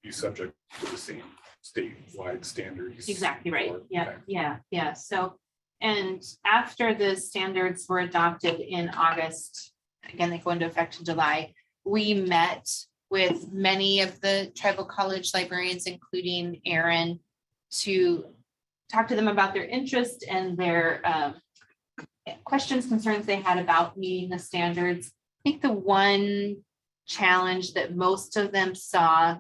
be subject to the same statewide standards. Exactly right. for- Yeah, okay. yeah. So, and after the standards were adopted in August, again, they go into effect in July, we met with many of the tribal college librarians, including Aaron, to talk to them about their interest and their questions, concerns they had about meeting the standards. I think the one challenge that most of them saw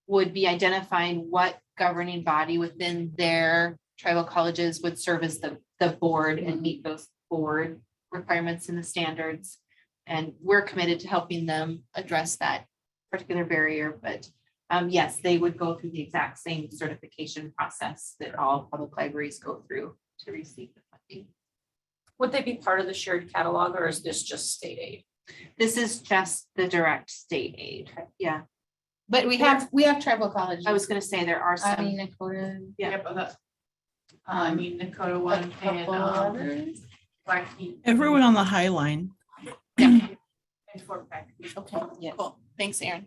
would be identifying what governing body within their tribal colleges would serve as the board and meet those board requirements and the standards. And we're committed to helping them address that particular barrier. But yes, they would go through the exact same certification process that all public libraries go through to receive the funding. Would they be part of the shared catalog, or is this just state aid? This is just the direct state aid. Yeah. But we have tribal colleges. I was going to say there are some. I mean, Dakota. Yeah. But that's, I mean, Dakota one and Blackfeet. Everyone on the High Line. And Fort Peck. Okay, cool. Thanks, Aaron.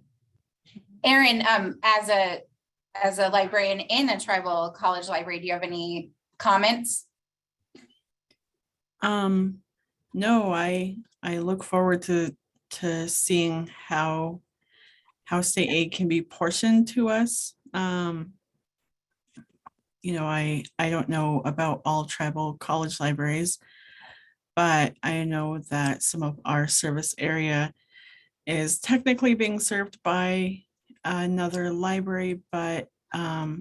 Aaron, as a librarian in a tribal college library, do you have any comments? No, I look forward to seeing how state aid can be portioned to us. You know, I don't know about all tribal college libraries, but I know that some of our service area is technically being served by another library, but I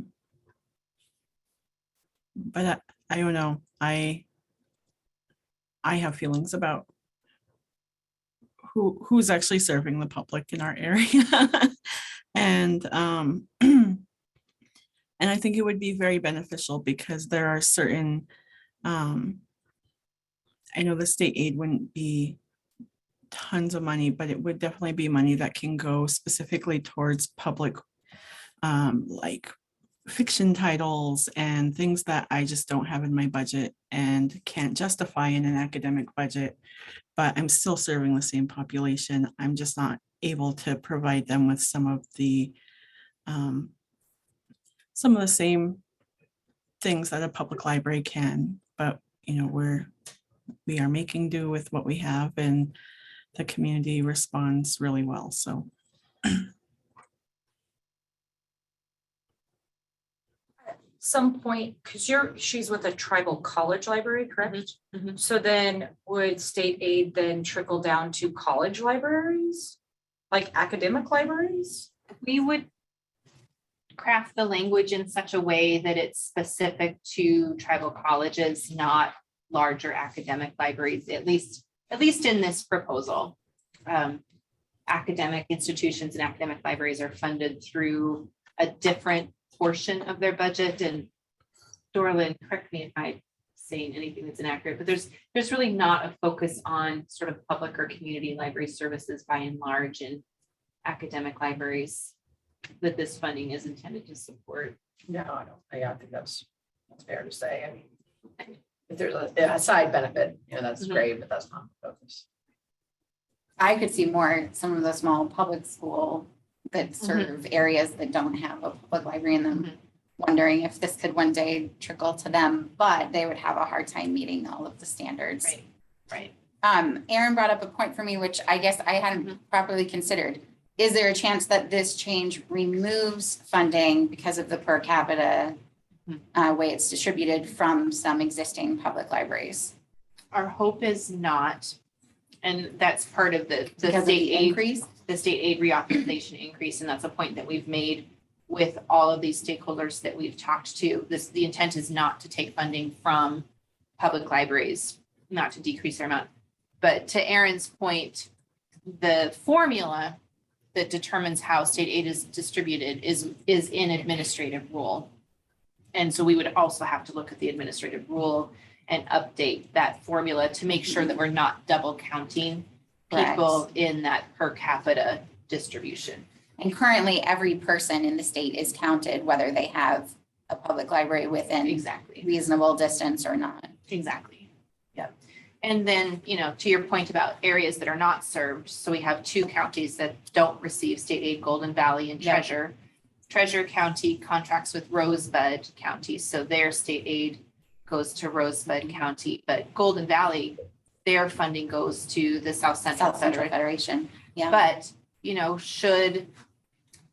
don't know. I have feelings about who's actually serving the public in our area. And and I think it would be very beneficial because there are certain I know the state aid wouldn't be tons of money, but it would definitely be money that can go specifically towards public, like fiction titles and things that I just don't have in my budget and can't justify in an academic budget. But I'm still serving the same population. I'm just not able to provide them with some of the same things that a public library can. But we are making do with what we have, and the community responds really well. So Some point, because she's with a tribal college library, correct? So then would state aid then trickle down to college libraries? Like academic libraries? We would craft the language in such a way that it's specific to tribal colleges, not larger academic libraries, at least in this proposal. Academic institutions and academic libraries are funded through a different portion of their budget. And Dorlin, correct me if I'm saying anything that's inaccurate, but there's really not a focus on sort of public or community library services by and large in academic libraries that this funding is intended to support. No, I don't. I think that's fair to say. I mean, if there's a side benefit, that's great, but that's not the focus. I could see more, some of the small public school that serve areas that don't have a public library in them, wondering if this could one day trickle to them, but they would have a hard time meeting all of the standards. Right. Aaron brought up a point for me, which I guess I hadn't properly considered. Is there a chance that this change removes funding because of the per capita way it's distributed from some existing public libraries? Our hope is not, and that's part of the Because of state the aid increase? The state aid reauthorization increase, and that's a point that we've made with all of these stakeholders that we've talked to. The intent is not to take funding from public libraries, not to decrease their amount. But to Aaron's point, the formula that determines how state aid is distributed is in administrative rule. And so we would also have to look at the administrative rule and update that formula to make sure that we're not double counting people in that per capita distribution. And currently, every person in the state is counted, whether they have a public library within reasonable distance or not. Exactly. Yep. And then, to your point about areas that are not served. So we have 2 counties that don't receive state aid, Golden Valley and Treasure. Treasure County contracts with Rosebud County. So their state aid goes to Rosebud County, but Golden Valley, their funding goes to the South Central Federation. Yeah. But, should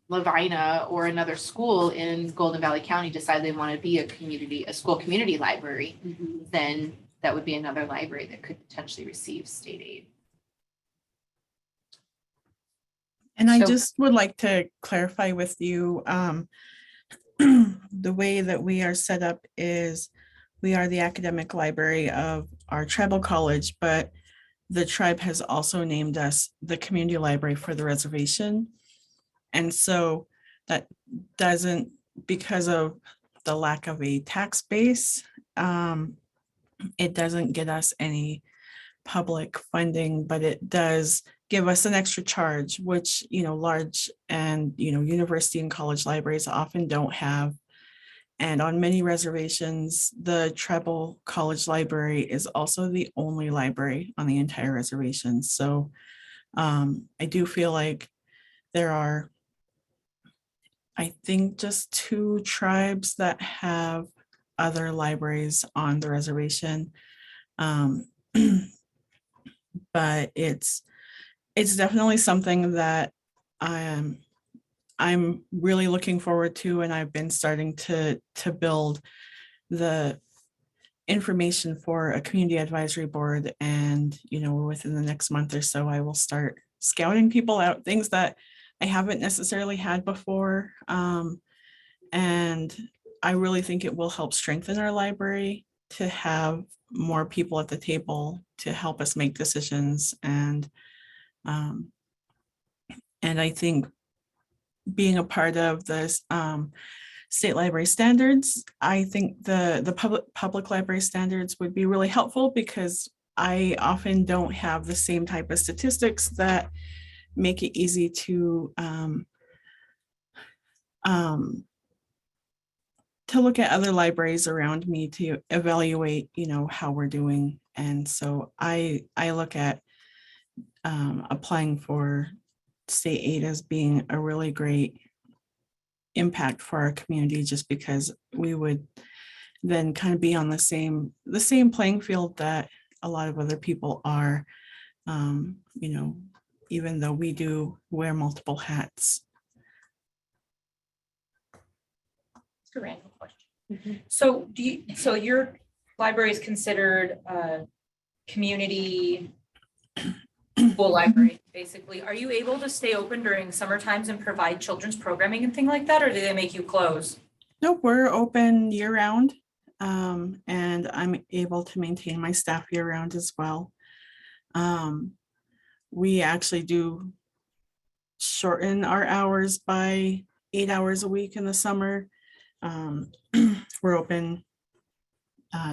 Lavina or another school in Golden Valley County decide they want to be a school community library, then that would be another library that could potentially receive state aid. And I just would like to clarify with you, the way that we are set up is we are the academic library of our tribal college, but the tribe has also named us the community library for the reservation. And so that doesn't, because of the lack of a tax base, it doesn't get us any public funding, but it does give us an extra charge, which, large and, university and college libraries often don't have. And on many reservations, the tribal college library is also the only library on the entire reservation. So I do feel like there are, I think, just 2 tribes that have other libraries on the reservation. But it's definitely something that I'm really looking forward to, and I've been starting to build the information for a community advisory board. And, within the next month or so, I will start scouting people out, things that I haven't necessarily had before. And I really think it will help strengthen our library to have more people at the table to help us make decisions. And I think being a part of this state library standards, I think the public library standards would be really helpful, because I often don't have the same type of statistics that make it easy to look at other libraries around me to evaluate, how we're doing. And so I look at applying for state aid as being a really great impact for our community, just because we would then kind of be on the same playing field that a lot of other people are, even though we do wear multiple hats. It's a random question. So so your library is considered a community full library, basically. Are you able to stay open during summer times and provide children's programming and things like that, or do they make you close? Nope, we're open year round. And I'm able to maintain my staff year round as well. We actually do shorten our hours by 8 hours a week in the summer. We're open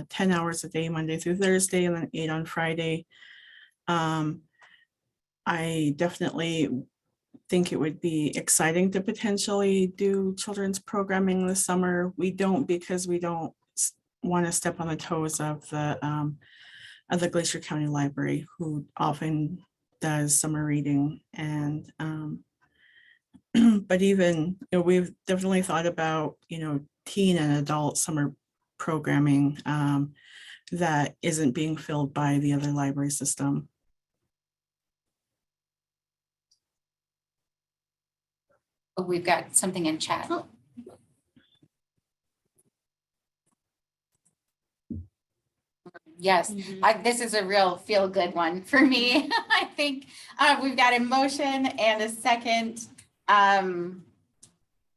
10 hours a day, Monday through Thursday, and then 8 on Friday. I definitely think it would be exciting to potentially do children's programming this summer. We don't, because we don't want to step on the toes of the Glacier County Library, who often does summer reading. And but even, we've definitely thought about, teen and adult summer programming that isn't being filled by the other library system. Oh, we've got something in chat. Yes, this is a real feel-good one for me. I think we've got a motion and a second.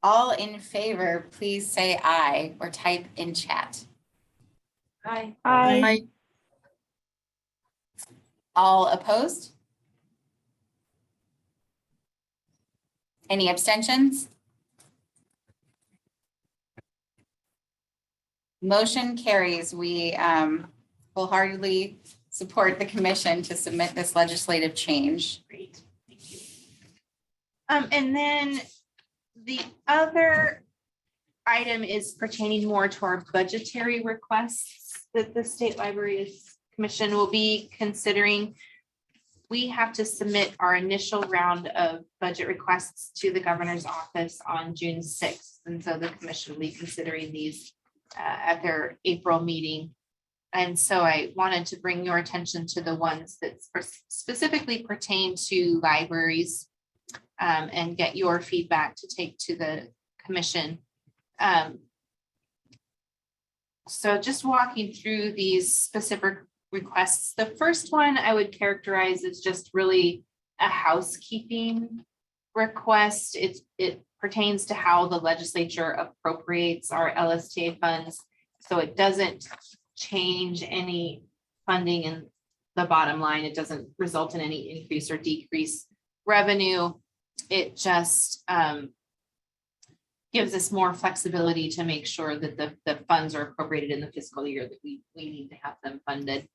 All in favor, please say aye or type in chat. Aye. Aye. All opposed? Any abstentions? Motion carries. We wholeheartedly support the commission to submit this legislative change. Great, thank you. And then the other item is pertaining more to our budgetary requests that the State Libraries Commission will be considering. We have to submit our initial round of budget requests to the governor's office on June 6th. And so the commission will be considering these at their April meeting. And so I wanted to bring your attention to the ones that specifically pertain to libraries and get your feedback to take to the commission. So just walking through these specific requests. The first one I would characterize as just really a housekeeping request. It pertains to how the legislature appropriates our LSTA funds. So it doesn't change any funding in the bottom line. It doesn't result in any increase or decrease revenue. It just gives us more flexibility to make sure that the funds are appropriated in the fiscal year that we need to have them funded.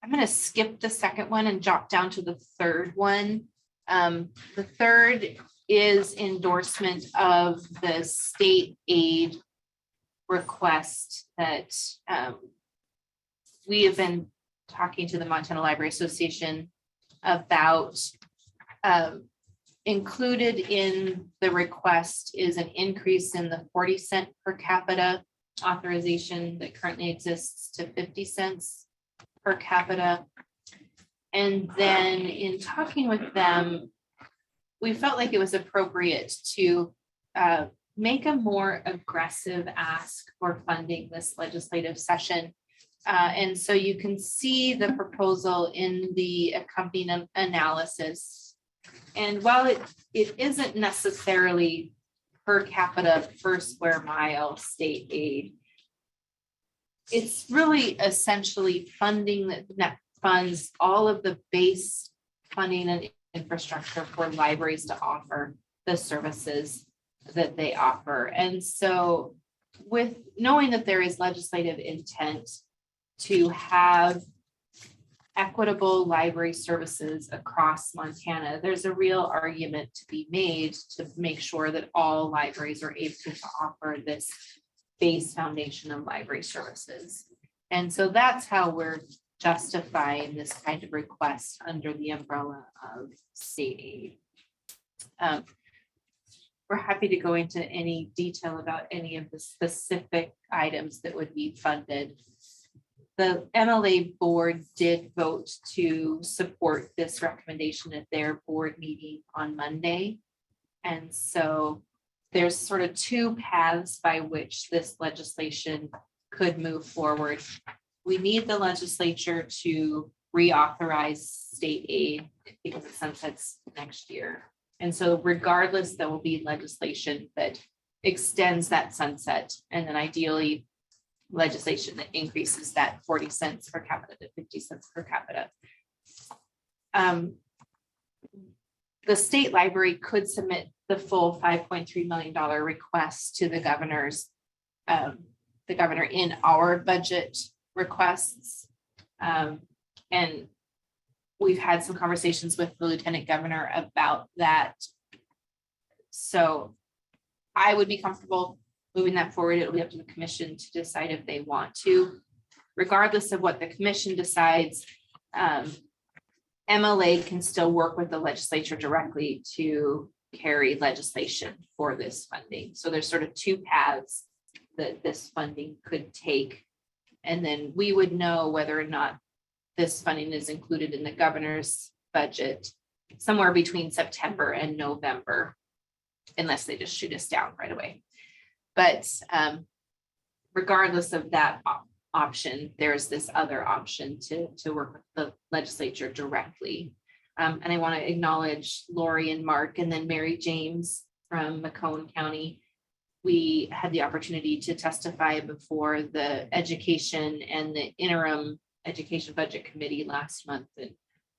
I'm going to skip the second one and drop down to the third one. The third is endorsement of the state aid request that we have been talking to the Montana Library Association about. Included in the request is an increase in the 40-cent per capita authorization that currently exists to 50 cents per capita. And then in talking with them, we felt like it was appropriate to make a more aggressive ask for funding this legislative session. And so you can see the proposal in the accompanying analysis. And while it isn't necessarily per capita per square mile state aid, it's really essentially funding that funds all of the base funding and infrastructure for libraries to offer the services that they offer. And so with knowing that there is legislative intent to have equitable library services across Montana, there's a real argument to be made to make sure that all libraries are able to offer this base foundation of library services. And so that's how we're justifying this kind of request under the umbrella of state aid. We're happy to go into any detail about any of the specific items that would be funded. The MLA board did vote to support this recommendation at their board meeting on Monday. And so there's sort of two paths by which this legislation could move forward. We need the legislature to reauthorize state aid because it sunsets next year. And so regardless, there will be legislation that extends that sunset, and then ideally legislation that increases that 40 cents per capita to 50 cents per capita. The state library could submit the full $5.3 million request to the governor in our budget requests. And we've had some conversations with the lieutenant governor about that. So I would be comfortable moving that forward. It'll be up to the commission to decide if they want to. Regardless of what the commission decides, MLA can still work with the legislature directly to carry legislation for this funding. So there's sort of two paths that this funding could take. And then we would know whether or not this funding is included in the governor's budget somewhere between September and November, unless they just shoot us down right away. But regardless of that option, there's this other option to work with the legislature directly. And I want to acknowledge Lori and Mark and then Mary James from Macomb County. We had the opportunity to testify before the education and the interim education budget committee last month. And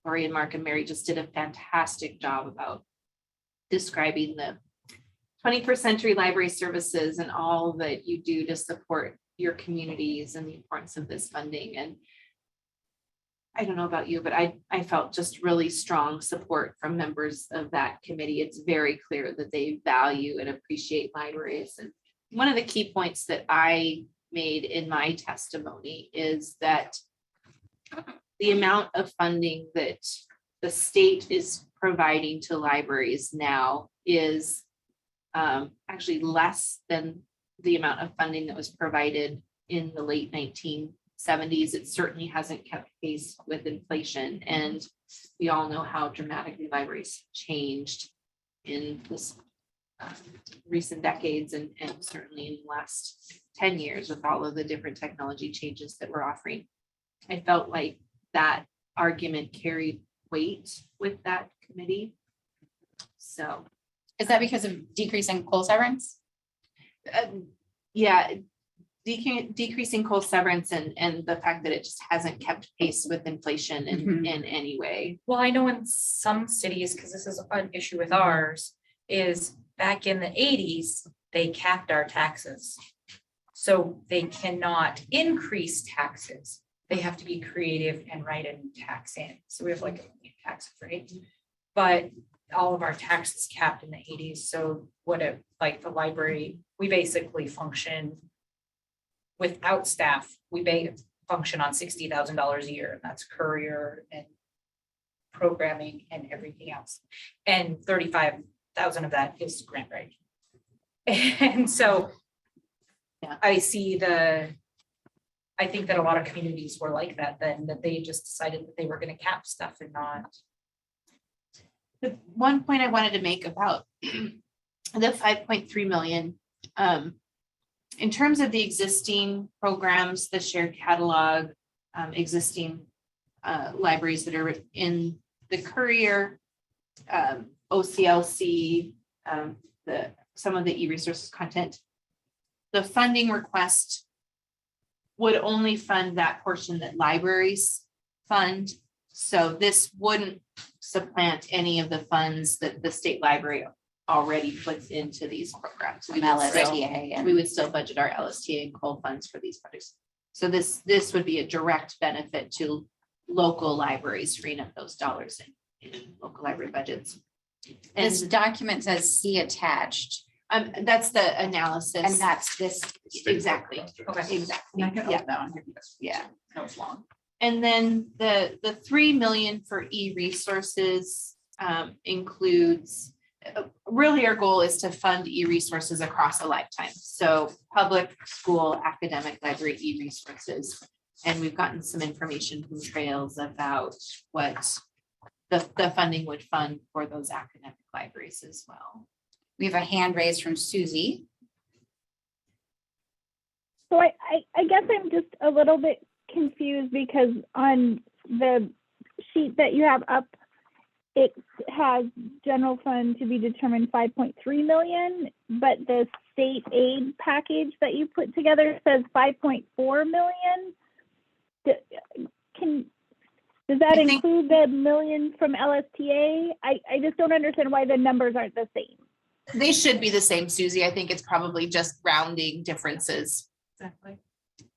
Lori and Mark and Mary just did a fantastic job about describing the 21st century library services and all that you do to support your communities and the importance of this funding. And I don't know about you, but I felt just really strong support from members of that committee. It's very clear that they value and appreciate libraries. And one of the key points that I made in my testimony is that the amount of funding that the state is providing to libraries now is actually less than the amount of funding that was provided in the late 1970s. It certainly hasn't kept pace with inflation. And we all know how dramatically libraries changed in this recent decades and certainly in the last 10 years with all of the different technology changes that we're offering. I felt like that argument carried weight with that committee. So is that because of decreasing coal severance? Yeah, decreasing coal severance and the fact that it just hasn't kept pace with inflation in any way. Well, I know in some cities, because this is an issue with ours, is back in the 80s, they capped our taxes. So they cannot increase taxes. They have to be creative and write a new tax in. So we have like a tax rate, but all of our taxes capped in the 80s. So what if like the library, we basically function without staff. We function on $60,000 a year, and that's courier and programming and everything else. And 35,000 of that is grant writing. And so yeah, I think that a lot of communities were like that then, that they just decided that they were going to cap stuff and not. The one point I wanted to make about the 5.3 million, in terms of the existing programs, the shared catalog, existing libraries that are in the courier, OCLC, some of the e-resources content, the funding request would only fund that portion that libraries fund. So this wouldn't supplant any of the funds that the state library already puts into these programs. We would still budget our LSTA and coal funds for these projects. So this would be a direct benefit to local libraries, freeing up those dollars in local library budgets. This And document says see attached, that's the analysis. and that's this. Exactly. Okay. Exactly. I can Yeah. open that one here. Yeah. That was long. And then the 3 million for e-resources includes, really our goal is to fund e-resources across a lifetime. So public, school, academic, library, e-resources. And we've gotten some information from Trails about what the funding would fund for those academic libraries as well. We have a hand raised from Susie. So I guess I'm just a little bit confused because on the sheet that you have up, it has general fund to be determined 5.3 million, but the state aid package that you put together says 5.4 million. Does that include the million from LSTA? I just don't understand why the numbers aren't the same. They should be the same, Susie. I think it's probably just rounding differences. Exactly.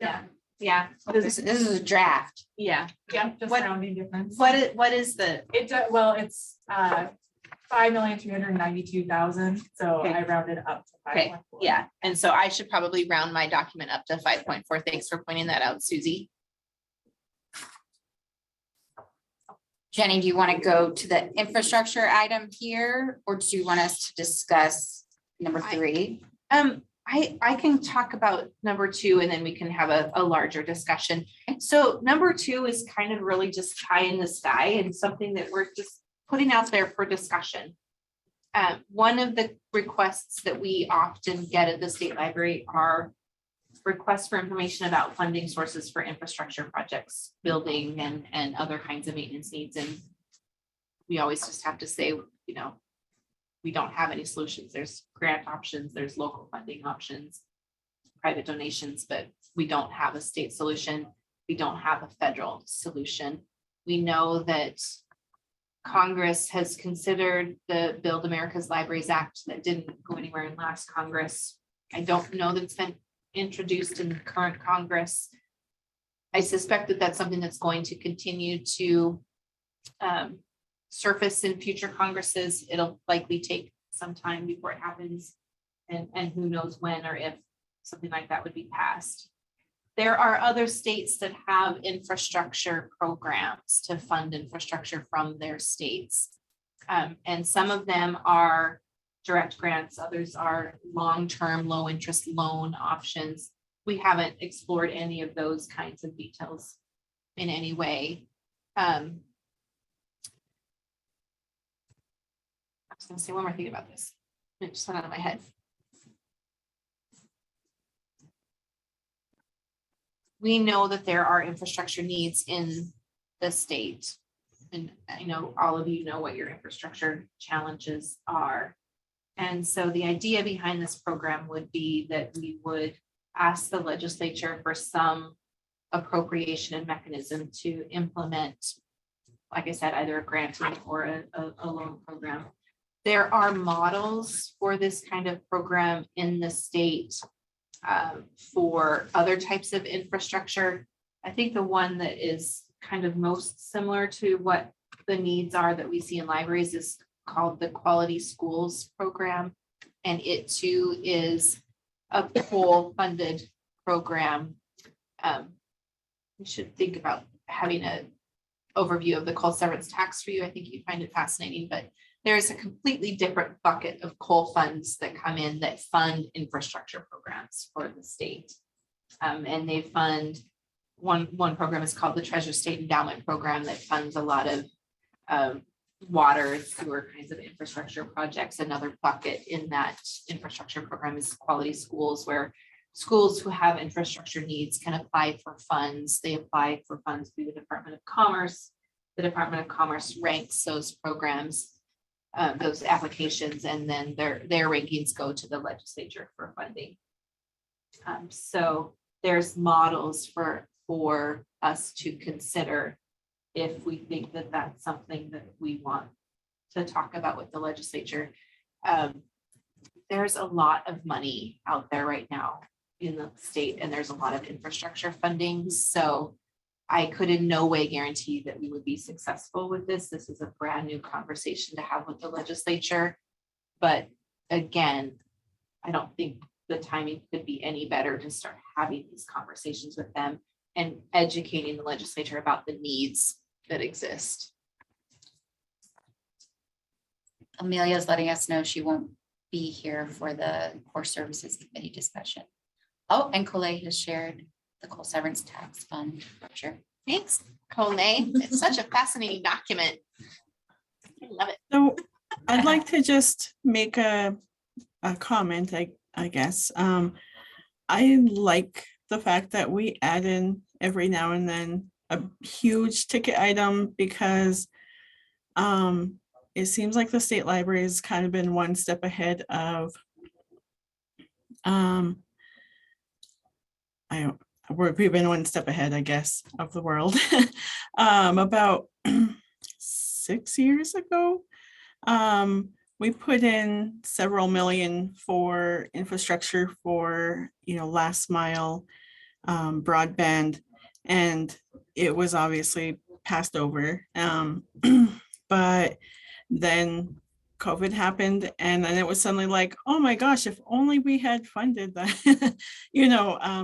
Yeah. Yeah. This is a draft. Yeah. Yeah, just What- rounding difference. What is the? Well, it's 5,392,000. So Okay. I rounded up to 5.4. Okay, yeah, and so I should probably round my document up to 5.4. Thanks for pointing that out, Susie. Jenny, do you want to go to the infrastructure item here, or do you want us to discuss number 3? I can talk about number 2 and then we can have a larger discussion. So number 2 is kind of really just pie in the sky and something that we're just putting out there for discussion. One of the requests that we often get at the state library are requests for information about funding sources for infrastructure projects, building and other kinds of maintenance needs. And we always just have to say, we don't have any solutions. There's grant options, there's local funding options, private donations, but we don't have a state solution. We don't have a federal solution. We know that Congress has considered the Build America's Libraries Act that didn't go anywhere in last Congress. I don't know that it's been introduced in the current Congress. I suspect that that's something that's going to continue to surface in future Congresses. It'll likely take some time before it happens, and who knows when or if something like that would be passed. There are other states that have infrastructure programs to fund infrastructure from their states. And some of them are direct grants, others are long-term, low-interest loan options. We haven't explored any of those kinds of details in any way. I was gonna say one more thing about this. It just went out of my head. We know that there are infrastructure needs in the state. And I know all of you know what your infrastructure challenges are. And so the idea behind this program would be that we would ask the legislature for some appropriation and mechanism to implement, like I said, either a granting or a loan program. There are models for this kind of program in the state for other types of infrastructure. I think the one that is kind of most similar to what the needs are that we see in libraries is called the Quality Schools Program. And it too is a full funded program. We should think about having an overview of the coal severance tax for you. I think you'd find it fascinating, but there's a completely different bucket of coal funds that come in that fund infrastructure programs for the state. And they fund, one program is called the Treasure State Endowment Program that funds a lot of water, sewer kinds of infrastructure projects. Another bucket in that infrastructure program is Quality Schools, where schools who have infrastructure needs can apply for funds. They apply for funds through the Department of Commerce. The Department of Commerce ranks those programs, those applications, and then their rankings go to the legislature for funding. So there's models for us to consider if we think that that's something that we want to talk about with the legislature. There's a lot of money out there right now in the state and there's a lot of infrastructure funding. So I could in no way guarantee that we would be successful with this. This is a brand new conversation to have with the legislature. But again, I don't think the timing could be any better to start having these conversations with them and educating the legislature about the needs that exist. Amelia's letting us know she won't be here for the Core Services Committee discussion. Oh, and Colette has shared the coal severance tax fund. Sure. Thanks, Colette. It's such a fascinating document. I love it. So I'd like to just make a comment, I guess. I like the fact that we add in every now and then a huge ticket item because it seems like the state library has kind of been one step ahead of we've been one step ahead, I guess, of the world. About 6 years ago, we put in several million for infrastructure for, last mile broadband, and it was obviously passed over. But then COVID happened, and then it was suddenly like, oh my gosh, if only we had funded that,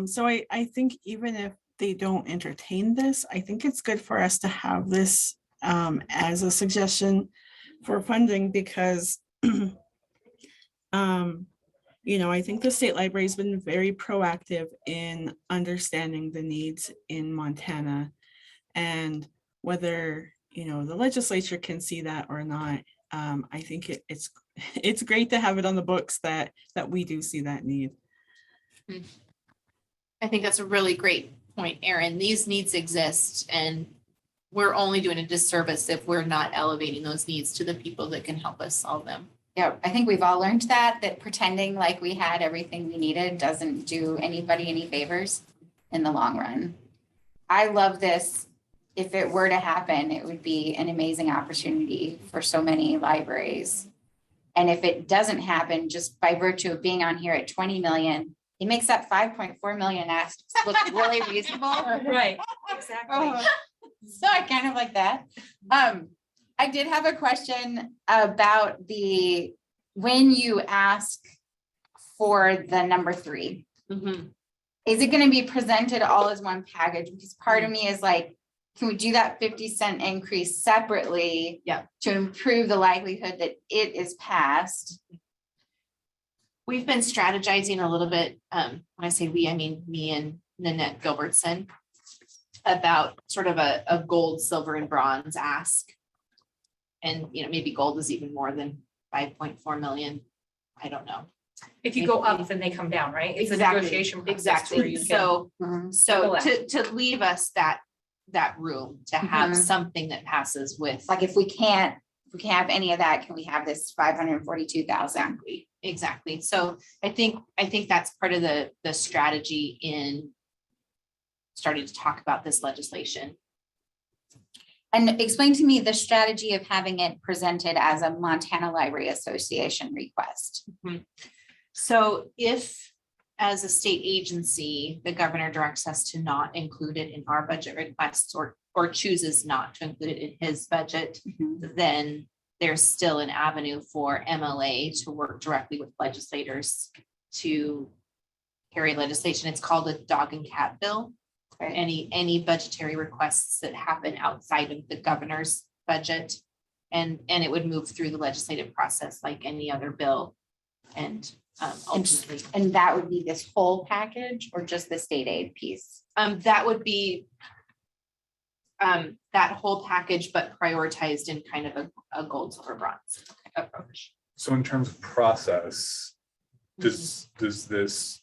so I think even if they don't entertain this, I think it's good for us to have this as a suggestion for funding because, I think the state library has been very proactive in understanding the needs in Montana, and whether, the legislature can see that or not, I think it's great to have it on the books that we do see that need. I think that's a really great point, Erin. These needs exist, and we're only doing a disservice if we're not elevating those needs to the people that can help us solve them. Yeah, I think we've all learned that pretending like we had everything we needed doesn't do anybody any favors in the long run. I love this. If it were to happen, it would be an amazing opportunity for so many libraries. And if it doesn't happen, just by virtue of being on here at 20 million, it makes that 5.4 million asks look really reasonable. Right, exactly. So I kind of like that. I did have a question about when you ask for the number 3, is it going to be presented all as one package? Because part of me is like, can we do that 50-cent increase separately to improve the likelihood that it is passed? We've been strategizing a little bit. When I say we, I mean me and Nanette Gilbertson, about sort of a gold, silver, and bronze ask. And, maybe gold is even more than 5.4 million. I don't know. If you go up, then they come down, right? It's Exactly. a negotiation process where Exactly. you can So to leave us that room to have something that passes with. Like if we can't have any of that, can we have this 542,000? Exactly. So I think that's part of the strategy in starting to talk about this legislation. And explain to me the strategy of having it presented as a Montana Library Association request. So if, as a state agency, the governor directs us to not include it in our budget requests or chooses not to include it in his budget, then there's still an avenue for MLA to work directly with legislators to carry legislation. It's called a dog and cat bill. Any budgetary requests that happen outside of the governor's budget, and it would move through the legislative process like any other bill. And ultimately, and that would be this whole package or just the state aid piece? That would be that whole package, but prioritized in kind of a gold, silver, bronze approach. So in terms of process, does this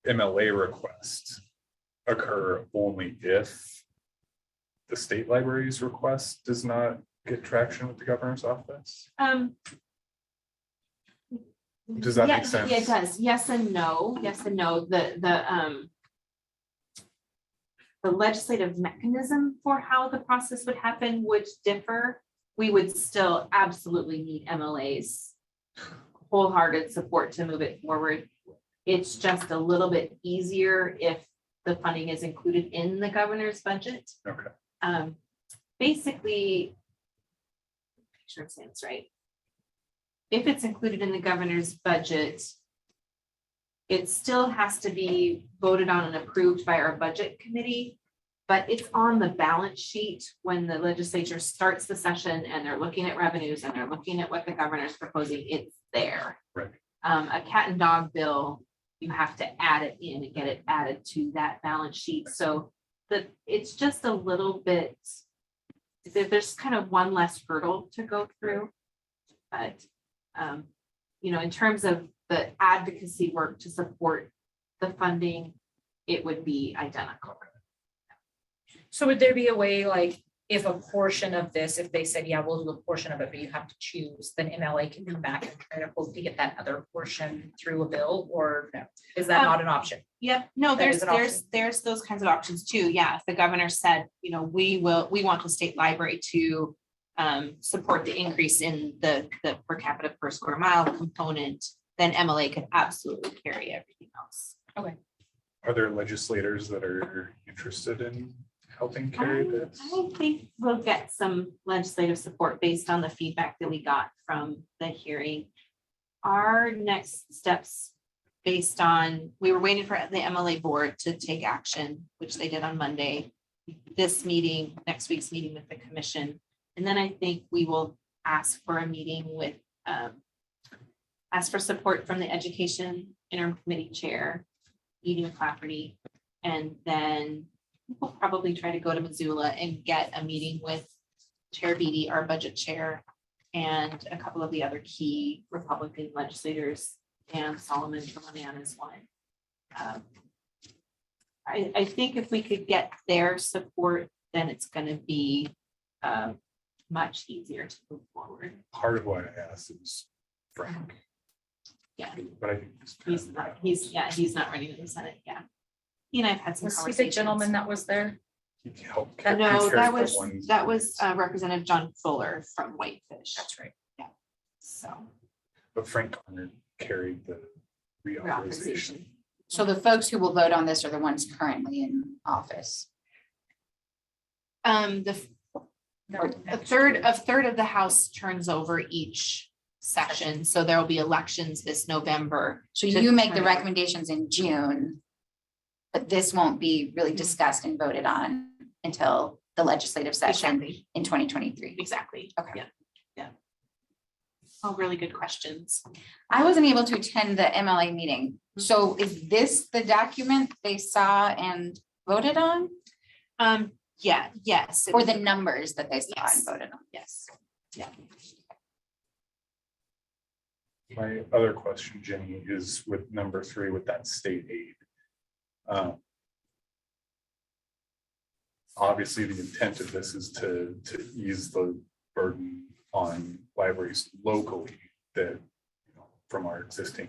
MLA request occur only if the state library's request does not get traction with the governor's office? Does that make sense? Yeah, it does. Yes and no. Yes and no. The legislative mechanism for how the process would happen would differ. We would still absolutely need MLA's wholehearted support to move it forward. It's just a little bit easier if the funding is included in the governor's budget. Okay. Basically, make sure I'm saying this right. If it's included in the governor's budget, it still has to be voted on and approved by our budget committee, but it's on the balance sheet when the legislature starts the session and they're looking at revenues and they're looking at what the governor's proposing, it's there. Right. A cat and dog bill, you have to add it in and get it added to that balance sheet. So it's just a little bit, there's kind of one less hurdle to go through. But, in terms of the advocacy work to support the funding, it would be identical. So would there be a way, like, if a portion of this, if they said, yeah, we'll do a portion of it, but you have to choose, then MLA can come back and try to hope to get that other portion through a bill, or no? Is that not an option? Yep, no, That is an there's those kinds of options too. Yeah, if the governor said, we want the state library to support the increase in the per capita per square mile component, then MLA could absolutely carry everything else. Okay. Are there legislators that are interested in helping carry this? I think we'll get some legislative support based on the feedback that we got from the hearing. Our next steps based on, we were waiting for the MLA board to take action, which they did on Monday. This meeting, next week's meeting with the commission. And then I think we will ask for a meeting with, ask for support from the education interim committee chair, Edie McClafferty, and then we'll probably try to go to Missoula and get a meeting with Chair Beatty, our budget chair, and a couple of the other key Republican legislators, and Solomon from Montana is one. I think if we could get their support, then it's going to be much easier to move forward. Part of why I asked is Frank. Yeah. But I think he's not running to the Senate. Yeah. He and I've had some Was he the conversations. gentleman that was there? he helped. No, carry that the was one- Representative John Fuller from Whitefish. That's right. Yeah. So. But Frank Garner carried the reauthorization. So the folks who will vote on this are the ones currently in office. A third of the House turns over each session, so there will be elections this November. So to you make the turn- recommendations in June, but this won't be really discussed and voted on until the legislative session Exactly. in 2023. Exactly. Okay. Yeah. All really good questions. I wasn't able to attend the MLA meeting. So is this the document they saw and voted on? Yeah, yes. Or the numbers that they saw Yes. and voted on? Yes. Yeah. My other question, Jenny, is with number 3 with that state aid. Obviously, the intent of this is to ease the burden on libraries locally that, from our existing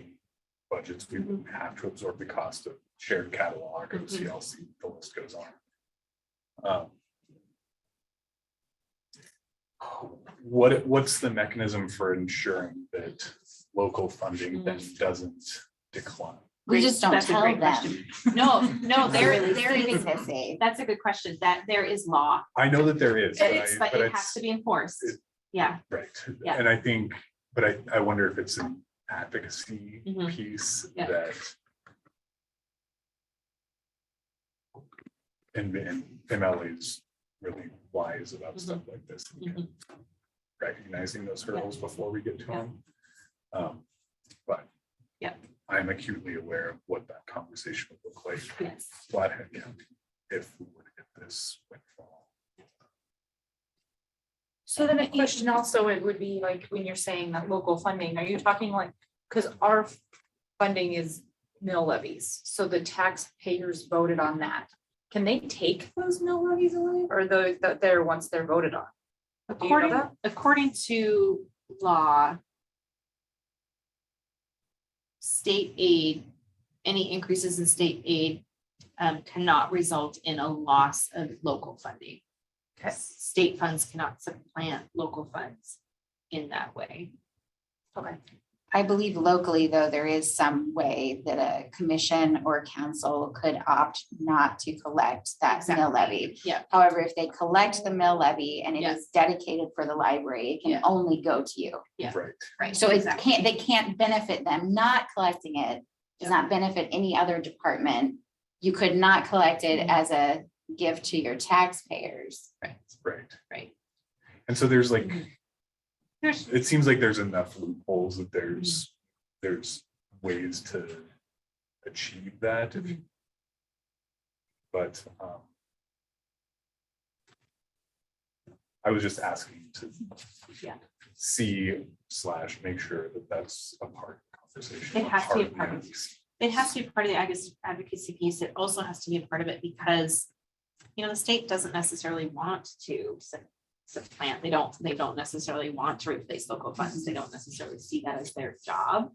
budgets, we wouldn't have to absorb the cost of shared catalog or CLC, the list goes on. What's the mechanism for ensuring that local funding then doesn't decline? We just don't That's a tell great them. question. No, there Really is, serious essay. that's a good question, that there is law, I know that there is, but it has it's to be enforced. it- Yeah, right. Yeah. And I think, but I wonder if it's an advocacy Mhm. piece Yeah. that and MLA is really wise about stuff like this. and recognizing those hurdles before we get to them. But Yeah. I'm acutely aware of what that conversation would look like. Yes. Flathead County, if we were to get this windfall. So then a question also, it would be like, when you're saying that local funding, are you talking like, because our funding is mill levies, so the taxpayers voted on that. Can they take those mill levies away, or those that they're once they're voted on? Do you know that? According to law, state aid, any increases in state aid cannot result in a loss of local funding. Okay. State funds cannot supplant local funds in that way. Okay. I believe locally, though, there is some way that a commission or council could opt not to collect that mill levy. Yeah. However, if they collect the mill levy and it Yeah. is dedicated for the library, it can Yeah. only go to you. Yeah. Right. Right. So it exactly. can't, they can't benefit them. Not collecting it does not benefit any other department. You could not collect it as a gift to your taxpayers. Right. Right. Right. And so there's like, There's, it seems like there's enough loopholes that there's ways to achieve that. But I was just asking to see / make sure that that's a part of the conversation. It has to be a the part of advocacy. it has to be part of the advocacy piece. It also has to be a part of it because, the state doesn't necessarily want to supplant. They don't necessarily want to replace local funds. They don't necessarily see that as their job.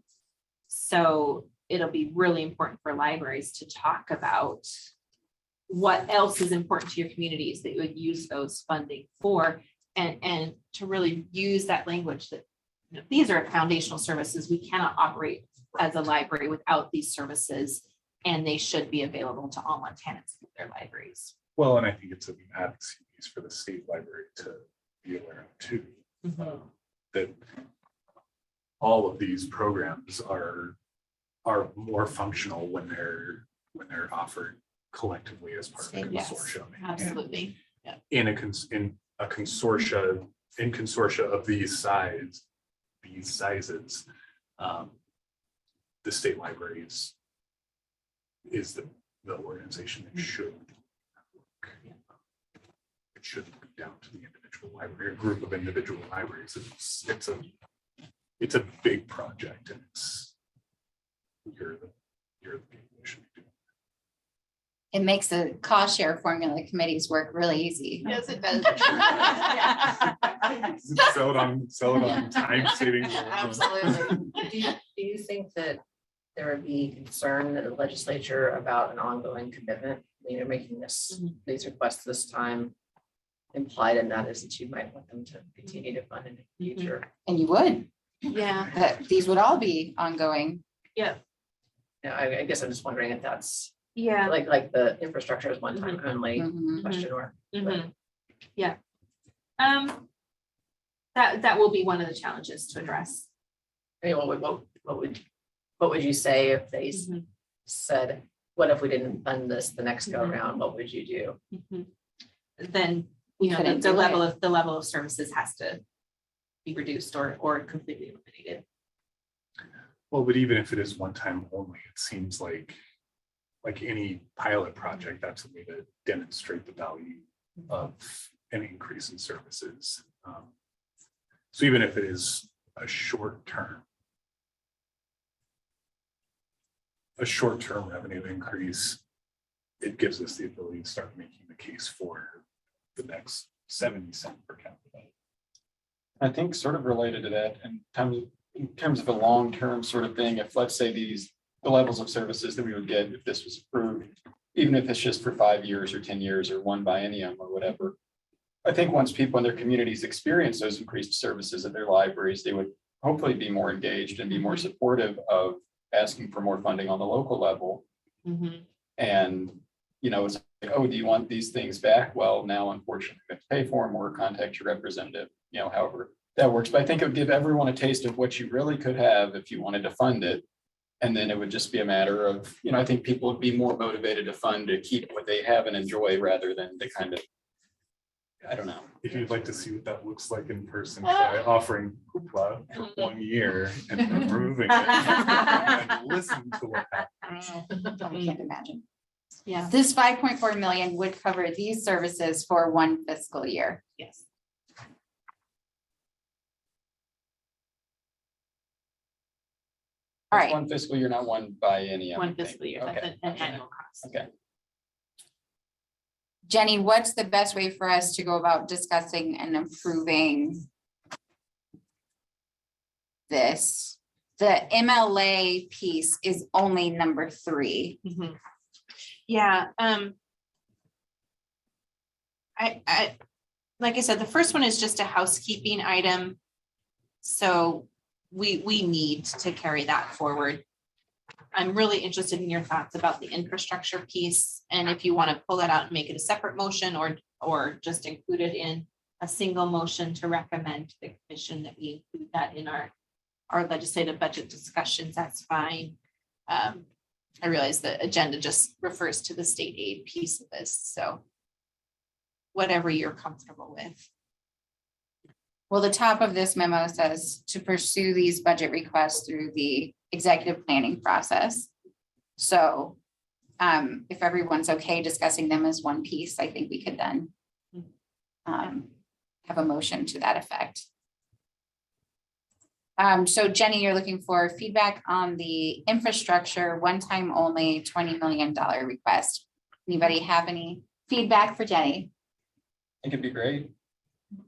So it'll be really important for libraries to talk about what else is important to your communities that you would use those funding for, and to really use that language that these are foundational services. We cannot operate as a library without these services, and they should be available to all Montanans through their libraries. Well, and I think it's an advocacy piece for the state library to be aware of too. That all of these programs are more functional when they're offered collectively as part of a Yes, consortium. absolutely. Yeah. In a consortia of these sizes, the state libraries is the organization that should. It shouldn't be down to the individual library, a group of individual libraries. It's a big project, and you're the people who should be doing it. It makes the cost share formula committees work really easy. Yes, it does. Sell it on time saving. Absolutely. Do you think that there would be concern in the legislature about an ongoing commitment? You're making these requests this time. Implied in that is that you might want them to continue to fund in the future. And you would. Yeah. That these would all be ongoing. Yeah. Yeah, I guess I'm just wondering if that's Yeah. like the infrastructure is one time only question mark. Yeah. That will be one of the challenges to address. I mean, what would you say if they said, what if we didn't fund this the next go around? What would you do? Then, couldn't the do level of services has to be reduced or completely eliminated. Well, but even if it is one time only, it seems like any pilot project, that's a way to demonstrate the value of an increase in services. So even if it is a short-term revenue increase, it gives us the ability to start making the case for the next 70 cents per capita. I think sort of related to that in terms of a long-term sort of thing, if let's say the levels of services that we would get if this was approved, even if it's just for 5 years or 10 years or one biennium or whatever. I think once people in their communities experience those increased services at their libraries, they would hopefully be more engaged and be more supportive of asking for more funding on the local level. And, it's like, oh, do you want these things back? Well, now unfortunately, you have to pay for them or contact your representative, however that works. But I think it would give everyone a taste of what you really could have if you wanted to fund it. And then it would just be a matter of, I think people would be more motivated to fund to keep what they have and enjoy rather than to kind of, I don't know. If you'd like to see what that looks like in person, try offering hoopla for 1 year and then removing it and listen to what happens. I can't imagine. Yeah. This 5.4 million would cover these services for one fiscal year. Yes. All It's right. one fiscal year, not one biennium. One fiscal year, that's an annual cost. Okay. Jenny, what's the best way for us to go about discussing and improving this? The MLA piece is only number 3. Yeah, like I said, the first one is just a housekeeping item. So we need to carry that forward. I'm really interested in your thoughts about the infrastructure piece, and if you want to pull that out and make it a separate motion, or just include it in a single motion to recommend to the commission that we include that in our legislative budget discussions, that's fine. I realize the agenda just refers to the state aid piece of this, so whatever you're comfortable with. Well, the top of this memo says to pursue these budget requests through the executive planning process. So if everyone's okay discussing them as one piece, I think we could then have a motion to that effect. So Jenny, you're looking for feedback on the infrastructure one-time only $20 million request. Anybody have any feedback for Jenny? I think it'd be great.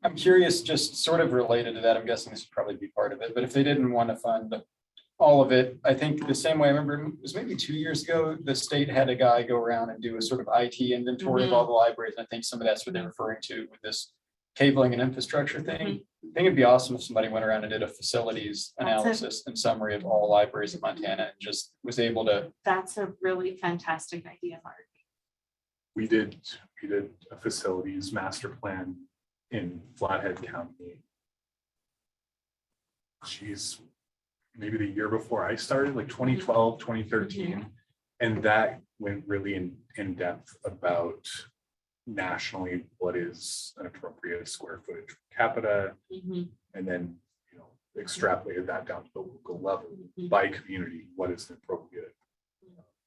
I'm curious, just sort of related to that, I'm guessing this would probably be part of it, but if they didn't want to fund all of it, I think the same way, I remember it was maybe 2 years ago, the state had a guy go around and do a sort of IT inventory of all the libraries. And I think some of that's what they're referring to with this cabling and infrastructure thing. I think it'd be awesome if somebody went around and did a facilities analysis and summary of all libraries in Montana and just was able to. That's a really fantastic idea, Mark. We did a facilities master plan in Flathead County. Geez, maybe the year before I started, like 2012, 2013. And that went really in depth about nationally what is an appropriate square footage per capita. And then, you know, extrapolated that down to the local level by community, what is the appropriate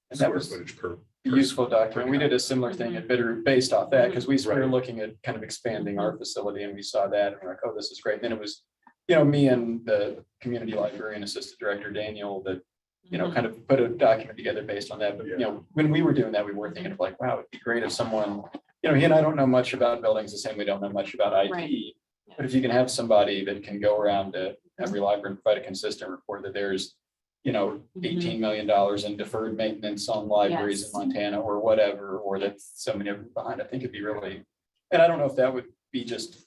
And that square was footage per useful document. We did a similar thing at Bitter based off that, because we were looking at kind of expanding our facility and we saw that and we're like, oh, this is great. Then it was, you know, me and the community librarian assistant director, Daniel, that, you know, kind of put a document together based on that. But, you know, when we were doing that, we were thinking of like, wow, it'd be great if someone, you know, he and I don't know much about buildings the same we don't know much about IT. Right. But if you can have somebody that can go around to every library and provide a consistent report that there's, you know, $18 million in deferred maintenance on libraries in Montana or whatever, or that so many of them behind, I think it'd be really, and I don't know if that would be just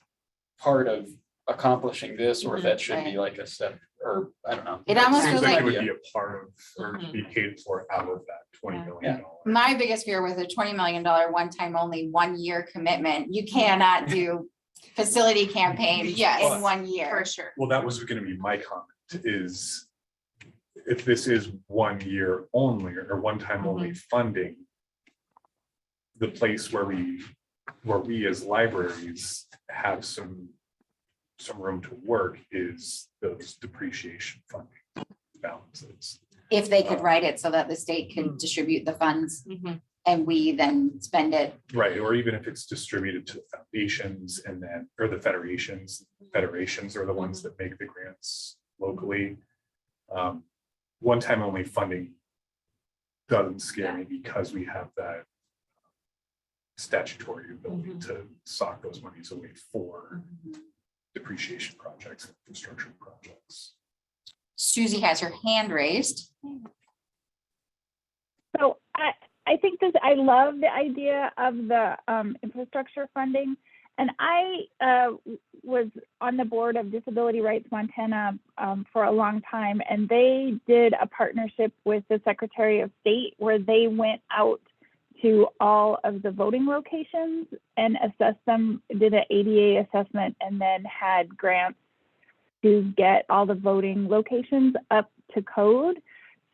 part of accomplishing this, or if that should be like a step, or I don't know. It almost Seems feels like like it would be a part of, or be paid for out of that $20 million. my biggest fear was a $20 million one-time only 1 year commitment. You cannot do facility campaigns in 1 year. For sure. Well, that was going to be my comment is if this is 1 year only or one time only funding, the place where we as libraries have some room to work is those depreciation funding balances. If they could write it so that the state could distribute the funds and we then spend it. Right, or even if it's distributed to the foundations and then, or the federations are the ones that make the grants locally. One-time only funding doesn't scare me because we have that statutory ability to sock those monies away for depreciation projects, and infrastructure projects. Susie has her hand raised. So I think this, I love the idea of the infrastructure funding. And I was on the board of Disability Rights Montana for a long time, and they did a partnership with the Secretary of State where they went out to all of the voting locations and assessed them, did an ADA assessment, and then had grants to get all the voting locations up to code.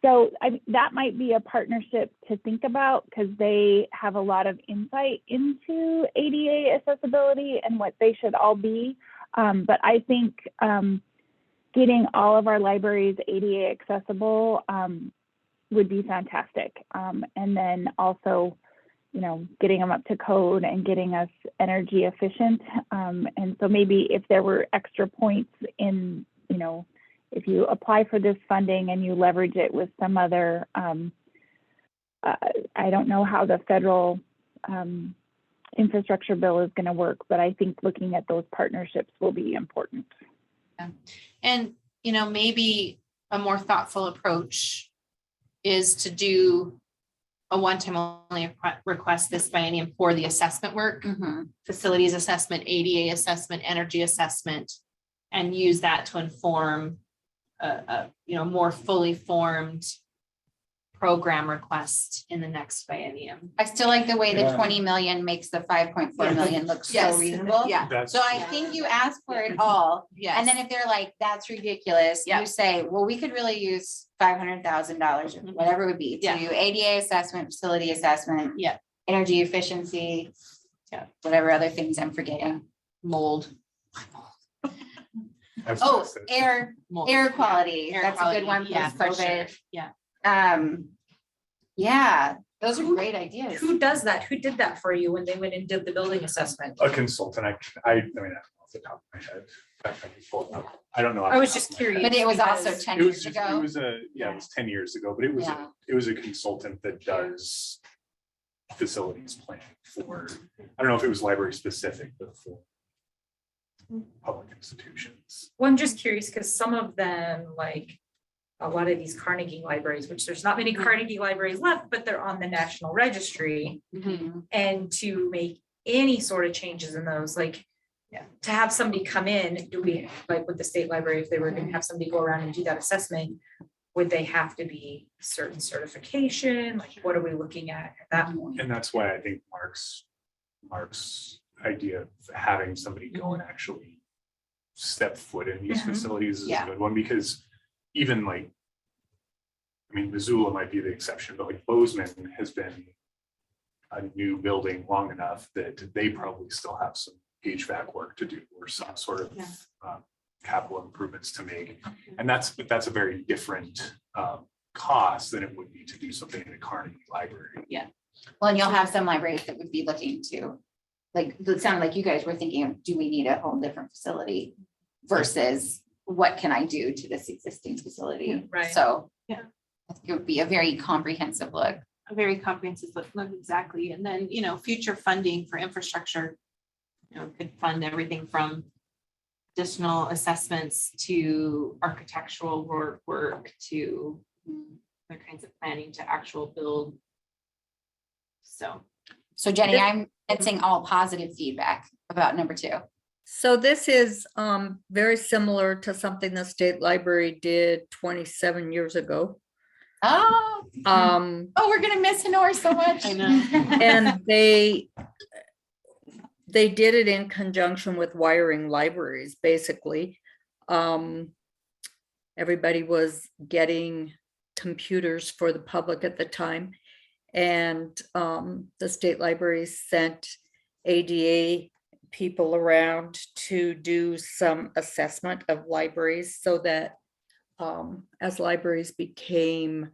So that might be a partnership to think about because they have a lot of insight into ADA accessibility and what they should all be. But I think getting all of our libraries ADA accessible would be fantastic. And then also, you know, getting them up to code and getting us energy efficient. And so maybe if there were extra points in, you know, if you apply for this funding and you leverage it with some other, I don't know how the federal infrastructure bill is going to work, but I think looking at those partnerships will be important. Yeah. And, you know, maybe a more thoughtful approach is to do a one-time only request this biennium for the assessment work, facilities assessment, ADA assessment, energy assessment, and use that to inform more fully formed program request in the next biennium. I still like the way the Yeah. 20 million makes the 5.4 million look so Yes. reasonable. Yeah. That's So I think you ask for it all. Yes. And then if they're like, that's ridiculous, Yeah. you say, well, we could really use $500,000 or whatever it would be to Yeah. do ADA assessment, facility assessment. Yeah. Energy efficiency. Yeah. Whatever other things I'm forgetting. Mold. That's Oh, what I said. air quality. Air That's a quality, good one yeah, for for sure. COVID. Yeah. Yeah, those are great ideas. Who does that? Who did that for you when they went and did the building assessment? A consultant, I mean, I don't know off the top of my head. I can pull it up. I don't know. off I the was top just of my head. curious. But it was also because- 10 It was years just, ago. it was it was 10 years ago, but it was, Yeah. it was a consultant that does facilities planning for, I don't know if it was library specific, but for public institutions. Well, I'm just curious because some of them, like a lot of these Carnegie libraries, which there's not many Carnegie libraries left, but they're on the National Registry. And to make any sort of changes in those, like, to have somebody come in, do we, like with the state library, if they were gonna have somebody go around and do that assessment, would they have to be certain certification? Like, what are we looking at that point? And that's why I think Mark's idea of having somebody go and actually step foot in these Mhm. facilities is a Yeah. good one, because even like, I mean, Missoula might be the exception, but like Bozeman has been a new building long enough that they probably still have some HVAC work to do or some sort of capital improvements to make. And that's a very different cost than it would be to do something in a Carnegie library. Well, and you'll have some libraries that would be looking to, like, it sounded like you guys were thinking of, do we need a whole different facility versus what can I do to this existing facility? Right. So. Yeah. I think it would be a very comprehensive look. A very comprehensive look, exactly. And then, future funding for infrastructure, could fund everything from additional assessments to architectural work to other kinds of planning to actual build. So. So Jenny, I'm sensing all positive feedback about number 2. So this is very similar to something the state library did 27 years ago. Oh, we're gonna miss Honor so much. I know. And they did it in conjunction with wiring libraries, basically. Everybody was getting computers for the public at the time. And the state library sent ADA people around to do some assessment of libraries so that as libraries became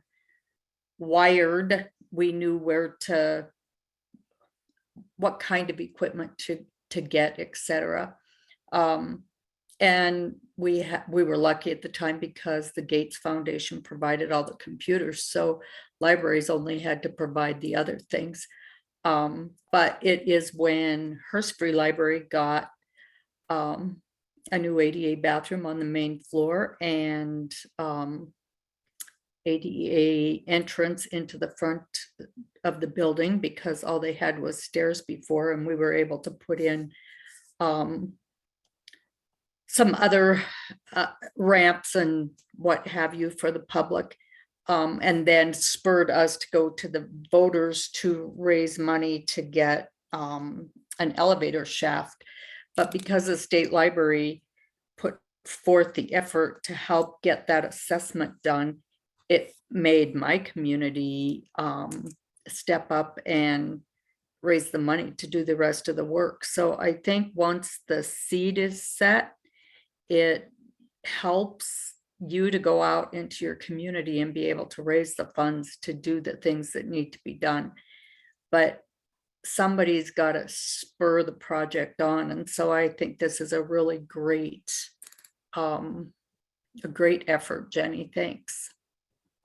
wired, we knew what kind of equipment to get, etc. And we were lucky at the time because the Gates Foundation provided all the computers, so libraries only had to provide the other things. But it is when Hearst Free Library got a new ADA bathroom on the main floor and ADA entrance into the front of the building, because all they had was stairs before, and we were able to put in some other ramps and what have you for the public, and then spurred us to go to the voters to raise money to get an elevator shaft. But because the state library put forth the effort to help get that assessment done, it made my community step up and raise the money to do the rest of the work. So I think once the seed is set, it helps you to go out into your community and be able to raise the funds to do the things that need to be done. But somebody's got to spur the project on. And so I think this is a really great effort, Jenny. Thanks.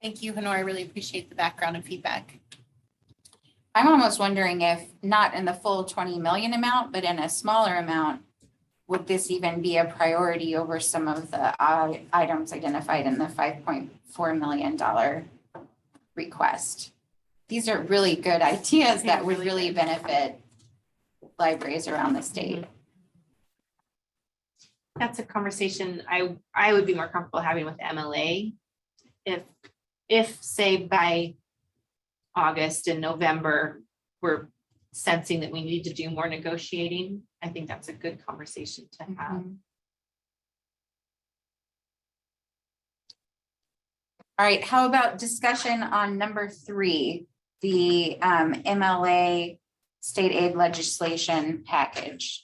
Thank you, Honor. I really appreciate the background and feedback. I'm almost wondering if not in the full 20 million amount, but in a smaller amount, would this even be a priority over some of the items identified in the $5.4 million request? These are really good ideas that would really benefit libraries around the state. that's a conversation I would be more comfortable having with MLA. If say by August and November, we're sensing that we need to do more negotiating, I think that's a good conversation to have. All right, how about discussion on number 3, the MLA state aid legislation package?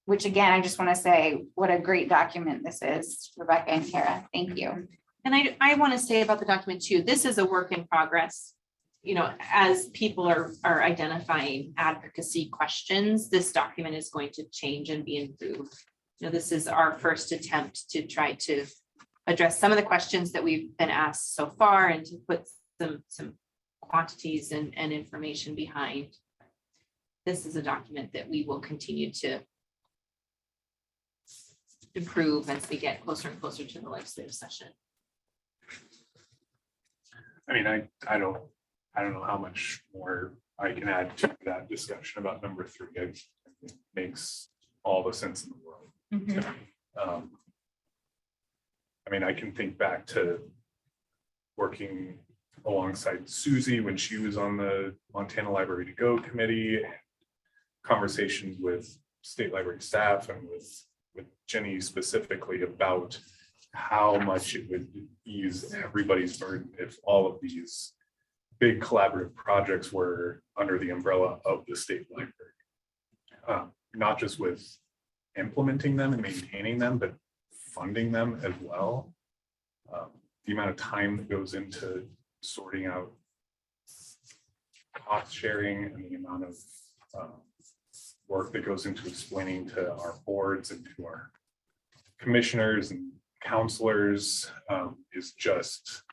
Which again, I just want to say what a great document this is, Rebecca and Kara. Thank you. And I want to say about the document too, this is a work in progress. You know, as people are identifying advocacy questions, this document is going to change and be improved. You know, this is our first attempt to try to address some of the questions that we've been asked so far and to put some quantities and information behind. This is a document that we will continue to improve as we get closer and closer to the legislative session. I mean, I don't know how much more I can add to that discussion about number 3. It makes all the sense in the world to me. I mean, I can think back to working alongside Susie when she was on the Montana Library to Go committee, conversations with state library staff and with Jenny specifically about how much it would ease everybody's burden if all of these big collaborative projects were under the umbrella of the state library. Not just with implementing them and maintaining them, but funding them as well. The amount of time that goes into sorting out cost sharing and the amount of work that goes into explaining to our boards and to our commissioners and counselors is just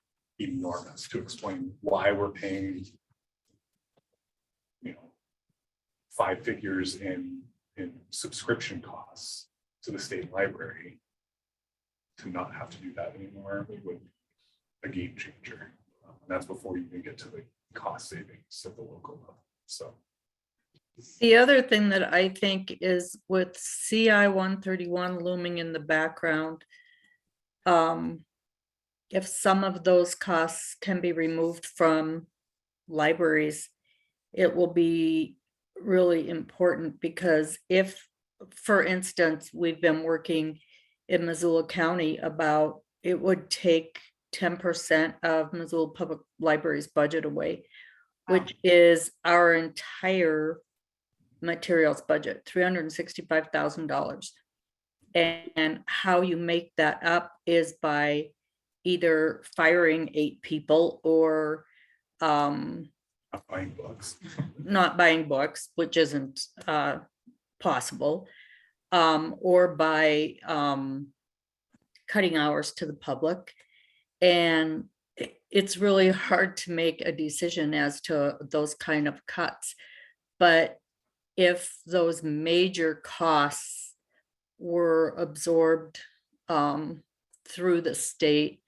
enormous to explain why we're paying, 5 figures in subscription costs to the state library. To not have to do that anymore would be a game changer. And that's before you even get to the cost savings at the local level. So the other thing that I think is with CI 131 looming in the background, if some of those costs can be removed from libraries, it will be really important, because if, for instance, we've been working in Missoula County about, it would take 10% of Missoula Public Library's budget away, which is our entire materials budget, $365,000. And how you make that up is by either firing 8 people or not buying books. Not buying books, which isn't possible, or by cutting hours to the public. And it's really hard to make a decision as to those kind of cuts. But if those major costs were absorbed through the state,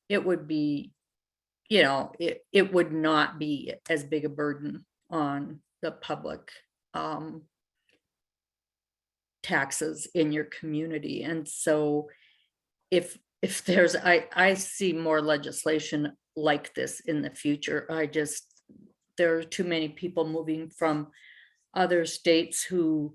it would be, it would not be as big a burden on the public taxes in your community. And so if there's, I see more legislation like this in the future. There are too many people moving from other states who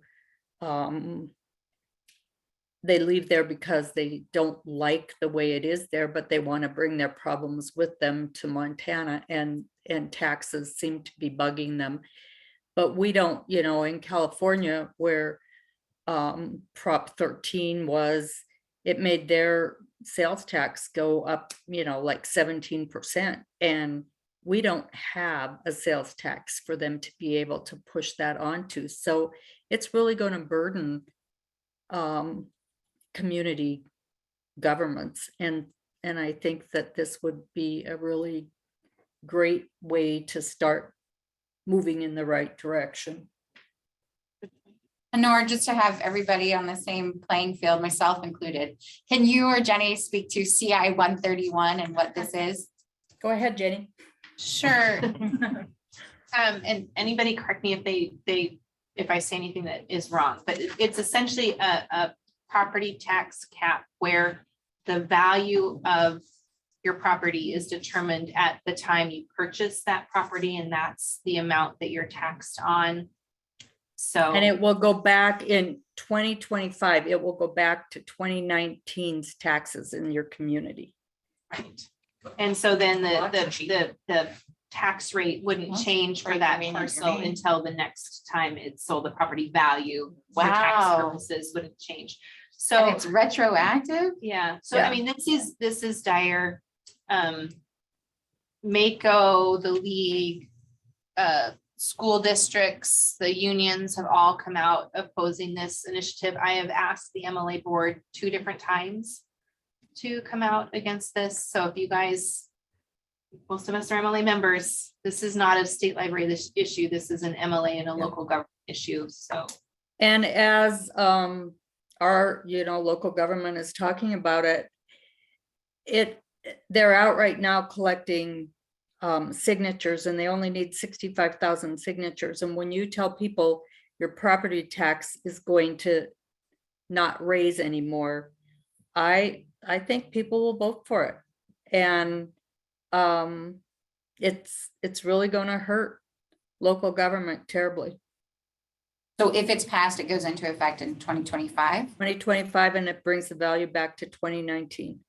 they leave there because they don't like the way it is there, but they want to bring their problems with them to Montana, and taxes seem to be bugging them. But we don't, in California, where Prop 13 was, it made their sales tax go up, like 17%. And we don't have a sales tax for them to be able to push that onto. So it's really going to burden community governments. And I think that this would be a really great way to start moving in the right direction. Honor, just to have everybody on the same playing field, myself included, can you or Jenny speak to CI 131 and what this is? Go ahead, Jenny. Sure. And anybody correct me if they if I say anything that is wrong, but it's essentially a property tax cap where the value of your property is determined at the time you purchase that property, and that's the amount that you're taxed on. So. And it will go back in 2025. It will go back to 2019's taxes in your community. Right. And so then the tax rate wouldn't change for that parcel until the next time it's sold. The property value for tax Wow. purposes wouldn't change. And So it's retroactive? yeah, so Yeah. I mean, this is dire. Mako, the league, school districts, the unions have all come out opposing this initiative. I have asked the MLA board 2 different times to come out against this. So if you guys, most of us are MLA members, this is not a state library issue. This is an MLA and a local government issue. So. And as our, local government is talking about it, they're out right now collecting signatures, and they only need 65,000 signatures. And when you tell people your property tax is going to not raise anymore, I think people will vote for it. And it's really going to hurt local government terribly. So if it's passed, it goes into effect in 2025? 2025, and it brings the value back to 2019.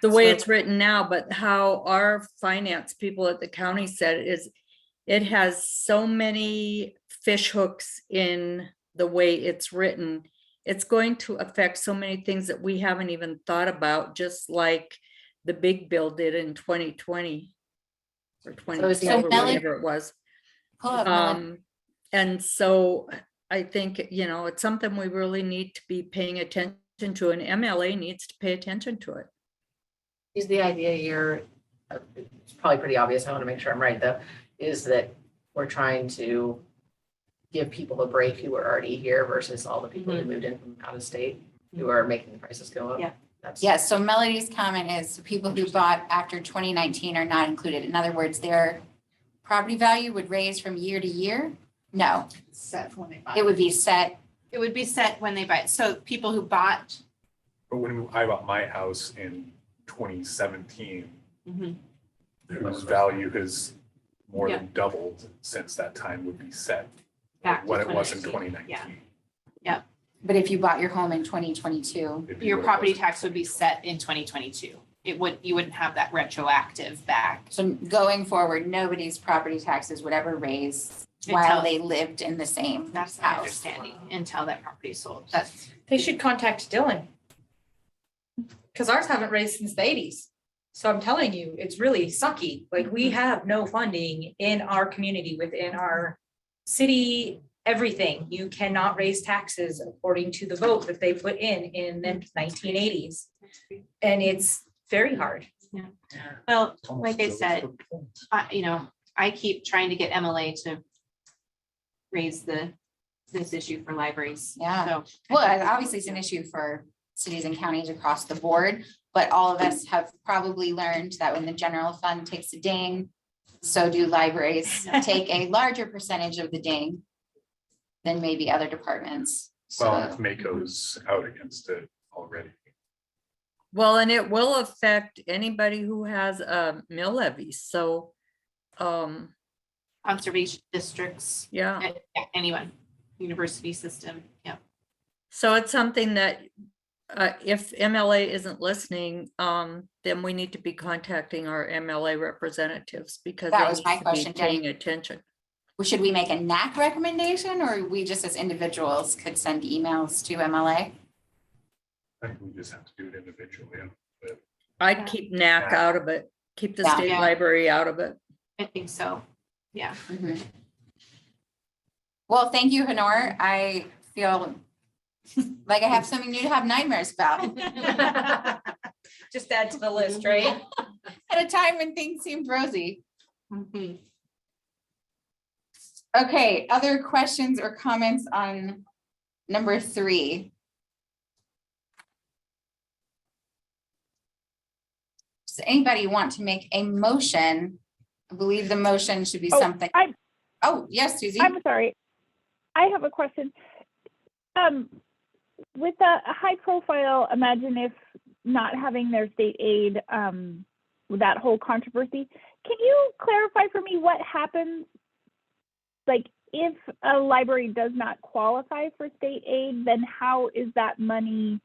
The way it's written now, but how our finance people at the county said is it has so many fish hooks in the way it's written. It's going to affect so many things that we haven't even thought about, just like the big bill did in 2020 or 20, or whatever it was. And so I think, it's something we really need to be paying attention to, and MLA needs to pay attention to it. Is the idea here, it's probably pretty obvious, I want to make sure I'm right though, is that we're trying to give people a break who are already here versus all the people who moved in from out of state who are making the prices go up? Yeah. Yes, so Melody's comment is people who bought after 2019 are not included. In other words, their property value would raise from year to year? No, Set when they buy. it would be set. It would be set when they buy it. So people who bought. But when I bought my house in 2017, whose value has more than doubled since that time would be set Back to what it was in 2019. 2019. Yeah. But if you bought your home in 2022, It'd be Your what it property was. tax would be set in 2022. You wouldn't have that retroactive back. so going forward, nobody's property taxes would ever raise while Until- they lived in the same That's my house. understanding until that property is sold. That's. They should contact Dylan. Because ours haven't raised since the 80s. So I'm telling you, it's really sucky. Like, we have no funding in our community, within our city, everything. You cannot raise taxes according to the vote that they put in the 1980s. And it's very hard. Well, It's almost like I still- said, I keep trying to get MLA to raise this issue for libraries. Yeah. So. Well, obviously it's an issue for cities and counties across the board, but all of us have probably learned that when the general fund takes a ding, so do libraries take a larger percentage of the ding than maybe other departments. Well, So, if Mako's out against it already. Well, and it will affect anybody who has a mill levy. So, Conservation districts, yeah. anyone, university system, yeah. So it's something that if MLA isn't listening, then we need to be contacting our MLA representatives because That they was need my to be question, Jenny. paying attention. should we make a NAC recommendation, or we just as individuals could send emails to MLA? I think we just have to do it individually. But I'd keep NAC out of it, keep the Yeah. state Yeah. library out of it. I think so. Yeah. Well, thank you, Honor. I feel like I have something new to have nightmares about. Just add to the list, right? At a time when things seemed rosy. Mhm. Okay, other questions or comments on number 3? Does anybody want to make a motion? I believe the motion should be something. Oh, yes, Susie. I'm sorry. I have a question. With a high profile, imagine if not having their state aid, with that whole controversy, can you clarify for me what happens? Like, if a library does not qualify for state aid, then how is that money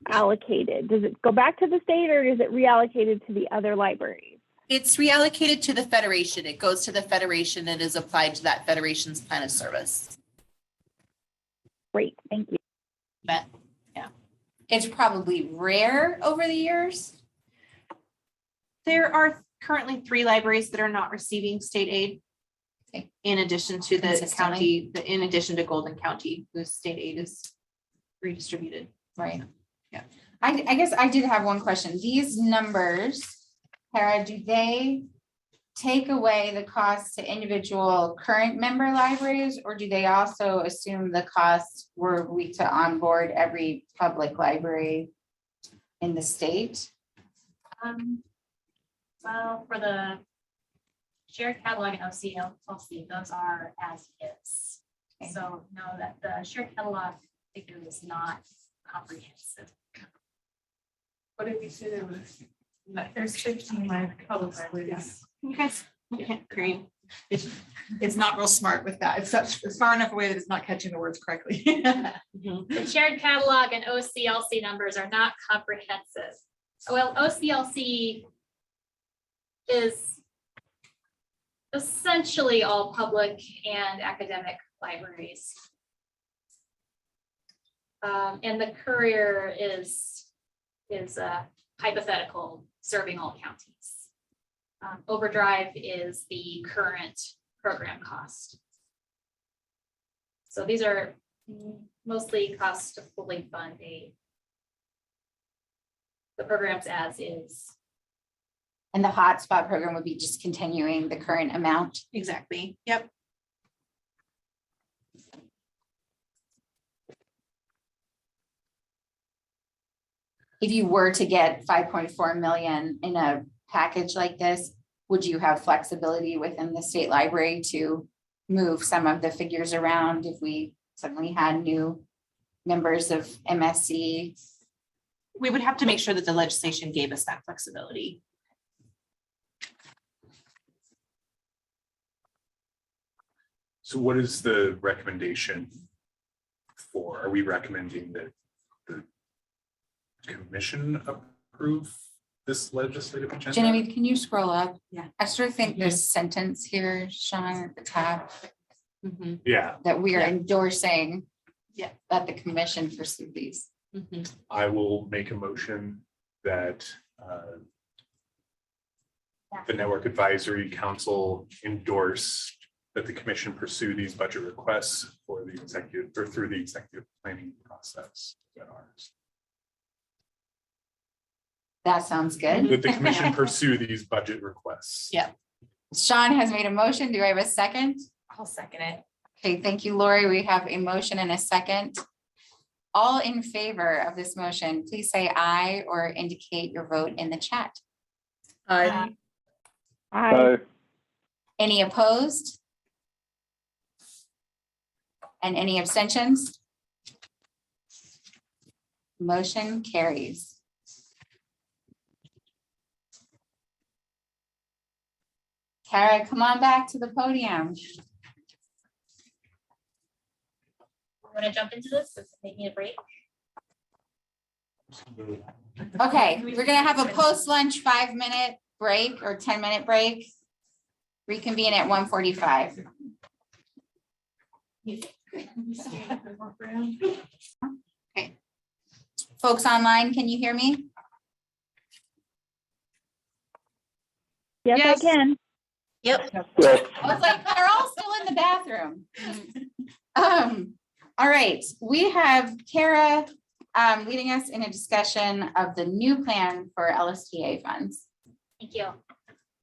allocated? Does it go back to the state or is it reallocated to the other libraries? It's reallocated to the federation. It goes to the federation and is applied to that federation's plan of service. Great, thank you. Bet. Yeah. It's probably rare over the years. There are currently 3 libraries that are not receiving state aid. Okay. In addition to the Consistently. county, in addition to Golden County, whose state aid is redistributed. Right. Yeah. I guess I did have one question. These numbers, Kara, do they take away the cost to individual current member libraries, or do they also assume the cost were we to onboard every public library in the state? Well, for the shared catalog and OCLC, those are as is. So no, that the shared catalog figure is not comprehensive. What did you say there was? There's 15 public libraries. You guys can't agree. It's not real smart with that. It's far enough away that it's not catching the words correctly. The shared catalog and OCLC numbers are not comprehensive. Well, OCLC is essentially all public and academic libraries. And the Courier is hypothetical, serving all counties. Overdrive is the current program cost. So these are mostly costs to fully fund the programs as is. And the hotspot program would be just continuing the current amount. Exactly. Yep. If you were to get 5.4 million in a package like this, would you have flexibility within the state library to move some of the figures around if we suddenly had new members of MSC? We would have to make sure that the legislation gave us that flexibility. So what is the recommendation for? Are we recommending that the commission approve this legislative agenda? Genevieve, can you scroll up? Yeah. I sort of think this sentence here, Sean, at the top, Yeah, that we are Yeah. endorsing Yeah. that the commission pursue these. I will make a motion that the Network Advisory Council endorse that the commission pursue these budget requests for the executive or through the executive planning process at ours. That sounds good. That the commission pursue these budget requests. Yeah. Sean has made a motion. Do I have a second? I'll second it. Okay, thank you, Lori. We have a motion and a second. All in favor of this motion, please say aye or indicate your vote in the chat. Aye. Aye. Any opposed? And any abstentions? Motion carries. Kara, come on back to the podium. We're gonna jump into this, it's taking a break. Okay, we're gonna have a post-lunch 5-minute break or 10-minute break. Reconvene at 1:45. Okay. Folks online, can you hear me? Yes, I can. Yep. I was like, they're all still in the bathroom. All right, we have Kara leading us in a discussion of the new plan for LSTA funds. Thank you.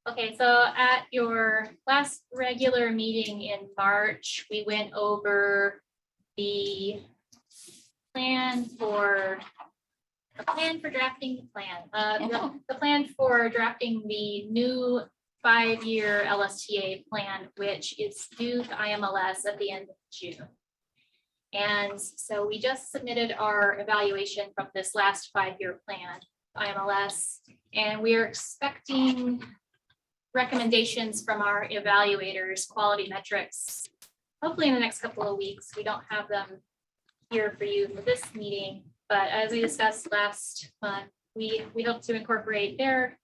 Okay, so at your last regular meeting in March, we went over the plan for drafting the plan. The plan for drafting the new 5-year LSTA plan, which is due to IMLS at the end of June. And so we just submitted our evaluation from this last 5-year plan, IMLS, and we are expecting recommendations from our evaluators, quality metrics, hopefully in the next couple of weeks. We don't have them here for you for this meeting, but as we discussed last month, we hope to incorporate their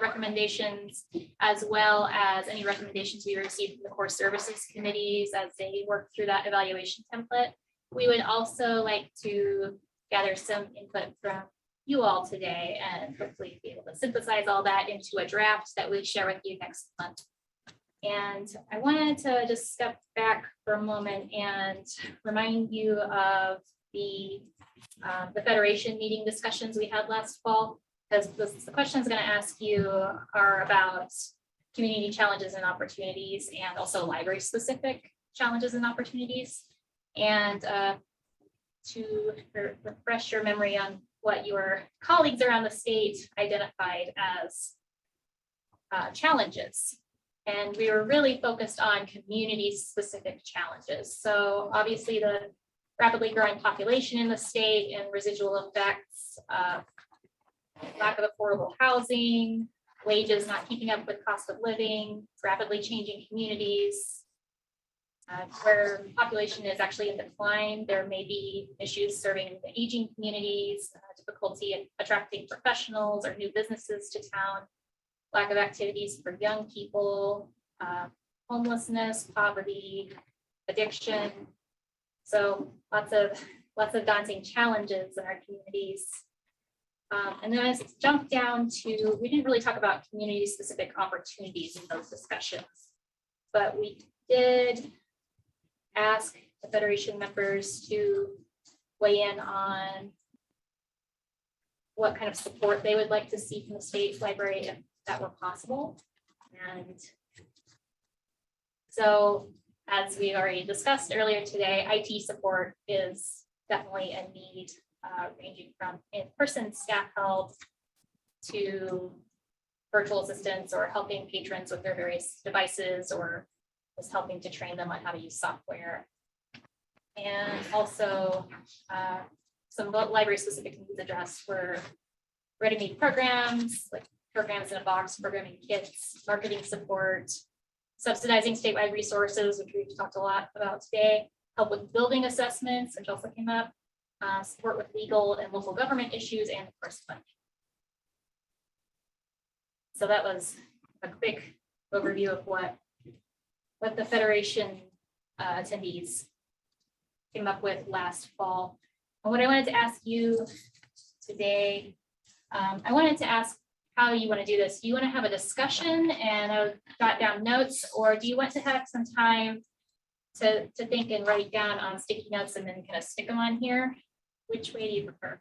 recommendations as well as any recommendations we received from the core services committees as they work through that evaluation template. We would also like to gather some input from you all today and hopefully be able to synthesize all that into a draft that we share with you next month. And I wanted to just step back for a moment and remind you of the Federation meeting discussions we had last fall, because the questions I'm going to ask you are about community challenges and opportunities and also library specific challenges and opportunities. And to refresh your memory on what your colleagues around the state identified as challenges. And we were really focused on community-specific challenges. So obviously the rapidly growing population in the state and residual effects, lack of affordable housing, wages not keeping up with cost of living, rapidly changing communities, where population is actually in decline. There may be issues serving the aging communities, difficulty in attracting professionals or new businesses to town, lack of activities for young people, homelessness, poverty, addiction. So lots of daunting challenges in our communities. And then I jumped down to, we didn't really talk about community specific opportunities in those discussions, but we did ask the Federation members to weigh in on what kind of support they would like to see from the state library if that were possible. And so, as we already discussed earlier today, IT support is definitely a need, ranging from in-person staff help to virtual assistants or helping patrons with their various devices or just helping to train them on how to use software. And also some library specific needs addressed were ready-made programs, like programs in a box, programming kits, marketing support, subsidizing statewide resources, which we've talked a lot about today, help with building assessments, which also came up, support with legal and local government issues, and of course funding. So that was a quick overview of what the Federation attendees came up with last fall. And what I wanted to ask you today, I wanted to ask how you want to do this. Do you want to have a discussion and jot down notes, or do you want to have some time to think and write down on sticky notes and then kind of stick them on here? Which way do you prefer?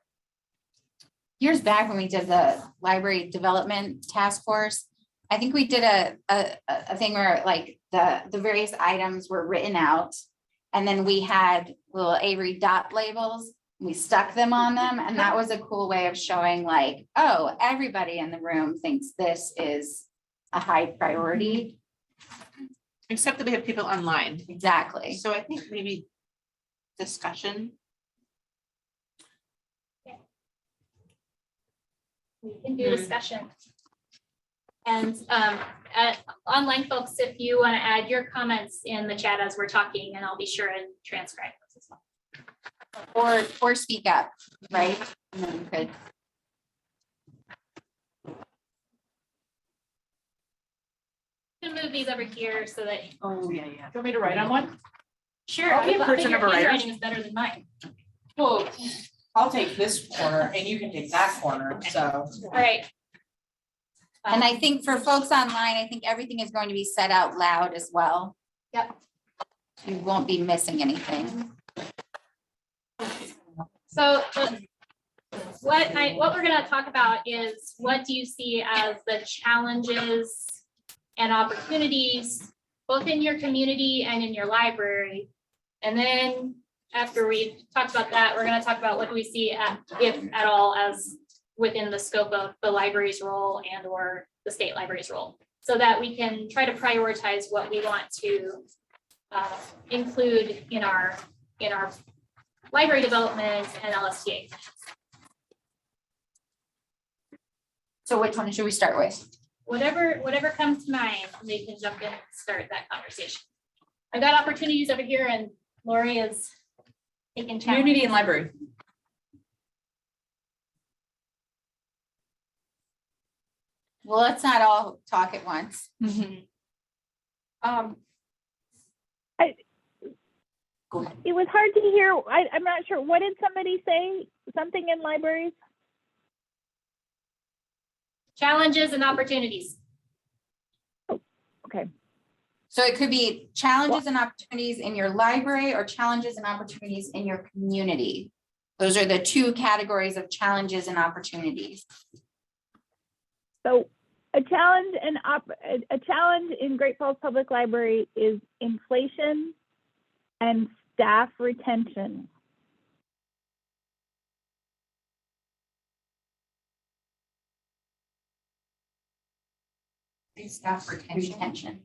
Years back when we did the library development task force, I think we did a thing where like the various items were written out, and then we had little Avery dot labels. We stuck them on them, and that was a cool way of showing like, oh, everybody in the room thinks this is a high priority. Except that we have people online. Exactly. So I think maybe discussion. We can do discussion. And online folks, if you want to add your comments in the chat as we're talking, and I'll be sure and transcribe those as well. Or speak up, right? And then you could. I'm gonna move these over here so that. Oh, yeah. Do you want me to write on one? Sure. I'll be a I think person your of a writer. handwriting is better than mine. Well, I'll take this corner and you can take that corner, so. All right. And I think for folks online, I think everything is going to be said out loud as well. Yep. You won't be missing anything. So what we're going to talk about is, what do you see as the challenges and opportunities, both in your community and in your library? And then after we've talked about that, we're going to talk about what do we see, if at all, as within the scope of the library's role and or the state library's role. so that we can try to prioritize what we want to include in our library development and LSTA. So which one should we start with? Whatever comes to mind, we can jump in and start that conversation. I've got opportunities over here and Lori is taking Community and library. Well, let's not all talk at once. Go ahead. It was hard to hear. I'm not sure. What did somebody say? Something in libraries? Challenges and opportunities. Okay. So it could be challenges and opportunities in your library or challenges and opportunities in your community. Those are the two categories of challenges and opportunities. So a challenge in Great Falls Public Library is inflation and staff retention. Staff retention.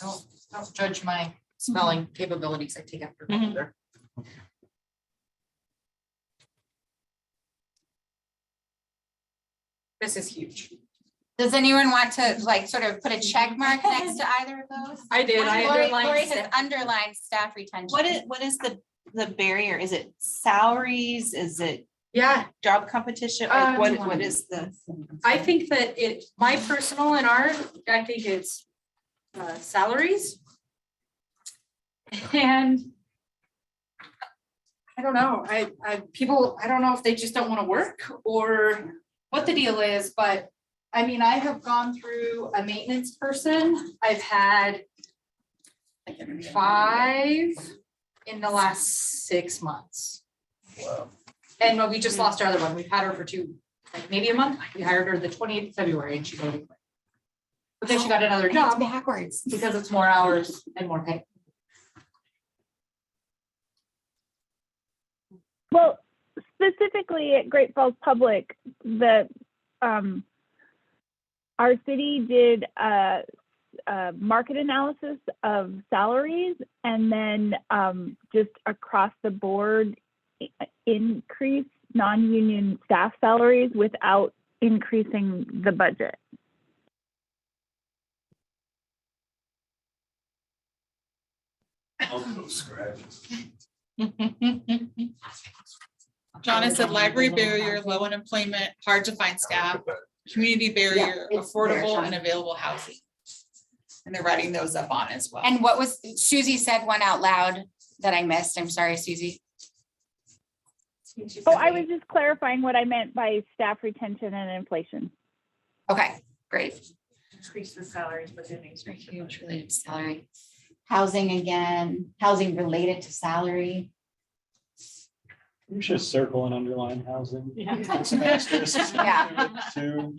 Don't judge my spelling capabilities. I take after my mother. This is huge. Does anyone want to like sort of put a check mark next to either of those? I did. I underlined Lori has staff. underlined staff retention. What is the barrier? Is it salaries? Is it Yeah, job competition? Um, Like what is the? I think that my personal and our, I think it's salaries. And I don't know, people, I don't know if they just don't want to work or what the deal is, but I mean, I have gone through a maintenance person. I've had 5 in the last 6 months. And we just lost our other one. We've had her for maybe a month. We hired her the 28th of February and she go away. But then she got another job backwards because it's more hours and more pay. Well, specifically at Great Falls Public, our city did a market analysis of salaries and then just across the board increase non-union staff salaries without increasing the budget. Jonna said library barrier, low unemployment, hard to find staff, community barrier, affordable and available housing. And they're writing those up on as well. And what was, Susie said one out loud that I missed. I'm sorry, Susie. Oh, I was just clarifying what I meant by staff retention and inflation. Okay, great. Increase the salaries, but didn't increase. Huge related to salary. Housing again, housing related to salary. You should circle and underline housing. Yeah. Put some asterisks Yeah. too.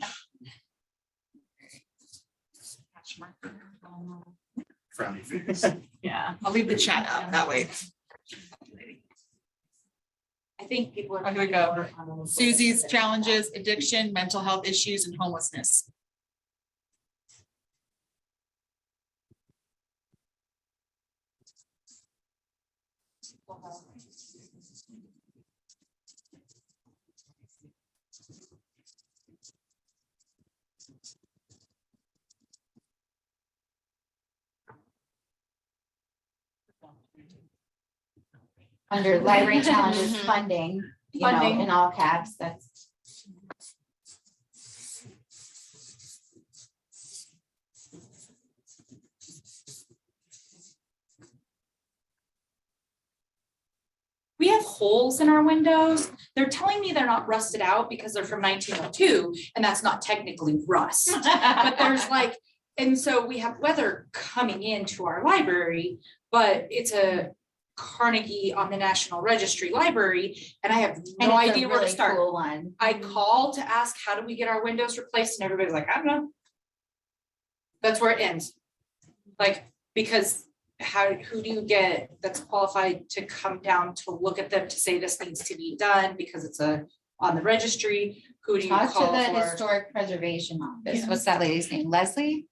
Frowny face. Yeah, I'll leave the chat up that way. I think people are. I'm gonna go. Susie's challenges, addiction, mental health issues, and homelessness. Under library challenges, funding, you know, Funding. in all caps, that's. We have holes in our windows. They're telling me they're not rusted out because they're from 1902, and that's not technically rust. But there's like, and so we have weather coming into our library, but it's a Carnegie on the National Registry Library, and I have And no it's a idea where to really start. cool one. I called to ask, how do we get our windows replaced? And everybody's like, I don't know. That's where it ends. Like, because who do you get that's qualified to come down to look at them to say this needs to be done because it's on the registry? Who do you Talk to call the for? Historic Preservation Office. Yeah. What's that lady's name? Leslie?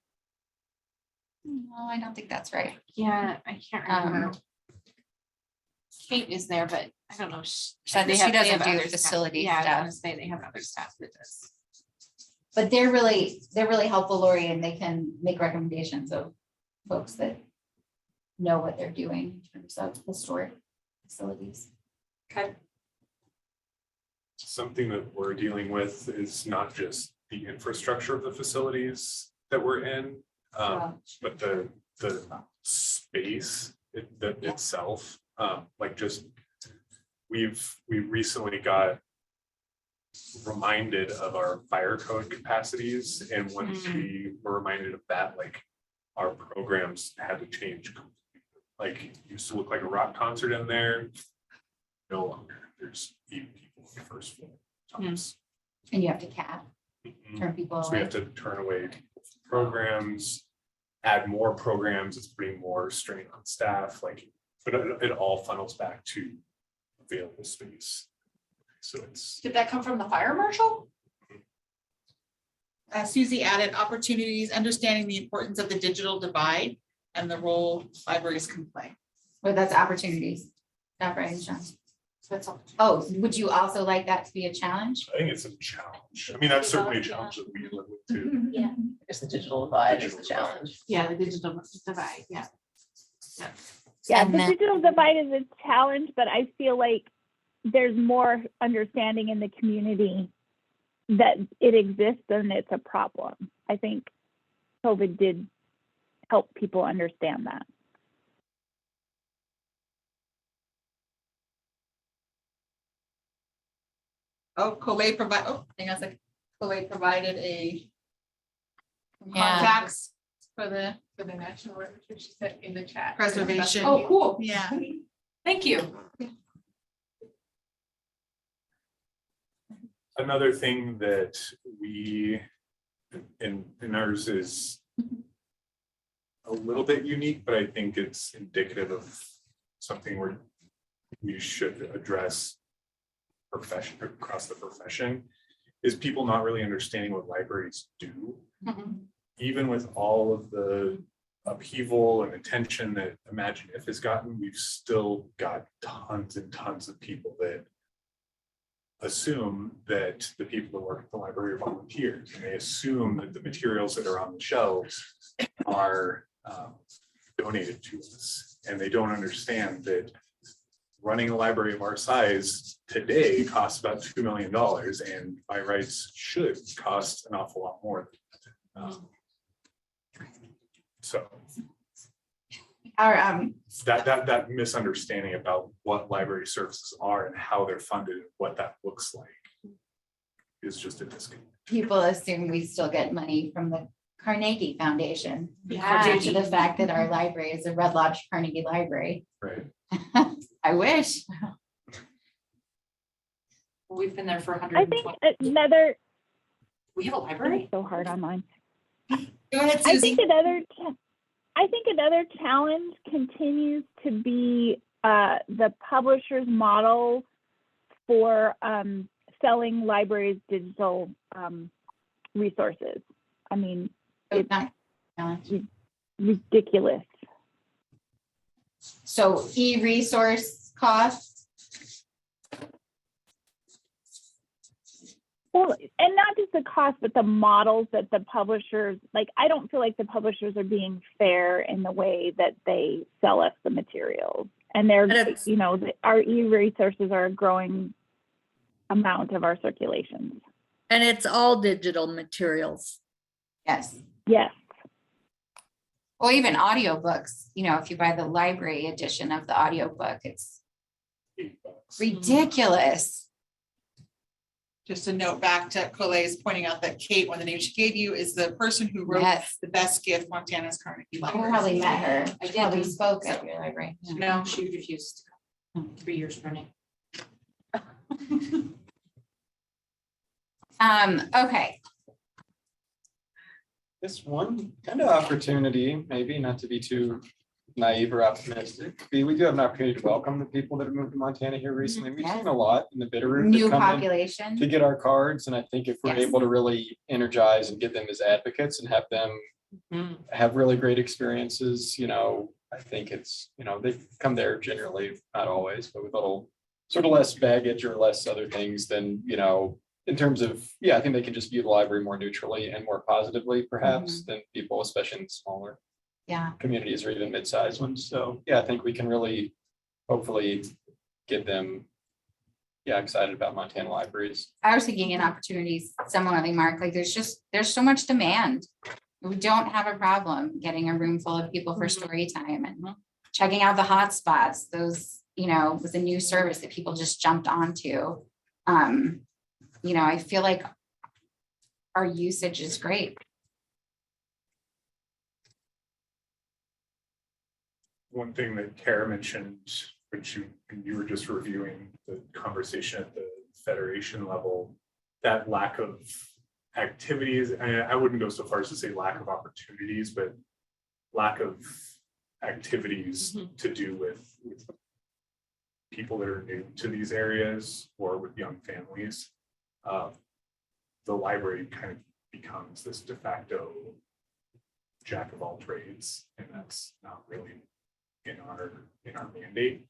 No, I don't think that's right. Yeah, I can't remember. Kate is there, but I don't know. But they she have- they doesn't have do other staff. facility Yeah, I was stuff. gonna say they have other staff that does. But they're really helpful, Lori, and they can make recommendations of folks that know what they're doing in terms of historic facilities. Okay. Something that we're dealing with is not just the infrastructure of the facilities that we're in, but the space itself. Like just we recently got reminded of our fire code capacities, and once we were reminded of that, like our programs had to change completely. Like it used to look like a rock concert in there. No longer. There's 8 people on the first floor. tops. And you have to cap, turn people So we away. have to turn away programs, add more programs. It's putting more strain on staff. Like, but it all funnels back to available space. So it's Did that come from the fire marshal? Susie added opportunities, understanding the importance of the digital divide and the role libraries can play. But that's opportunities, not right, John. Oh, would you also like that to be a challenge? I think it's a challenge. I mean, that's certainly a challenge that we live with too. Yeah. It's the digital divide is the challenge. Yeah, the digital divide, yeah. Yeah, And the then- digital divide is a challenge, but I feel like there's more understanding in the community that it exists and it's a problem. I think COVID did help people understand that. Oh, Colay provide, hang on a second. Colay provided a Yeah. contacts for the For the national record, she said in the chat. preservation. Oh, cool. Yeah. Thank you. Another thing that we, in ours is a little bit unique, but I think it's indicative of something we should address across the profession, is people not really understanding what libraries do. Even with all of the upheaval and attention that Imagine If has gotten, we've still got tons and tons of people that assume that the people that work at the library are volunteers. And they assume that the materials that are on the shelves are donated to us. And they don't understand that running a library of our size today costs about $2 million, and by rights should cost an awful lot more. So Our, that misunderstanding about what library services are and how they're funded and what that looks like is just a disconnect. people assume we still get money from the Carnegie Foundation. Yeah. Due to the fact that our library is a Red Lodge Carnegie Library. Right. I wish. We've been there for I think 120. another, We have a library? it's so hard online. Go ahead, I Susie. think another challenge continues to be the publisher's model for selling libraries' digital resources. I mean, it's Not challenge. ridiculous. So e-resource costs. Well, and not just the cost, but the models that the publishers, like, I don't feel like the publishers are being fair in the way that they sell us the materials. And they're, you know, our e-resources are a growing amount of our circulations. And it's all digital materials. Yes. Yes. Or even audiobooks, you know, if you buy the library edition of the audiobook, it's $8. ridiculous. Just a note back to Colay's pointing out that Kate, one of the names she gave you, is the person who wrote Yes. The Best Gift, Montana's Carnegie I Library. probably met her. I did. probably spoke at your library. No, she refused. 3 years running. Okay. This one kind of opportunity, maybe not to be too naive or optimistic. B, we do have an opportunity to welcome the people that have moved to Montana here recently. We've seen a lot in the Bitterroot that New come in population. to get our cards. And I think if we're Yes. able to really energize and get them as advocates and have them have really great experiences, you know, I think it's, you know, they come there generally, not always, but with a little sort of less baggage or less other things than, you know, in terms of, yeah, I think they can just view the library more neutrally and more positively perhaps than people, especially in smaller Yeah. communities or even mid-sized ones. So yeah, I think we can really hopefully get them, yeah, excited about Montana libraries. I was thinking in opportunities similarly, Mark, like there's so much demand. We don't have a problem getting a room full of people for story time and checking out the hot spots. Those, you know, was a new service that people just jumped onto. You know, I feel like our usage is great. One thing that Kara mentioned, which you were just reviewing the conversation at the federation level, that lack of activities, I wouldn't go so far as to say lack of opportunities, but lack of activities to do with people that are new to these areas or with young families. The library kind of becomes this de facto jack of all trades, and that's not really in our mandate.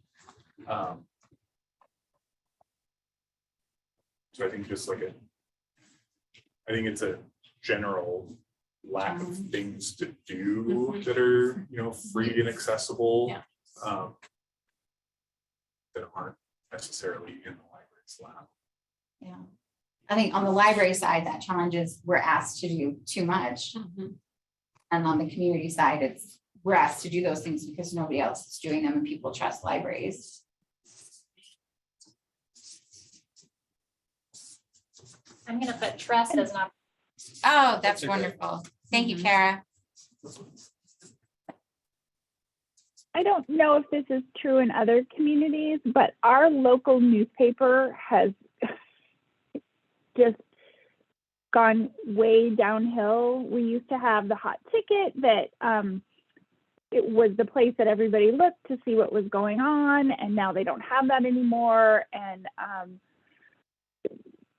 So I think just like I think it's a general lack of things to do that are, you know, free and accessible. That aren't necessarily in the library's lab. Yeah. I think on the library side, that challenge is we're asked to do too much. And on the community side, it's we're asked to do those things because nobody else is doing them and people trust libraries. I'm gonna put trust as an Oh, that's wonderful. Thank you, Kara. I don't know if this is true in other communities, but our local newspaper has just gone way downhill. We used to have the Hot Ticket that it was the place that everybody looked to see what was going on, and now they don't have that anymore. And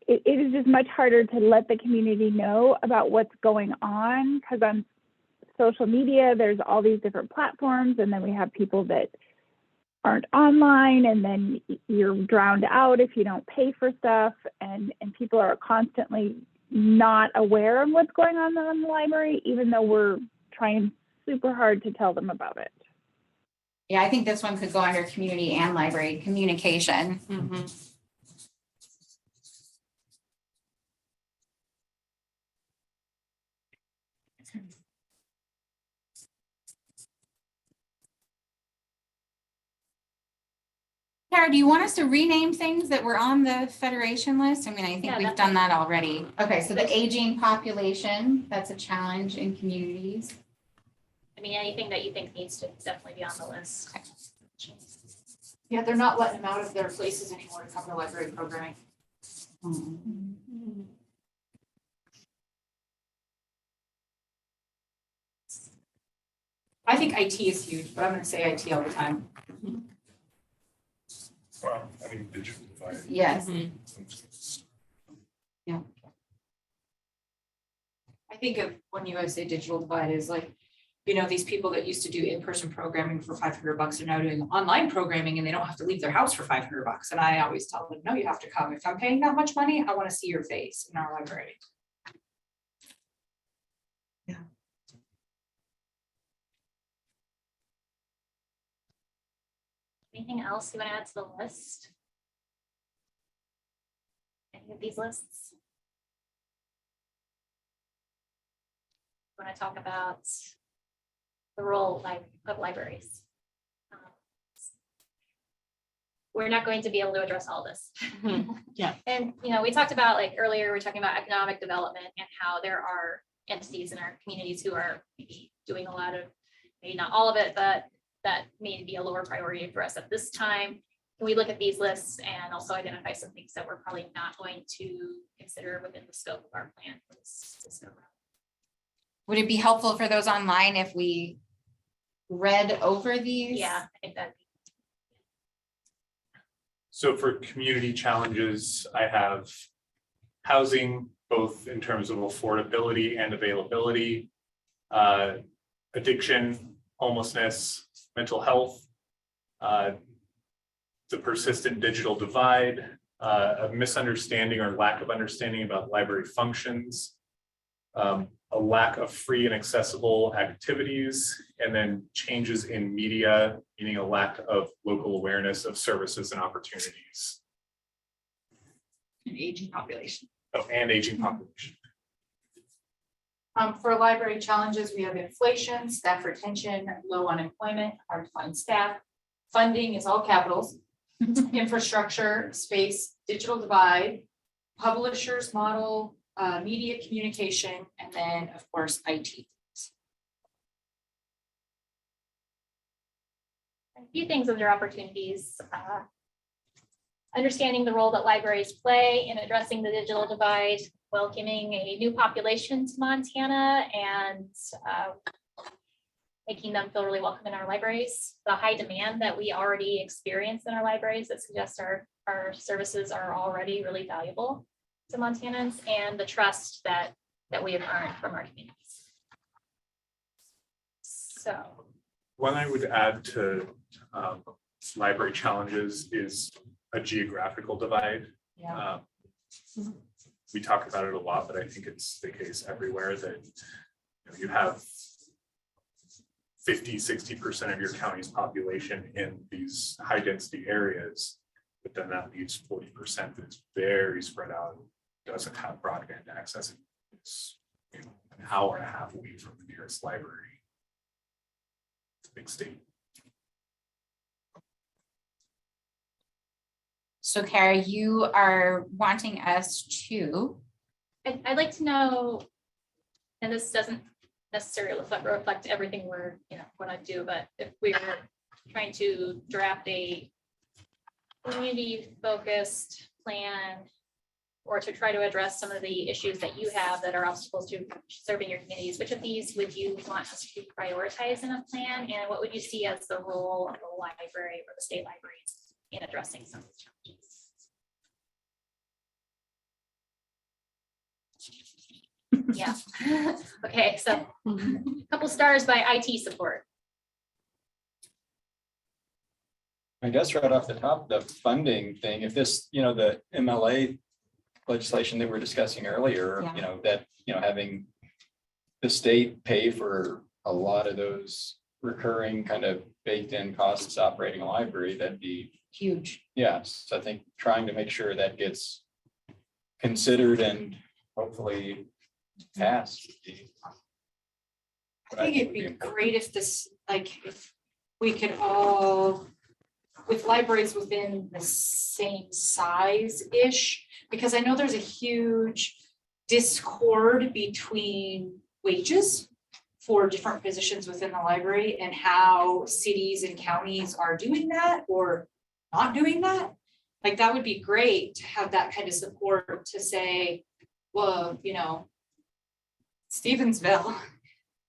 it is just much harder to let the community know about what's going on, because on social media, there's all these different platforms, and then we have people that aren't online, and then you're drowned out if you don't pay for stuff, and people are constantly not aware of what's going on in the library, even though we're trying super hard to tell them about it. Yeah, I think this one could go under community and library communication. Kara, do you want us to rename things that were on the Federation list? I mean, I think Yeah, we've done that already. Okay, so the aging population, that's a challenge in communities. I mean, anything that you think needs to definitely be on the list. Yeah, they're not letting them out of their places anymore to cover library programming. I think IT is huge, but I'm gonna say IT all the time. Well, I mean, digital divide. Yes. Yeah. I think of when you guys say digital divide is like, you know, these people that used to do in-person programming for $500 are now doing online programming and they don't have to leave their house for $500. And I always tell them, no, you have to come. If I'm paying that much money, I want to see your face in our library. Anything else you want to add to the list? Any of these lists? Want to talk about the role of libraries? We're not going to be able to address all this. Yeah. And, you know, we talked about, like earlier, we were talking about economic development and how there are entities in our communities who are maybe doing a lot of, maybe not all of it, but that may be a lower priority for us at this time. Can we look at these lists and also identify some things that we're probably not going to consider within the scope of our plan for this go around? Would it be helpful for those online if we read over these? Yeah, I think that. So for community challenges, I have housing, both in terms of affordability and availability, addiction, homelessness, mental health, the persistent digital divide, a misunderstanding or lack of understanding about library functions, a lack of free and accessible activities, and then changes in media, meaning a lack of local awareness of services and opportunities. An aging population. Oh, and aging population. For library challenges, we have inflation, staff retention, low unemployment, hard to find staff. Funding is all capitals. Infrastructure, space, digital divide, publishers model, media communication, and then of course, IT. A few things under opportunities. Understanding the role that libraries play in addressing the digital divide, welcoming a new population to Montana, and making them feel really welcome in our libraries. The high demand that we already experience in our libraries that suggests our services are already really valuable to Montanans, and the trust that we have earned from our communities. So. One I would add to library challenges is a geographical divide. Yeah. We talk about it a lot, but I think it's the case everywhere that you have 50–60% of your county's population in these high density areas, but then that leaves 40% that is very spread out, doesn't have broadband access. It's an hour and a half away from the nearest library. It's a big state. So Kara, you are wanting us to. I'd like to know, and this doesn't necessarily reflect everything we're, want to do, but if we're trying to draft a community-focused plan or to try to address some of the issues that you have that are obstacles to serving your communities, which of these would you want us to prioritize in a plan? And what would you see as the role of the library or the state libraries in addressing some of these challenges? Yeah. Okay, so a couple stars by IT support. I guess right off the top, the funding thing, if this, the MLA legislation that we were discussing earlier, having the state pay for a lot of those recurring kind of baked in costs operating a library, that'd be huge. Yeah, so I think trying to make sure that gets considered and hopefully passed. I think it'd be great if if we could all, with libraries within the same size-ish, because I know there's a huge discord between wages for different positions within the library and how cities and counties are doing that or not doing that. Like, that would be great to have that kind of support to say, well, Stevensville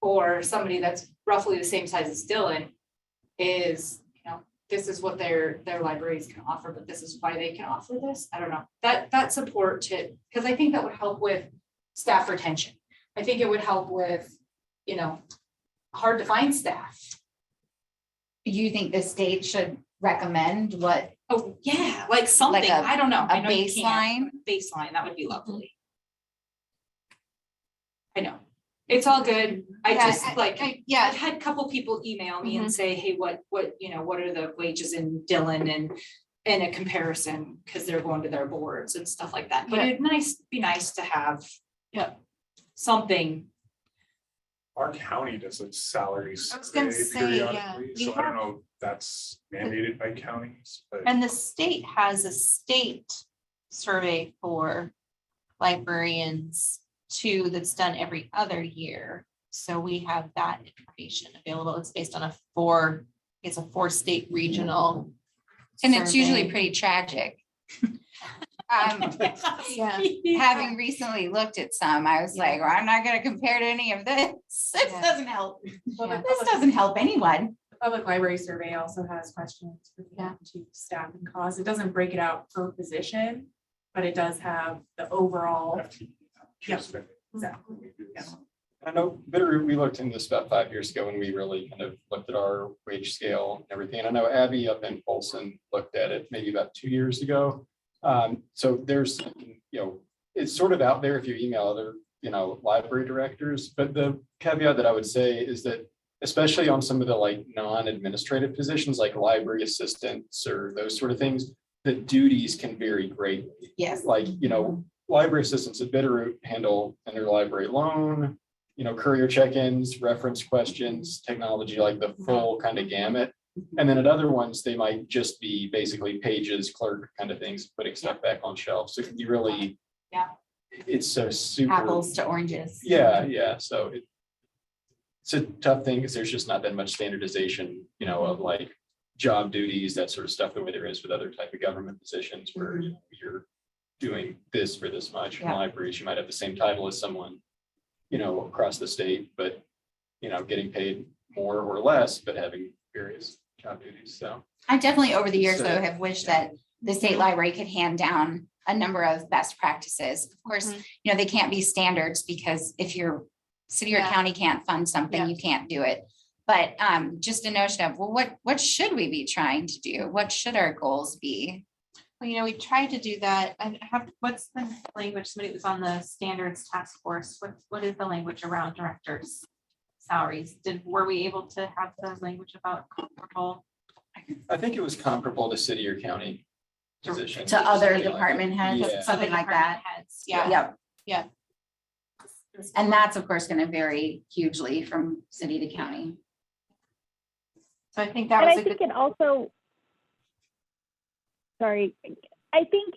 or somebody that's roughly the same size as Dillon is, this is what their libraries can offer, but this is why they can offer this. I don't know, that support to, because I think that would help with staff retention. I think it would help with, hard to find staff. You think the state should recommend what? Oh, yeah, like something, Like I don't know. a I know you can't, baseline? but baseline, that would be lovely. I know, it's all good. I just I've had a couple people email me and say, hey, what are the wages in Dillon and in a comparison, because they're going to their boards and stuff like that. But it'd be nice to have something. Our county does its salaries. I was gonna say, yeah. periodically, We So I don't have- know if that's mandated by counties, but. And the state has a state survey for librarians too, that's done every other year. So we have that information available. It's based on a 4-state regional. And it's usually survey. pretty tragic. Yeah, having recently looked at some, I was like, well, I'm not gonna compare to any of this. This doesn't help. This doesn't help anyone. The Public Library Survey also has questions for to staff and cost. It doesn't break it out per position, but it does have the overall. Yep, exactly. Yeah. I know Bitterroot, we looked into this about 5 years ago when we really kind of looked at our wage scale and everything. And I know Abby up in Folsom looked at it maybe about 2 years ago. So there's, it's sort of out there if you email other, library directors. But the caveat that I would say is that especially on some of the like non-administrative positions like library assistants or those sort of things, the duties can vary greatly. Yes. Like, library assistants at Bitterroot handle interlibrary loan, courier check-ins, reference questions, technology, like the full kind of gamut. And then at other ones, they might just be basically pages, clerk kind of things, putting stuff back on shelves. So you really, it's so super. Apples to oranges. Yeah. So it's a tough thing because there's just not that much standardization, of like job duties, that sort of stuff the way there is with other type of government positions where you're doing this for this much. In libraries, you might have the same title as someone, across the state, but, getting paid more or less, but having various job duties. So I definitely over the years So- though have wished that the state library could hand down a number of best practices. Of course, they can't be standards because if your city or county can't fund something, you can't do it. But just a notion of, well, what should we be trying to do? What should our goals be? Well, we tried to do that. I have, what's the language? Somebody was on the standards task force. What is the language around directors' salaries? Were we able to have the language about comparable? I think it was comparable to city or county position. To other department heads, Yeah. something like that. Heads, yeah. Yep. Yeah. And that's of course going to vary hugely from city to county. So I think that And was I a think good. it also, sorry, I think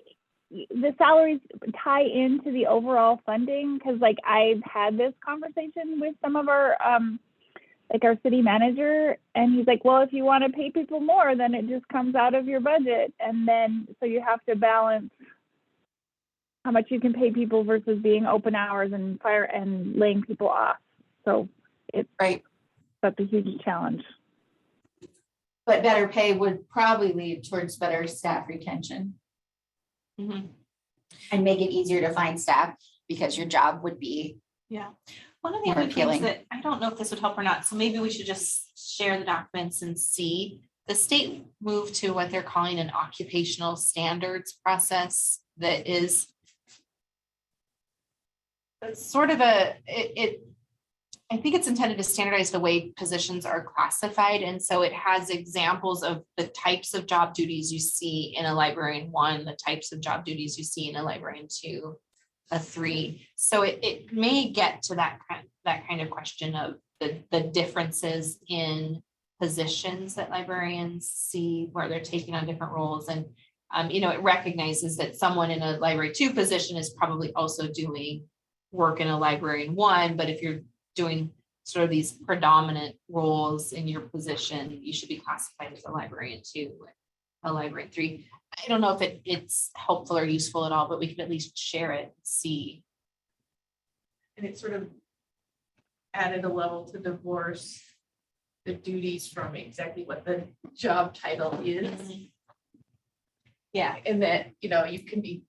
the salaries tie into the overall funding, because like I've had this conversation with some of our, like our city manager, and he's like, well, if you want to pay people more, then it just comes out of your budget. And then, so you have to balance how much you can pay people versus being open hours and fire and laying people off. So it's that's a huge challenge. But better pay would probably lead towards better staff retention. And make it easier to find staff because your job would be. Yeah. One of the more other things appealing. that, I don't know if this would help or not, so maybe we should just share the documents and see. The state moved to what they're calling an occupational standards process that is it's sort of I think it's intended to standardize the way positions are classified. And so it has examples of the types of job duties you see in a librarian 1, the types of job duties you see in a librarian 2, a 3. So it may get to that kind of question of the differences in positions that librarians see where they're taking on different roles. And, it recognizes that someone in a library 2 position is probably also doing work in a librarian 1, but if you're doing sort of these predominant roles in your position, you should be classified as a librarian 2, a librarian 3. I don't know if it's helpful or useful at all, but we can at least share it, see. And it sort of added a level to divorce the duties from exactly what the job title is. Yeah, and that, you can be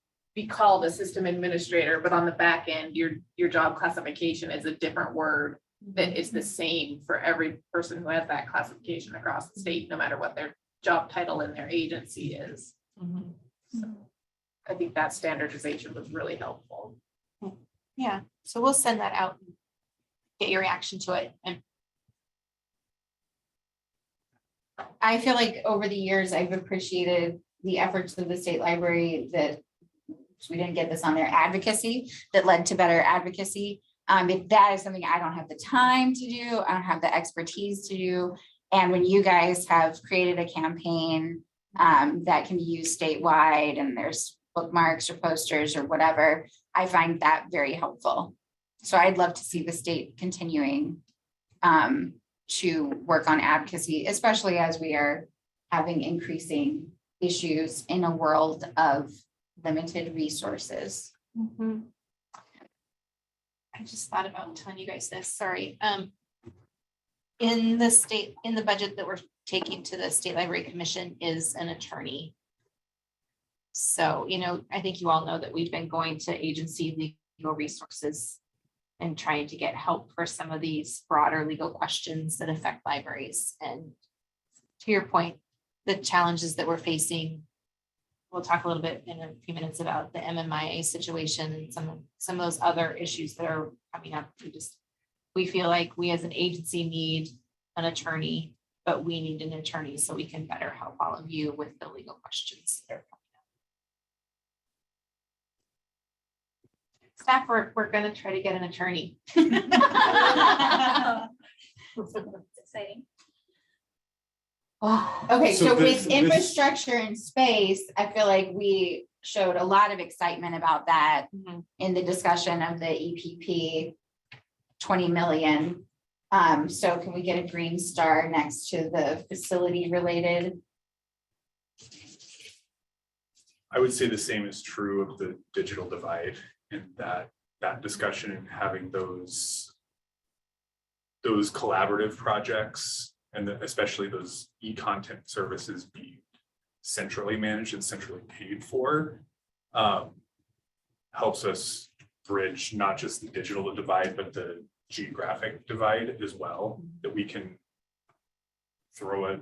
called a system administrator, but on the back end, your job classification is a different word that is the same for every person who has that classification across the state, no matter what their job title in their agency is. So I think that standardization was really helpful. Yeah, so we'll send that out, and get your reaction to it. And I feel like over the years, I've appreciated the efforts of the state library that we didn't get this on their advocacy that led to better advocacy. If that is something I don't have the time to do, I don't have the expertise to do. And when you guys have created a campaign that can be used statewide and there's bookmarks or posters or whatever, I find that very helpful. So I'd love to see the state continuing to work on advocacy, especially as we are having increasing issues in a world of limited resources. I just thought about telling you guys this, sorry. In the budget that we're taking to the State Library Commission is an attorney. So, I think you all know that we've been going to agency legal resources and trying to get help for some of these broader legal questions that affect libraries. And to your point, the challenges that we're facing, we'll talk a little bit in a few minutes about the MMIA situation and some of those other issues that are coming up. We feel like we as an agency need an attorney, but we need an attorney so we can better help all of you with the legal questions that are coming up. Staff, we're gonna try to get an attorney. It's exciting. Okay, So so this- with infrastructure and space, I feel like we showed a lot of excitement about that in the discussion of the EPP 20 million. So can we get a green star next to the facility related? I would say the same is true of the digital divide, and that discussion and having those collaborative projects, and especially those e-content services being centrally managed and centrally paid for, helps us bridge not just the digital divide, but the geographic divide as well, that we can throw a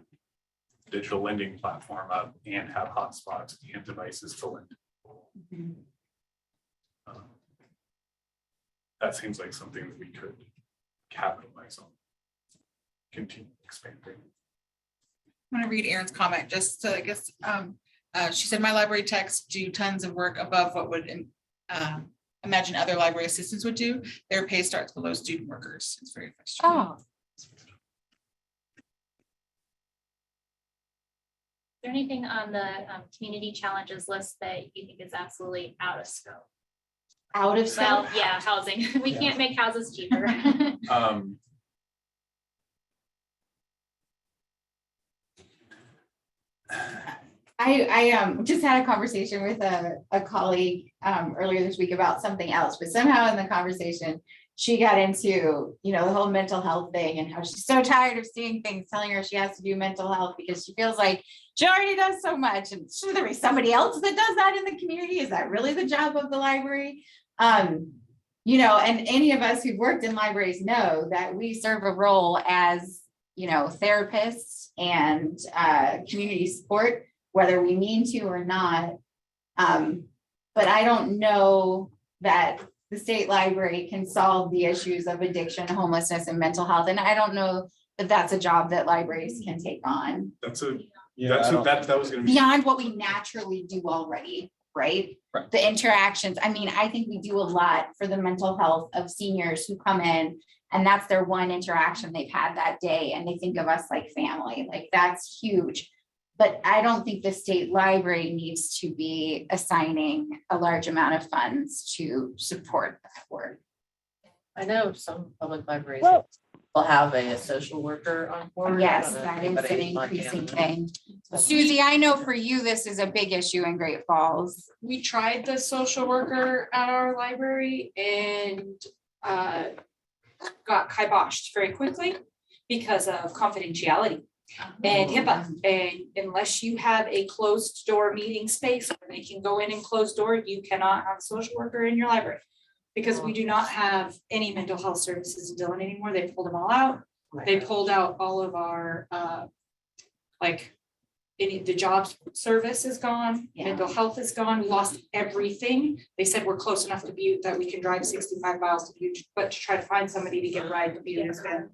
digital lending platform up and have hotspots and devices to lend. That seems like something that we could capitalize on, continue expanding. I'm gonna read Erin's comment, just to, I guess, she said, my library techs do tons of work above what would imagine other library assistants would do. Their pay starts below student workers. It's very frustrating. Oh, Is there anything on the community challenges list that you think is absolutely out of scope? out of Well, scope? yeah, housing. We can't make houses cheaper. I just had a conversation with a colleague earlier this week about something else, but somehow in the conversation, she got into, the whole mental health thing and how she's so tired of seeing things telling her she has to do mental health because she feels like she already does so much. And should there be somebody else that does that in the community? Is that really the job of the library? And any of us who've worked in libraries know that we serve a role as, therapists and community support, whether we mean to or not. But I don't know that the state library can solve the issues of addiction, homelessness, and mental health. And I don't know that that's a job that libraries can take on. That was gonna be. Beyond what we naturally do already, right? The interactions. I mean, I think we do a lot for the mental health of seniors who come in and that's their one interaction they've had that day. And they think of us like family, like that's huge. But I don't think the state library needs to be assigning a large amount of funds to support that work. I know some public libraries Well- will have a social worker on board. Yes, I don't know if that is an anybody in increasing Montana- thing. Susie, I know for you, this is a big issue in Great Falls. We tried the social worker at our library and got kiboshed very quickly because of confidentiality and HIPAA. And unless you have a closed door meeting space where they can go in and close door, you cannot have a social worker in your library. Because we do not have any mental health services in Dillon anymore. They pulled them all out. They pulled out all of our the jobs service is gone, mental health is gone, we lost everything. They said we're close enough to Butte that we can drive 65 miles to Butte, but to try to find somebody to get a ride to Butte has been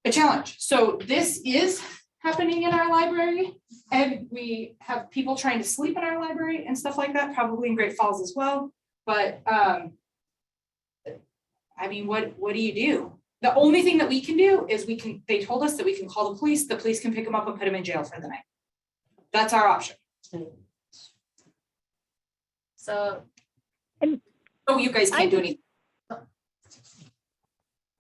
a challenge. So this is happening in our library, and we have people trying to sleep in our library and stuff like that, probably in Great Falls as well. But I mean, what do you do? The only thing that we can do is they told us that we can call the police can pick them up and put them in jail for the night. That's our option. So. Oh, you guys can't do anything. I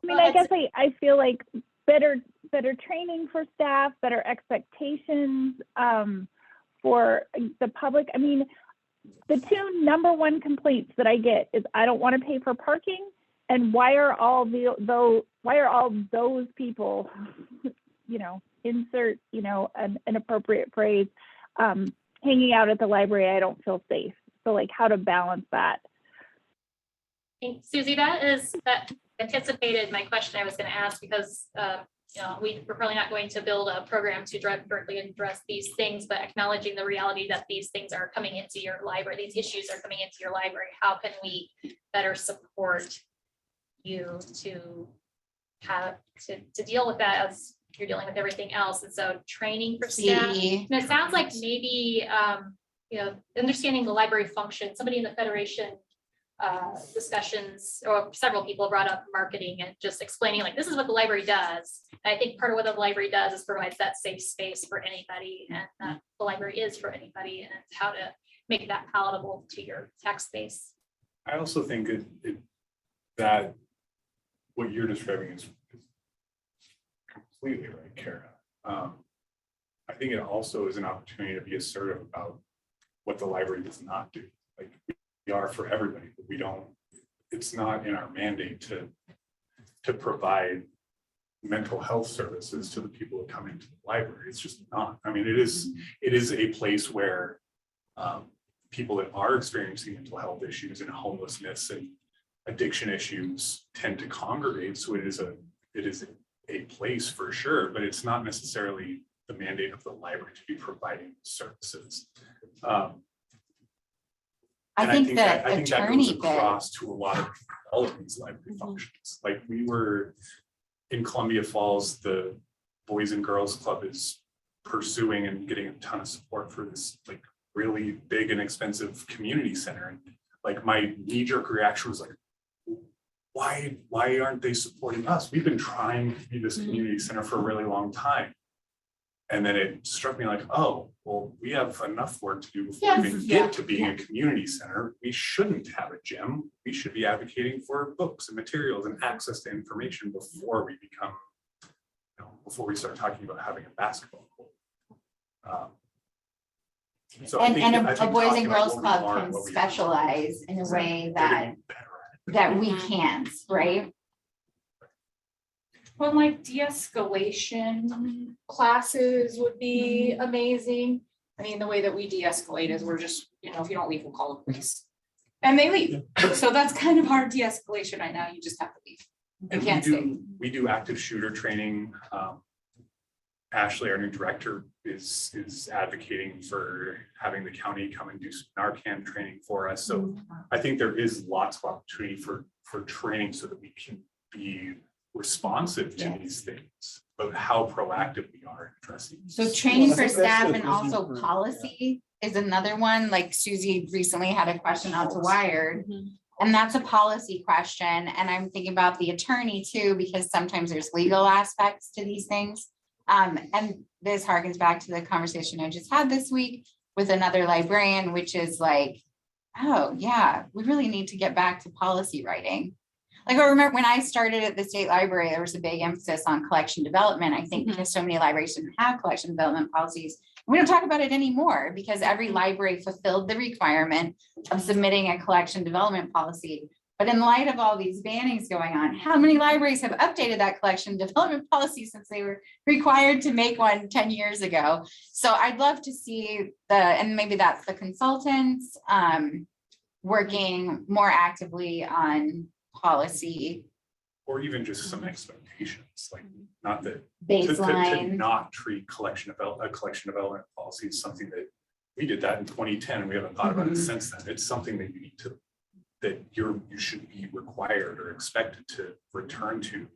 mean, I guess I feel like better training for staff, better expectations for the public. I mean, the two number one complaints that I get is I don't want to pay for parking, and why are all those people, insert, an appropriate phrase, hanging out at the library, I don't feel safe. So like how to balance that. Susie, that anticipated my question I was going to ask, because we're probably not going to build a program to directly address these things, but acknowledging the reality that these things are coming into your library, these issues are coming into your library, how can we better support you to deal with that as you're dealing with everything else? And so training for staff, and it sounds like maybe understanding the library function. Somebody in the Federation discussions, or several people brought up marketing and just explaining like this is what the library does. And I think part of what the library does is provides that safe space for anybody, and that the library is for anybody, and it's how to make that palatable to your tax base. I also think that what you're describing is completely right, Kara. I think it also is an opportunity to be assertive about what the library does not do. Like, we are for everybody, but we don't, it's not in our mandate to provide mental health services to the people that come into the library. It's just not. I mean, it is a place where people that are experiencing mental health issues and homelessness and addiction issues tend to congregate. So it is a place for sure, but it's not necessarily the mandate of the library to be providing services. I think that goes across to a lot of all of these library functions. Like, we were in Columbia Falls, the Boys and Girls Club is pursuing and getting a ton of support for this like really big and expensive community center. And like, my knee-jerk reaction was like, why aren't they supporting us? We've been trying to be this community center for a really long time. And then it struck me like, oh, well, we have enough work to do before we even get to being a community center. We shouldn't have a gym. We should be advocating for books and materials and access to information before we become, before we start talking about having a basketball court. A Boys and Girls Club can specialize in a way that we can't, right? Well, like de-escalation classes would be amazing. I mean, the way that we de-escalate is we're just, if you don't leave, we'll call the police. And they leave. So that's kind of our de-escalation right now. You just have to leave. You can't stay. We do active shooter training. Ashley, our new director, is advocating for having the county come and do some Narcan training for us. So I think there is lots of opportunity for training so that we can be responsive to these things, but how proactive we are in addressing. So training for staff and also policy is another one. Like Susie recently had a question out to Wired, and that's a policy question. And I'm thinking about the attorney too, because sometimes there's legal aspects to these things. And this harkens back to the conversation I just had this week with another librarian, which is like, oh yeah, we really need to get back to policy writing. Like, I remember when I started at the state library, there was a big emphasis on collection development. I think because so many libraries didn't have collection development policies, we don't talk about it anymore because every library fulfilled the requirement of submitting a collection development policy. But in light of all these bannings going on, how many libraries have updated that collection development policy since they were required to make one 10 years ago? So I'd love to see and maybe that's the consultants working more actively on policy, or even just some expectations, like not that baseline. To not treat a collection development policy is something that we did that in 2010 and we haven't thought about it since then. It's something that you need to, that you should be required or expected to return to.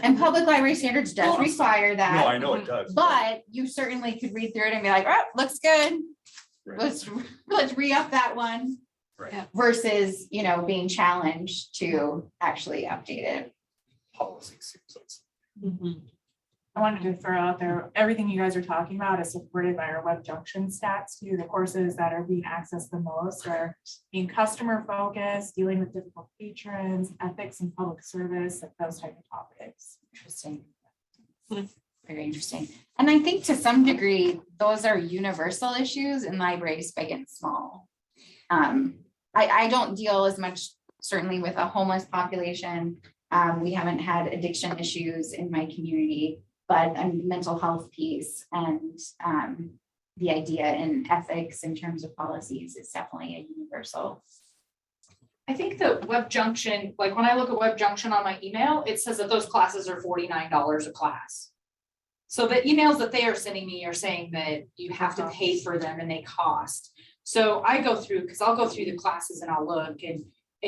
And public library standards does require that. No, I know it does. But you certainly could read through it and be like, oh, looks good. Right. Let's re-up that one. Right. Versus, being challenged to actually update it. Policy seems like. I wanted to throw out there, everything you guys are talking about is supported by our Web Junction stats too. The courses that are being accessed the most are being customer focused, dealing with difficult patrons, ethics and public service, and those type of topics. Interesting. Very interesting. And I think to some degree, those are universal issues in libraries big and small. I don't deal as much certainly with a homeless population. We haven't had addiction issues in my community, but a mental health piece and the idea in ethics in terms of policies is definitely a universal. I think that Web Junction, like when I look at Web Junction on my email, it says that those classes are $49 a class. So the emails that they are sending me are saying that you have to pay for them and they cost. So I go through, because I'll go through the classes and I'll look and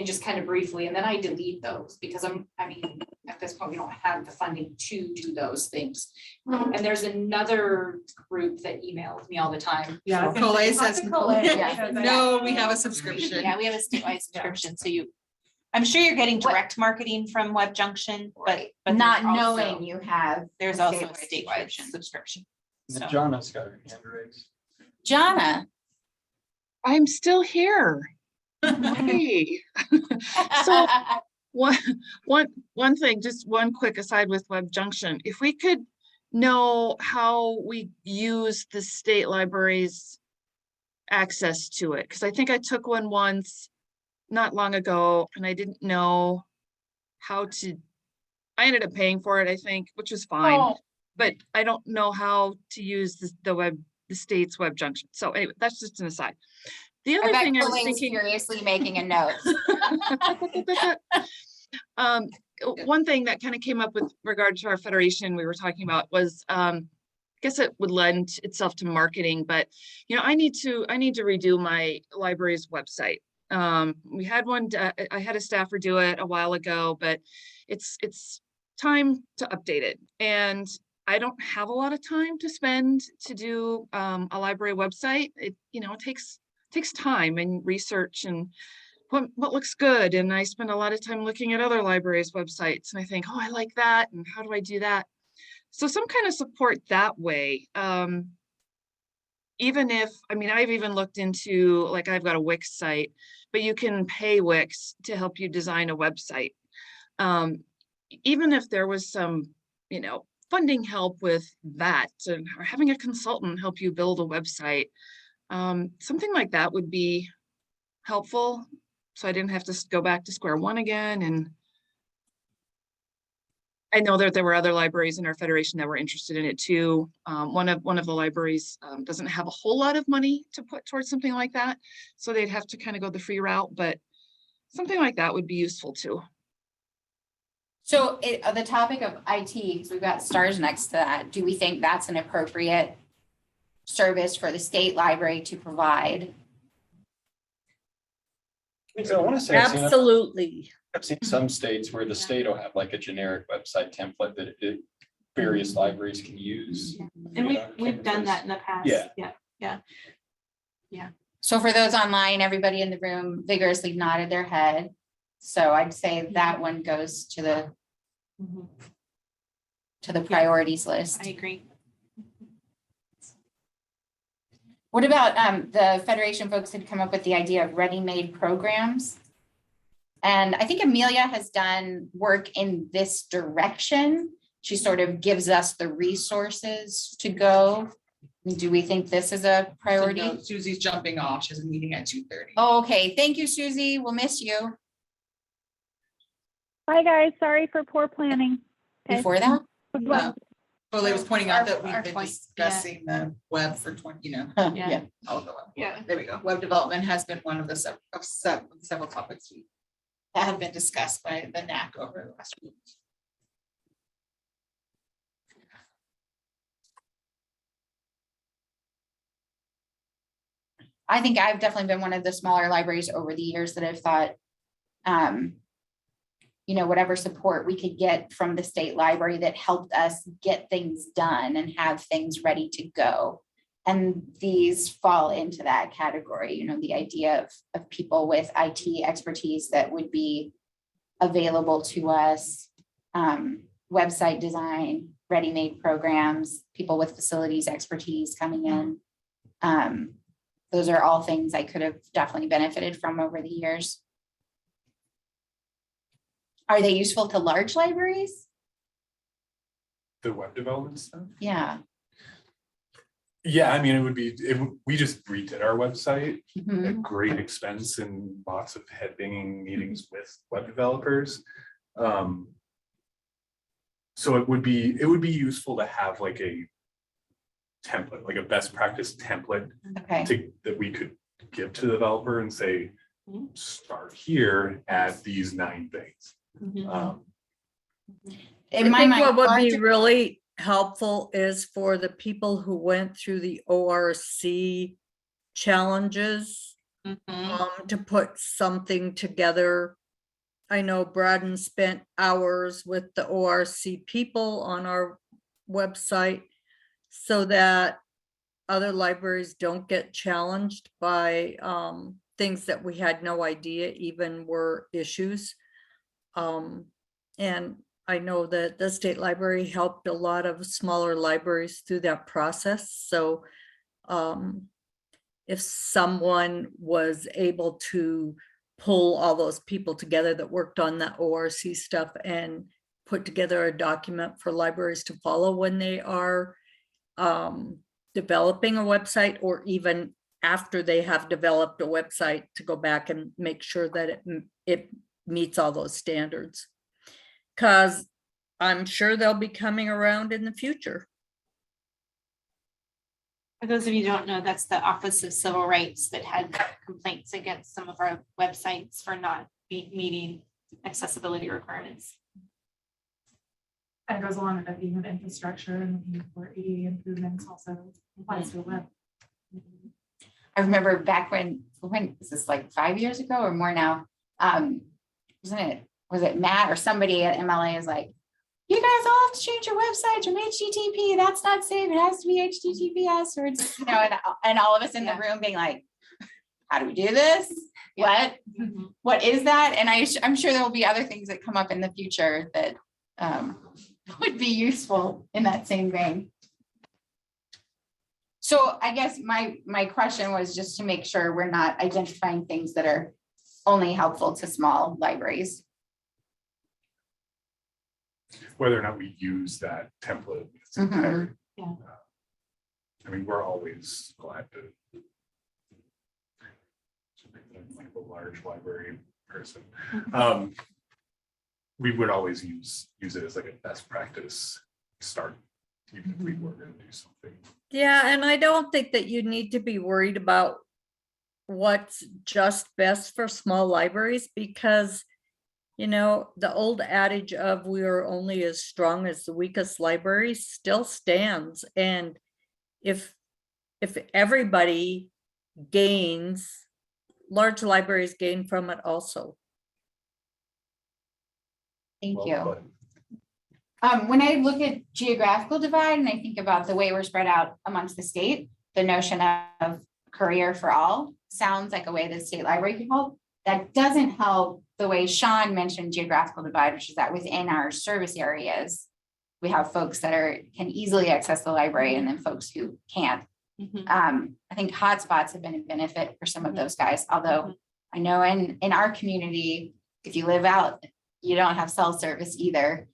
just kind of briefly, and then I delete those because I mean, at this point, we don't have the funding to do those things. And there's another group that emails me all the time. Yeah. Colay says, Yeah. no, we have a subscription. Yeah, we have a statewide subscription, so I'm sure you're getting direct marketing from Web Junction, but Not there's also- knowing you have. There's a also a statewide statewide subscription. So- Jonna's got her hand raised. Jonna. I'm still here. Hey. So one thing, just one quick aside with Web Junction, if we could know how we use the state library's access to it, because I think I took one once not long ago and I didn't know how to, I ended up paying for it, I think, which was fine, but I don't know how to use the state's Web Junction. So anyway, that's just an aside. The other thing I was thinking, furiously making a note. One thing that kind of came up with regard to our federation we were talking about was, I guess it would lend itself to marketing, but you know, I need to redo my library's website. We had one, I had a staffer do it a while ago, but it's time to update it. And I don't have a lot of time to spend to do a library website. It takes time and research and what looks good. And I spend a lot of time looking at other libraries' websites and I think, oh, I like that. And how do I do that? So some kind of support that way. Even if, I mean, I've even looked into, like, I've got a Wix site, but you can pay Wix to help you design a website. Even if there was some, funding help with that, or having a consultant help you build a website, something like that would be helpful. So I didn't have to go back to square one again. And I know that there were other libraries in our federation that were interested in it too. One of the libraries doesn't have a whole lot of money to put towards something like that. So they'd have to kind of go the free route, but something like that would be useful too. So the topic of IT, because we've got stars next to that, do we think that's an appropriate service for the state library to provide? So I want to say Absolutely. I've seen some states where the state will have like a generic website template that various libraries can use. And we've done that in the past. Yeah. So for those online, everybody in the room vigorously nodded their head. So I'd say that one goes to the priorities list. I agree. What about the Federation folks had come up with the idea of ready-made programs? And I think Amelia has done work in this direction. She sort of gives us the resources to go. Do we think this is a priority? So no, Susie's jumping off. She has a meeting at 2:30. Oh, okay. Thank you, Susie. We'll miss you. Bye, guys. Sorry for poor planning. Okay. Before that? Colay was pointing out that we've our been point, discussing the web for 20, Yeah. all the web. Yeah. There we go. Web development has been one of the several topics that have been discussed by the NAC over the last week. I think I've definitely been one of the smaller libraries over the years that have thought, whatever support we could get from the state library that helped us get things done and have things ready to go. And these fall into that category, the idea of people with IT expertise that would be available to us, website design, ready-made programs, people with facilities expertise coming in. Those are all things I could have definitely benefited from over the years. Are they useful to large libraries? The web development stuff? Yeah. Yeah, I mean, we just redid our website Mhm. at great expense and lots of head banging meetings with web developers. So it would be useful to have like a template, like a best practice template Okay. that we could give to the developer and say, start here at these 9 things. In I my think mind, what would our be really helpful is for the people who went through the ORC challenges, to put something together. I know Braden spent hours with the ORC people on our website so that other libraries don't get challenged by things that we had no idea even were issues. And I know that the state library helped a lot of smaller libraries through that process. So if someone was able to pull all those people together that worked on that ORC stuff and put together a document for libraries to follow when they are developing a website, or even after they have developed a website, to go back and make sure that it meets all those standards. Because I'm sure they'll be coming around in the future. For those of you who don't know, that's the Office of Civil Rights that had complaints against some of our websites for not meeting accessibility requirements. And it goes along with that theme of infrastructure and looking for ADA improvements also applies to the web. I remember back when was this, like 5 years ago or more now? Was it Matt or somebody at MLA is like, you guys all have to change your website from HTTP. That's not safe. It has to be HTTPS, or it's, you know, and all of us in the room being like, how do we do this? What is that? And I'm sure there will be other things that come up in the future that would be useful in that same vein. So I guess my question was just to make sure we're not identifying things that are only helpful to small libraries. Whether or not we use that template in its entirety. I mean, we're always glad to. Like a large library person. We would always use it as like a best practice start, even if we were going to do something. Yeah, and I don't think that you need to be worried about what's just best for small libraries, because, you know, the old adage of we are only as strong as the weakest library still stands. And if everybody gains, large libraries gain from it also. Thank you. When I look at geographical divide and I think about the way we're spread out amongst the state, the notion of career for all sounds like a way the state library could help. That doesn't help the way Sean mentioned geographical divide, which is that within our service areas, we have folks that can easily access the library and then folks who can't. I think hotspots have been a benefit for some of those guys, although I know in our community, if you live out, you don't have cell service either.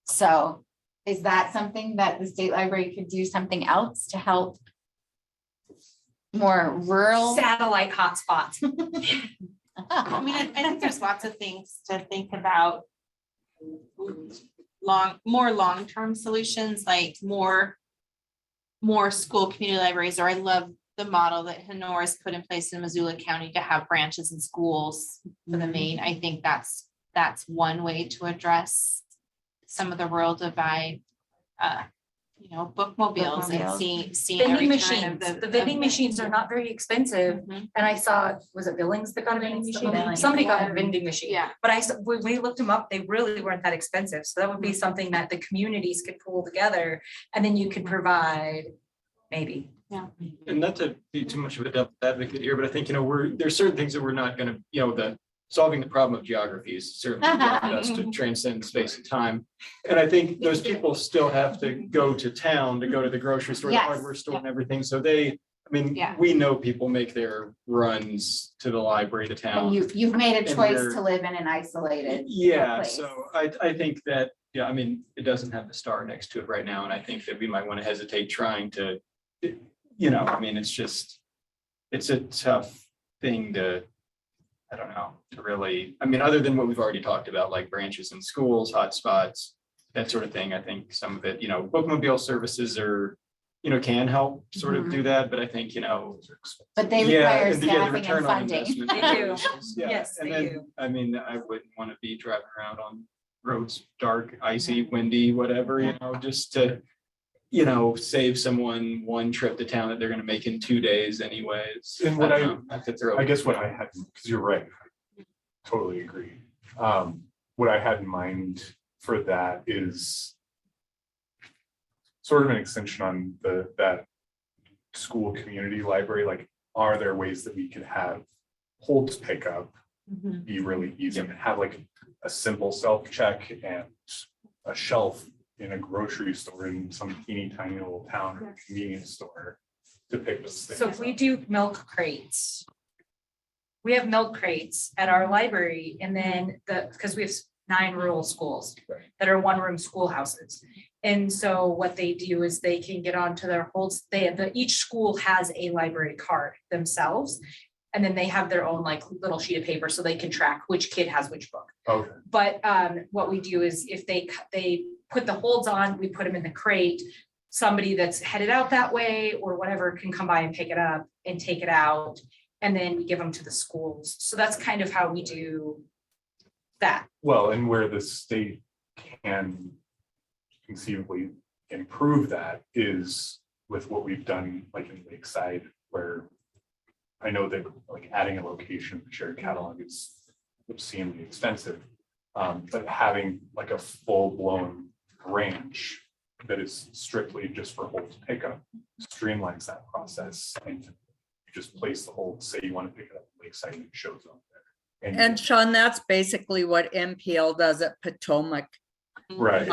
So is that something that the state library could do something else to help more rural? Satellite hotspots. I mean, I think there's lots of things to think about. More long-term solutions, like more school community libraries, or I love the model that Honora's put in place in Missoula County to have branches in schools for the Maine. I think that's one way to address some of the rural divide. You know, bookmobiles and seeing Vending every kind of machines. The vending machines are not very expensive. And I saw, was it Billings that got a vending machine? Somebody got a vending machine. Yeah. But when we looked them up, they really weren't that expensive. So that would be something that the communities could pull together and then you could provide maybe. Yeah. And not to be too much of a devil's advocate here, but I think, you know, there's certain things that we're not gonna, you know, solving the problem of geography is certainly beyond us to transcend space and time. And I think those people still have to go to town, to go to the grocery store, the Yes. hardware store and everything. So they I mean, Yeah. we know people make their runs to the library, to town. And you've made a And choice we're- to live in an isolated. Yeah, place. so I think that, yeah, I mean, it doesn't have the star next to it right now, and I think that we might want to hesitate trying to, I mean, it's a tough thing to, I don't know, to really, I mean, other than what we've already talked about, like branches in schools, hotspots, that sort of thing. I think some of it, bookmobile services are, can help sort of do that, but I think, But they yeah, require and the staffing return and on funding. investment They do. is- yeah. Yes, And they then, do. I mean, I wouldn't want to be driving around on roads, dark, icy, windy, whatever, just to, save someone one trip to town that they're gonna make in 2 days anyways. And what have to throw. I guess what I had, because you're right, totally agree. What I had in mind for that is sort of an extension on that school community library, like, are there ways that we could have holds pickup be really easy and have like a simple self-check and a shelf in a grocery store in some teeny tiny little town or convenience store to pick those things So up. we do milk crates. We have milk crates at our library and then because we have 9 rural schools that are one-room schoolhouses. And so what they do is they can get onto their holds, each school has a library card themselves. And then they have their own like little sheet of paper so they can track which kid has which book. Okay. But what we do is if they put the holds on, we put them in the crate. Somebody that's headed out that way or whatever can come by and pick it up and take it out. And then we give them to the schools. So that's kind of how we do that. Well, and where the state can conceivably improve that is with what we've done like in Lakeside, where I know that like adding a location for shared catalog is obscenely expensive. But having like a full-blown branch that is strictly just for holds pickup streamlines that process. And you just place the hold, say you want to pick it up at Lakeside, and it shows up there. And Sean, that's basically what MPL does at Potomac. Right.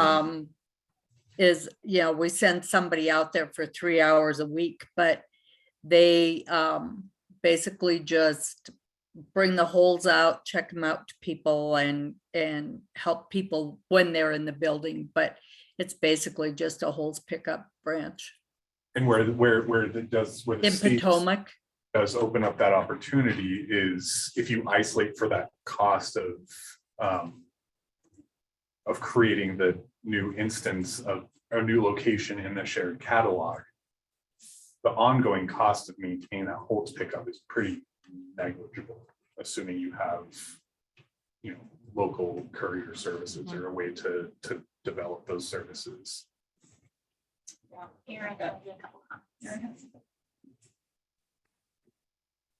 We send somebody out there for 3 hours a week, but they basically just bring the holes out, check them out to people and help people when they're in the building, but it's basically just a holes pickup branch. And where the In state Potomac. does open up that opportunity is if you isolate for that cost of creating the new instance of a new location in the shared catalog, the ongoing cost of maintaining that holds pickup is pretty negligible, assuming you have, local courier services or a way to develop those services. Aaron, there'll be a couple comments.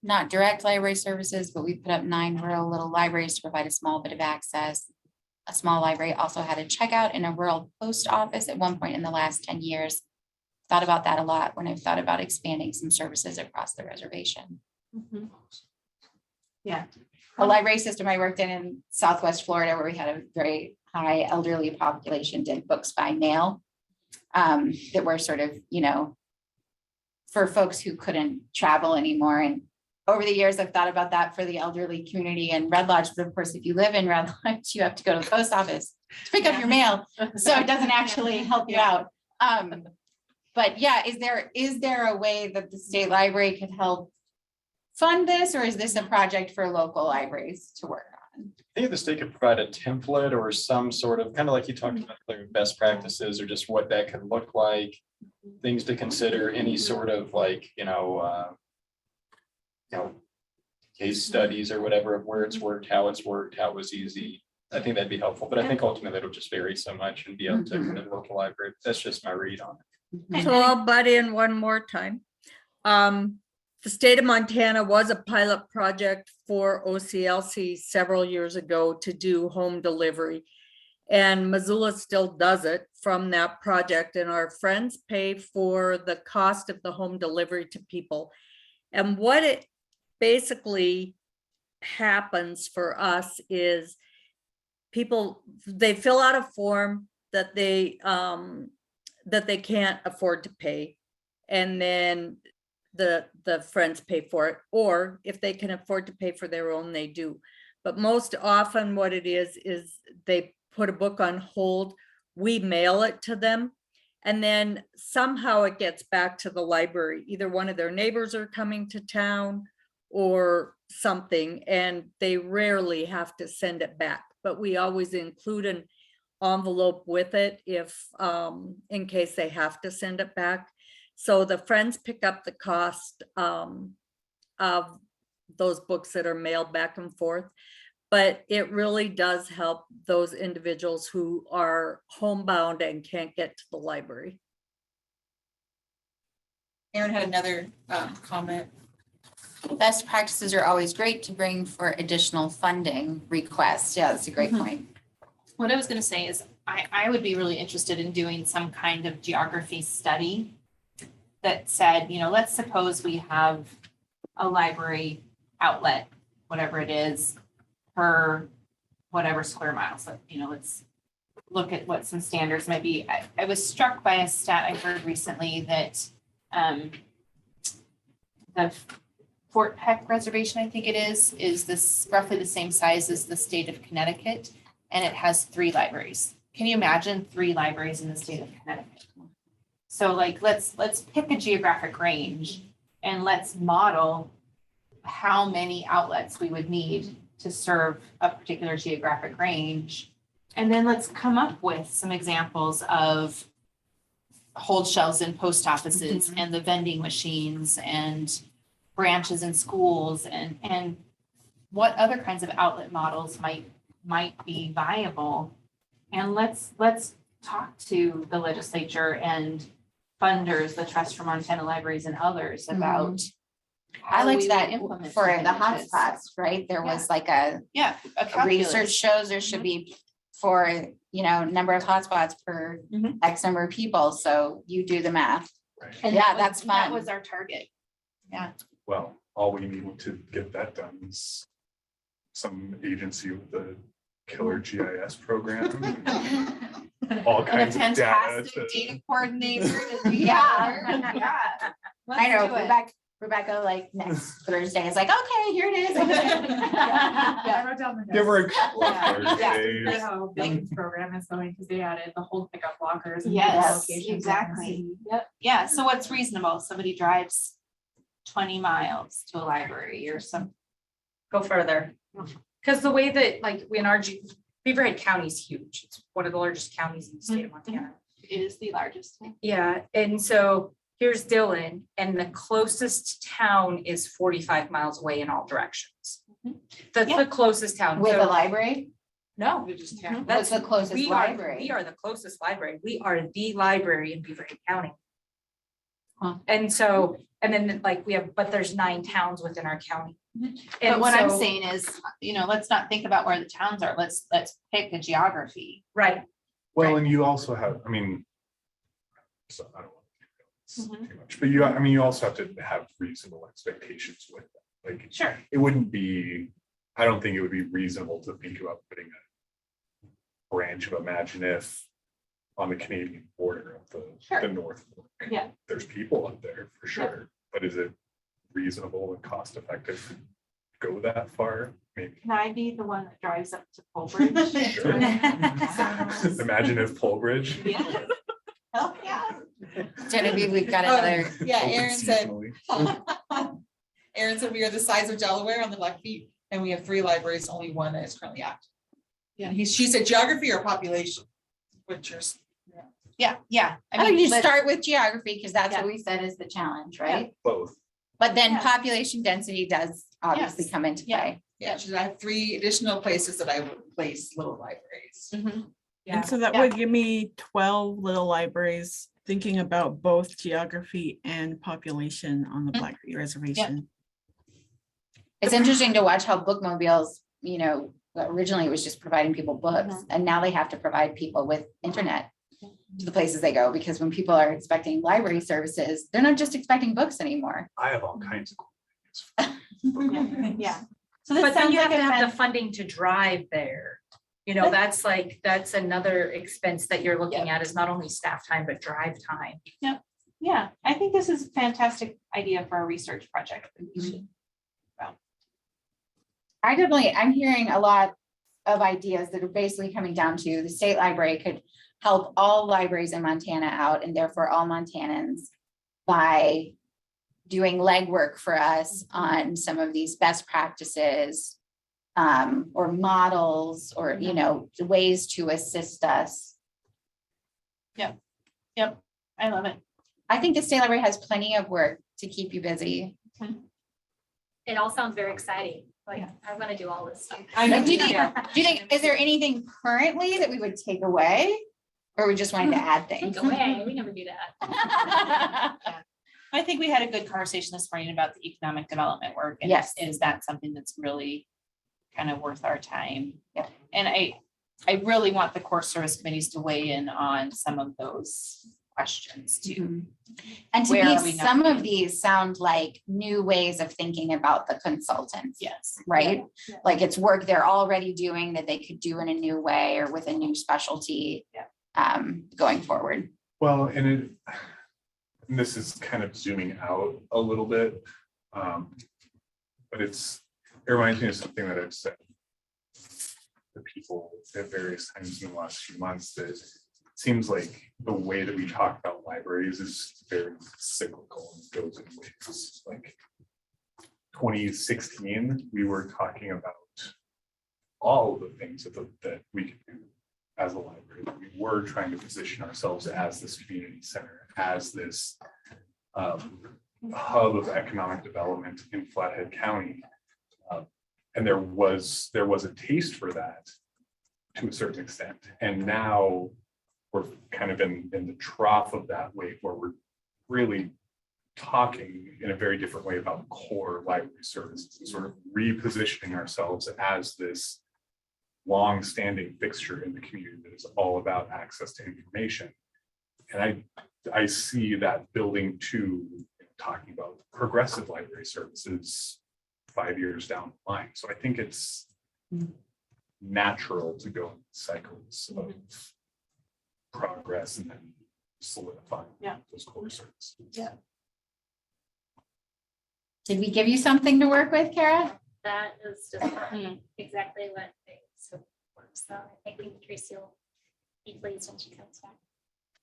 Not direct library services, but we put up 9 rural little libraries to provide a small bit of access. A small library also had a checkout in a rural post office at one point in the last 10 years. Thought about that a lot when I've thought about expanding some services across the reservation. Yeah. A library system I worked in Southwest Florida, where we had a very high elderly population, did books by mail. That were sort of, for folks who couldn't travel anymore. And over the years, I've thought about that for the elderly community and Red Lodge. But of course, if you live in Red Lodge, you have to go to the post office to pick up your mail. So it doesn't actually help you out. But yeah, is there a way that the state library could help fund this, or is this a project for local libraries to work on? I think the state could provide a template or some sort of, kind of like you talked about, like best practices or just what that could look like. Things to consider, any sort of like, case studies or whatever of where it's worked, how it was easy. I think that'd be helpful, but I think ultimately it'll just vary so much and be up to the local library. That's just my read on it. So I'll butt in one more time. The state of Montana was a pilot project for OCLC several years ago to do home delivery. And Missoula still does it from that project, and our friends pay for the cost of the home delivery to people. And what it basically happens for us is they fill out a form that they can't afford to pay. And then the friends pay for it, or if they can afford to pay for their own, they do. But most often what it is they put a book on hold, we mail it to them, and then somehow it gets back to the library. Either one of their neighbors are coming to town or something, and they rarely have to send it back. But we always include an envelope with it if in case they have to send it back. So the friends pick up the cost of those books that are mailed back and forth. But it really does help those individuals who are homebound and can't get to the library. Aaron had another comment. Best practices are always great to bring for additional funding requests. Yeah, that's a great point. What I was gonna say is I would be really interested in doing some kind of geography study that said, let's suppose we have a library outlet, whatever it is, per whatever square miles. Let's look at what some standards might be. I was struck by a stat I heard recently that the Fort Peck Reservation, I think it is this roughly the same size as the state of Connecticut, and it has 3 libraries. Can you imagine 3 libraries in the state of Connecticut? So let's pick a geographic range and let's model how many outlets we would need to serve a particular geographic range. And then let's come up with some examples of hold shelves in post offices and the vending machines and branches in schools and what other kinds of outlet models might be viable. And let's talk to the legislature and funders, the Trust for Montana Libraries and others about I how liked we that would implement for some the images. hotspots, right? There was like a a research calculus. shows there should be for, number of hotspots per X number of people. So you do the math. And Yeah, that was- that's fun. That was our target. Yeah. Well, all we need to get that done is some agency with a killer GIS program. All And a kinds of data. fantastic data coordinator. to do Yeah. that. Yeah. I know, Let's do it. Rebecca, like next Thursday is like, okay, here it is. Yeah, I wrote down the Give her a notes. couple of Yeah. Thursdays. That's how big this program is going, because they added the whole pickup lockers. and Yes, locations in the exactly. city. Yep. Yeah. So what's reasonable? Somebody drives 20 miles to a library or some. Go further. Because the way that Beaverhead County is huge. It's one of the largest counties in the state of Montana. It is the largest. Yeah, and so here's Dillon, and the closest town is 45 miles away in all directions. That's the closest town. With So- a library? No. What's the closest we library? are the closest library. We are the library in Beaverhead County. Huh. And so, and then but there's 9 towns within our county. But And what I'm so- saying is, let's not think about where the towns are. Let's pick a geography. Right. Well, and you also have, so I don't want to do too much, but you also have to have reasonable expectations with them. Like, Sure. it wouldn't be, I don't think it would be reasonable to think about putting a branch of Imagine If on the Canadian border of the North Fork. Yeah. There's people up there for sure, but is it reasonable and cost effective to go that far? Maybe. Can I be the one that drives up to Polbridge? Sure. Imagine If Polbridge. Yeah. Hell yeah. Genevieve, we've got another. Yeah, Open Aaron said, seasonally. Aaron said we are the size of Delaware on the Blackfeet, and we have 3 libraries, only 1 that is currently active. Yeah, she said geography or population, which is. Yeah. I mean, you let's- start with geography because that's what we said is the challenge, right? Both. But then Yeah. population density does obviously Yes. come into Yeah. play. Yeah, she said I have 3 additional places that I would place little libraries. Yeah. And so that would give me 12 little libraries, thinking about both geography and population on the Blackfeet Reservation. It's interesting to watch how bookmobiles, originally it was just providing people books, and now they have to provide people with internet to the places they go, because when people are expecting library services, they're not just expecting books anymore. I have all kinds of. Yeah. So this But then sounds you like have to a have the funding to drive there. That's another expense that you're looking at, is not only staff time, but drive time. Yeah, I think this is a fantastic idea for a research project. that we should- I'm hearing a lot of ideas that are basically coming down to the state library could help all libraries in Montana out and therefore all Montanans by doing legwork for us on some of these best practices or models or, you know, ways to assist us. Yep, I love it. I think the state library has plenty of work to keep you busy. It all sounds very exciting. Like, I want to do all this stuff. Do you think, is there anything currently that we would take away? Or we just wanted to add things? Take away, we never do that. I think we had a good conversation this morning about the economic development work. And Yes. is that something that's really kind of worth our time? Yeah. And I really want the core service committees to weigh in on some of those questions too. And to Where me, are we not some of being- these sound like new ways of thinking about the consultants. Yes. Right? Yeah. Like it's work they're already doing that they could do in a new way or with a new specialty. Yeah. Going forward. Well, and this is kind of zooming out a little bit. But it reminds me of something that I've said to people at various times in the last few months, that it seems like the way that we talk about libraries is very cyclical and goes in waves. Like 2016, we were talking about all of the things that we could do as a library. We were trying to position ourselves as this community center, as this hub of economic development in Flathead County. And there was a taste for that to a certain extent. And now we're kind of in the trough of that wave where we're really talking in a very different way about core library services and sort of repositioning ourselves as this long-standing fixture in the community that is all about access to information. And I see that building to talking about progressive library services 5 years down the line. So I think it's natural to go in cycles of progress and then solidifying those core services. Yeah. Did we give you something to work with, Kara? That is just exactly what they works. So I think Tracy will be pleased when she comes back.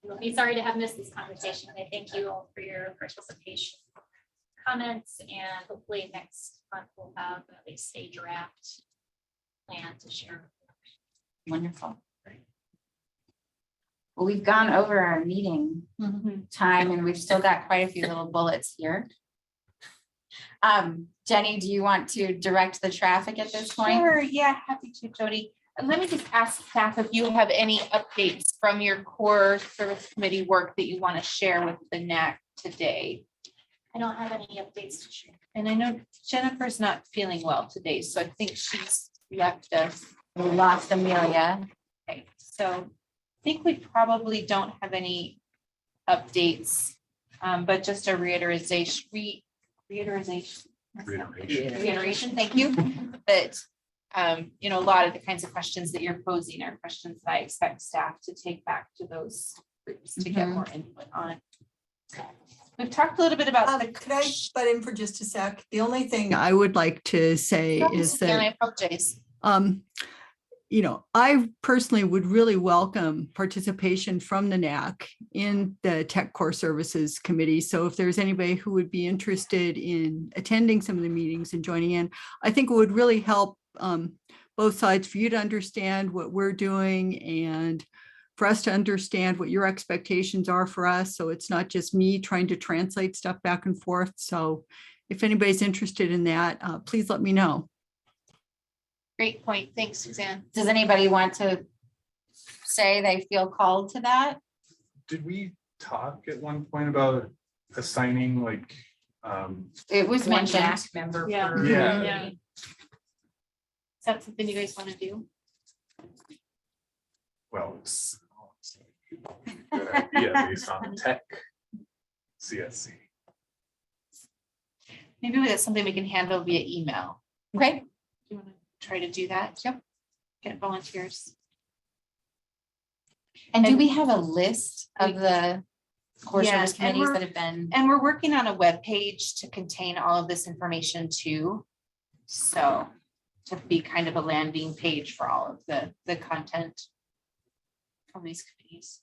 We'll be sorry to have missed this conversation. I thank you all for your participation, comments, and hopefully next month we'll have at least a draft plan to share. Wonderful. Well, we've gone over our meeting time and we've still got quite a few little bullets here. Jenny, do you want to direct the traffic at this point? Sure, yeah, happy to, Jody. Let me just ask staff if you have any updates from your core service committee work that you want to share with the NAC today. I don't have any updates to share. And I know Jennifer's not feeling well today, so I think she's left us. We lost Amelia. Okay, so I think we probably don't have any updates, but just a reiteration, thank you. That, you know, a lot of the kinds of questions that you're posing are questions that I expect staff to take back to those groups to get more input on. We've talked a little bit about Could I butt in for just a sec? The only thing I would like to say is and I that, apologize. you know, I personally would really welcome participation from the NAC in the Tech Core Services Committee. So if there's anybody who would be interested in attending some of the meetings and joining in, I think it would really help both sides for you to understand what we're doing and for us to understand what your expectations are for us. So it's not just me trying to translate stuff back and forth. So if anybody's interested in that, please let me know. Great point. Thanks, Suzanne. Does anybody want to say they feel called to that? Did we talk at one point about assigning like? It was One mentioned. NAC member. Yeah. Yeah. Is that something you guys want to do? Well, it's a good idea based on tech CSC. Maybe that's something we can handle via email. Okay. You want to try to do that? Yep. Get volunteers. And do we have a list of the core Yeah, service and committees we're- that have been. And we're working on a web page to contain all of this information too. So to be kind of a landing page for all of the content from these committees.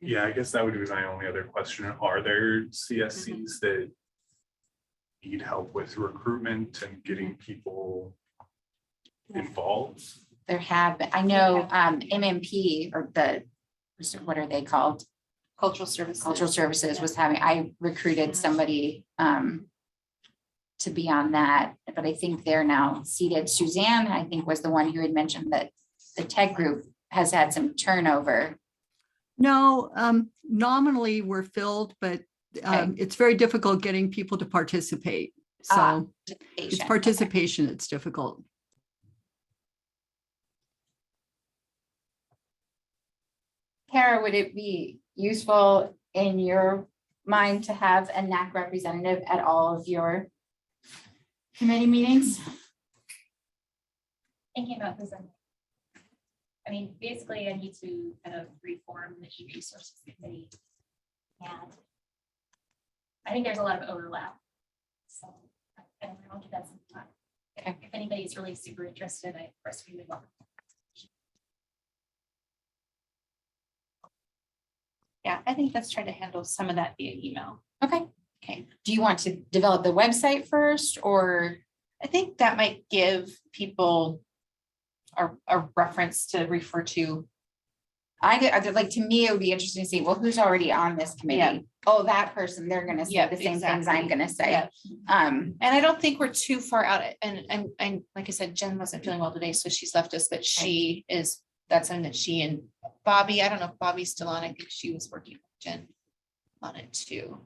Yeah, I guess that would be my only other question. Are there CSCs that need help with recruitment and getting people involved? There have, been. I know, MMP or what are they called? Cultural services. Cultural Services was having, I recruited somebody, to be on that, but I think they're now seated. Suzanne, I think, was the one who had mentioned that the tech group has had some turnover. No, nominally we're filled, but it's very difficult getting people to participate. So it's participation that's difficult. Kara, would it be useful in your mind to have a NAC representative at all of your committee meetings? Thinking about this, I mean, basically I need to kind of reform the e-resources committee. And I think there's a lot of overlap. So I don't know, I'll give that some time. Okay. If anybody's really super interested, I of course we would welcome. Yeah, I think let's try to handle some of that via email. Okay. Okay. Do you want to develop the website first, or? I think that might give people a reference to refer to. Like, to me, it would be interesting to see, well, who's already on this committee? Yeah. Oh, that person, they're gonna say the same things I'm gonna say. Yeah. Um, And I don't think we're too far out. And like I said, Jen wasn't feeling well today, so she's left us, but that's something that she and Bobby, I don't know if Bobby's still on. I think she was working with Jen on it too.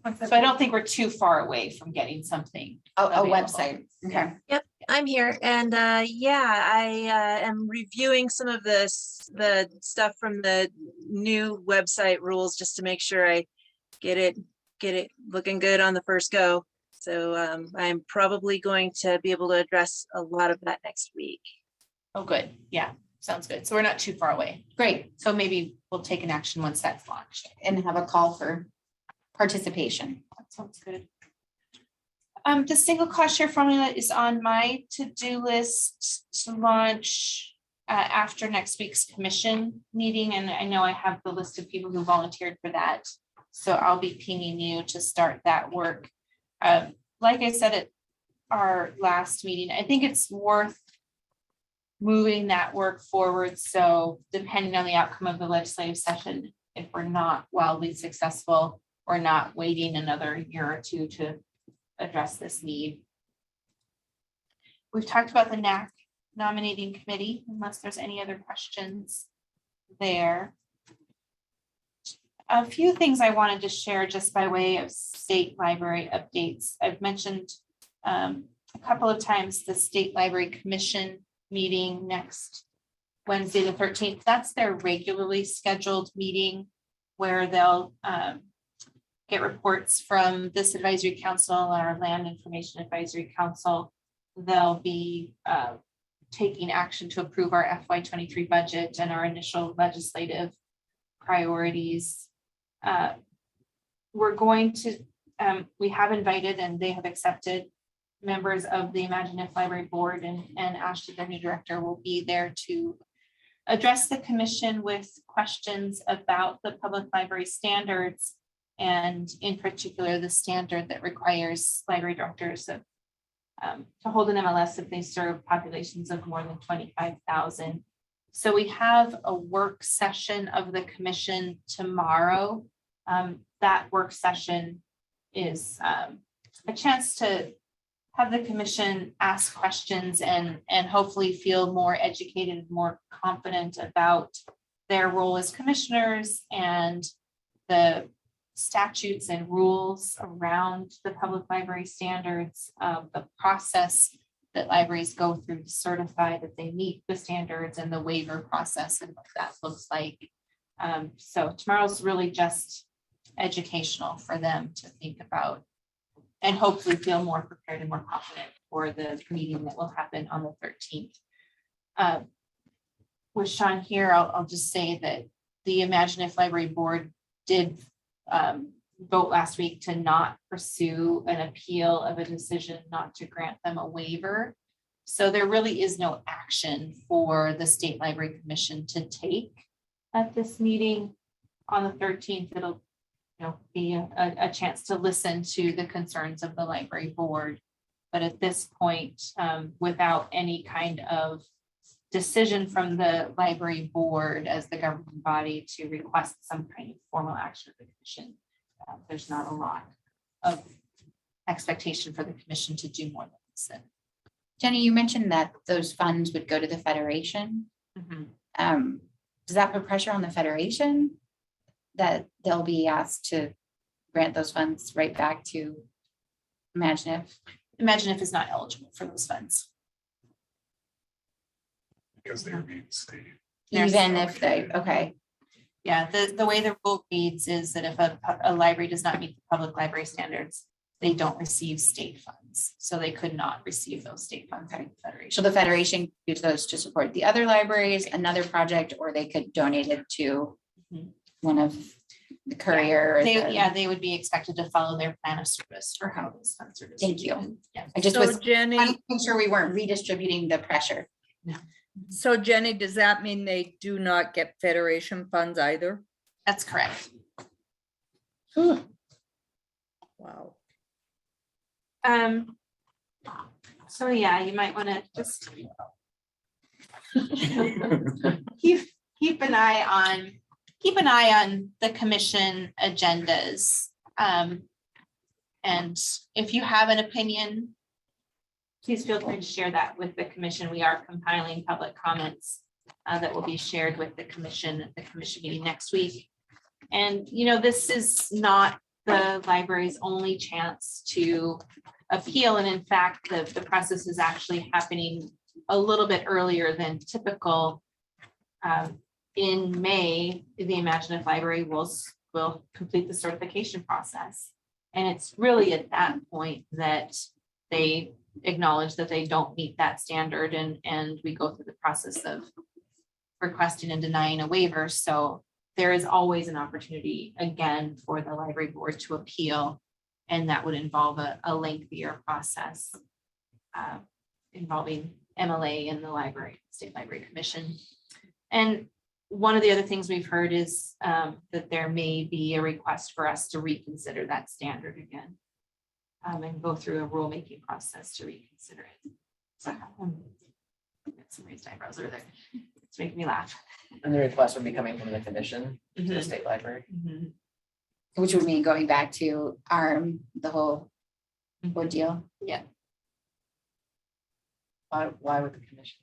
So I don't think we're too far away from getting something. a available. website, okay. Yep, I'm here, and yeah, I am reviewing some of the stuff from the new website rules just to make sure I get it looking good on the first go. So I'm probably going to be able to address a lot of that next week. Oh, good. Yeah, sounds good. So we're not too far away. Great, So maybe we'll take an action once that's launched. and have a call for participation. That sounds good. The single cost share formula is on my to-do list to launch after next week's commission meeting. And I know I have the list of people who volunteered for that. So I'll be pinging you to start that work. Like I said at our last meeting, I think it's worth moving that work forward. So depending on the outcome of the legislative session, if we're not wildly successful, we're not waiting another year or two to address this need. We've talked about the NAC nominating committee, unless there's any other questions there. A few things I wanted to share just by way of state library updates. I've mentioned a couple of times the State Library Commission meeting next Wednesday, the 13th. That's their regularly scheduled meeting where they'll get reports from this advisory council, our Land Information Advisory Council. They'll be taking action to approve our FY23 budget and our initial legislative priorities. We're going to, we have invited and they have accepted members of the Imagine If Library Board, and Ashley, their new director, will be there to address the commission with questions about the public library standards, and in particular, the standard that requires library directors to hold an MLS if they serve populations of more than 25,000. So we have a work session of the commission tomorrow. That work session is a chance to have the commission ask questions and hopefully feel more educated, more confident about their role as commissioners and the statutes and rules around the public library standards, the process that libraries go through to certify that they meet the standards, and the waiver process and what that looks like. So tomorrow's really just educational for them to think about and hopefully feel more prepared and more confident for the meeting that will happen on the 13th. With Sean here, I'll just say that the Imagine If Library Board did vote last week to not pursue an appeal of a decision not to grant them a waiver. So there really is no action for the State Library Commission to take at this meeting on the 13th. It'll be a chance to listen to the concerns of the library board. But at this point, without any kind of decision from the library board as the governing body to request some kind of formal action of the commission, there's not a lot of expectation for the commission to do more than listen. Jenny, you mentioned that those funds would go to the Federation. Does that put pressure on the Federation that they'll be asked to grant those funds right back to Imagine If? Imagine If is not eligible for those funds. Because they remain state. Even if they, okay. Yeah, the way the rule reads is that if a library does not meet the public library standards, they don't receive state funds. So they could not receive those state funds from the Federation. So the Federation could use those to support the other libraries, another project, or they could donate it to one of the courier. They would be expected to follow their plan of service for how those funds are Thank distributed. you. Yeah. I just So was Jenny, making sure we weren't redistributing the pressure. so Jenny, does that mean they do not get Federation funds either? That's correct. Wow. So yeah, you might want to just keep an eye on the commission agendas. And if you have an opinion, please feel free to share that with the commission. We are compiling public comments that will be shared with the commission at the commission meeting next week. And, this is not the library's only chance to appeal. And in fact, the process is actually happening a little bit earlier than typical. In May, the Imagine If Library will complete the certification process. And it's really at that point that they acknowledge that they don't meet that standard, and we go through the process of requesting and denying a waiver. So there is always an opportunity again for the library board to appeal, and that would involve a lengthier process involving MLA and the library, State Library Commission. And one of the other things we've heard is that there may be a request for us to reconsider that standard again and go through a rulemaking process to reconsider it. So got some raised eyebrows over there. It's making me laugh. And the request would be coming from the commission to the state library. Which would mean going back to ARM, the whole ordeal. Yeah. Why would the commission?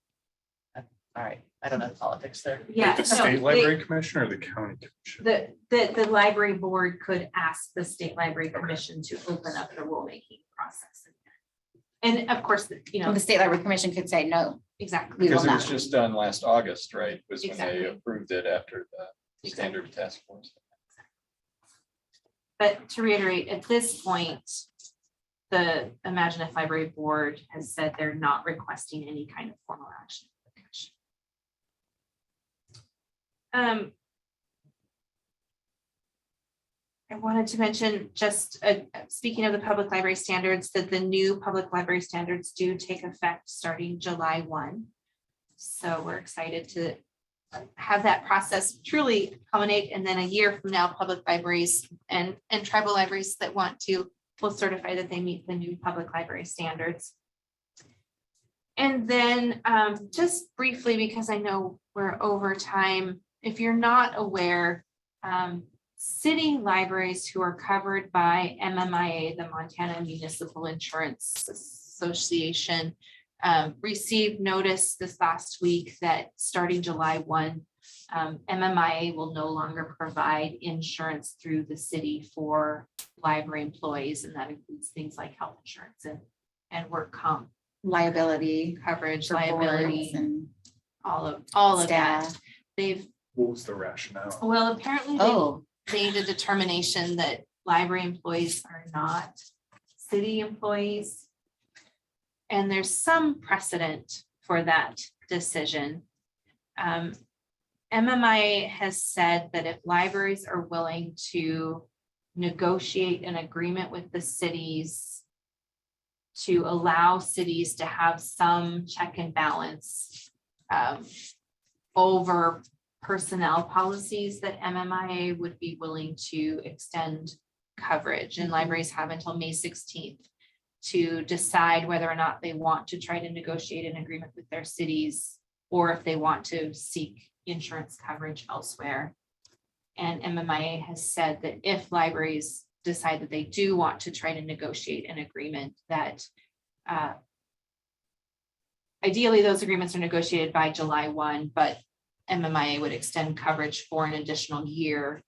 All right, I don't know the politics there. Yeah. The state library commission or the county commission? The library board could ask the state library commission to open up the rulemaking process. And of course, The State Library Commission could say no. Exactly. We will Because it was not. just done last August, right? Was when Exactly. they approved it after the standard task force. But to reiterate, at this point, the Imagine If Library Board has said they're not requesting any kind of formal action. I wanted to mention, just speaking of the public library standards, that the new public library standards do take effect starting July 1. So we're excited to have that process truly culminate, and then a year from now, public libraries and tribal libraries that want to will certify that they meet the new public library standards. And then just briefly, because I know we're over time, if you're not aware, city libraries who are covered by MMIA, the Montana Municipal Insurance Association, received notice this last week that starting July 1, MMIA will no longer provide insurance through the city for library employees, and that includes things like health insurance and work comp Liability coverage, for liability, boards and all of that. staff. What was the rationale? Well, apparently they made a determination that library employees are not city employees. And there's some precedent for that decision. MMIA has said that if libraries are willing to negotiate an agreement with the cities to allow cities to have some check and balance over personnel policies, that MMIA would be willing to extend coverage, and libraries have until May 16th to decide whether or not they want to try to negotiate an agreement with their cities, or if they want to seek insurance coverage elsewhere. And MMIA has said that if libraries decide that they do want to try to negotiate an agreement, that ideally those agreements are negotiated by July 1, but MMIA would extend coverage for an additional year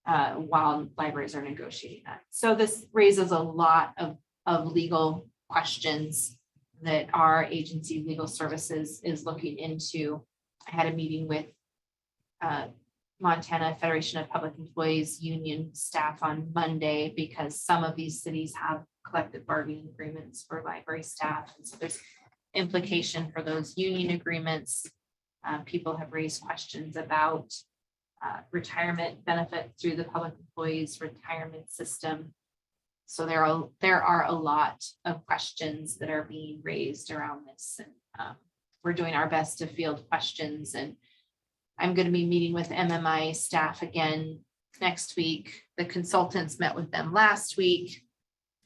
while libraries are negotiating that. So this raises a lot of legal questions that our agency, Legal Services, is looking into. I had a meeting with Montana Federation of Public Employees union staff on Monday, because some of these cities have collective bargaining agreements for library staff. And so there's implication for those union agreements. People have raised questions about retirement benefit through the public employees retirement system. So there are a lot of questions that are being raised around this, and we're doing our best to field questions. And I'm going to be meeting with MMI staff again next week. The consultants met with them last week.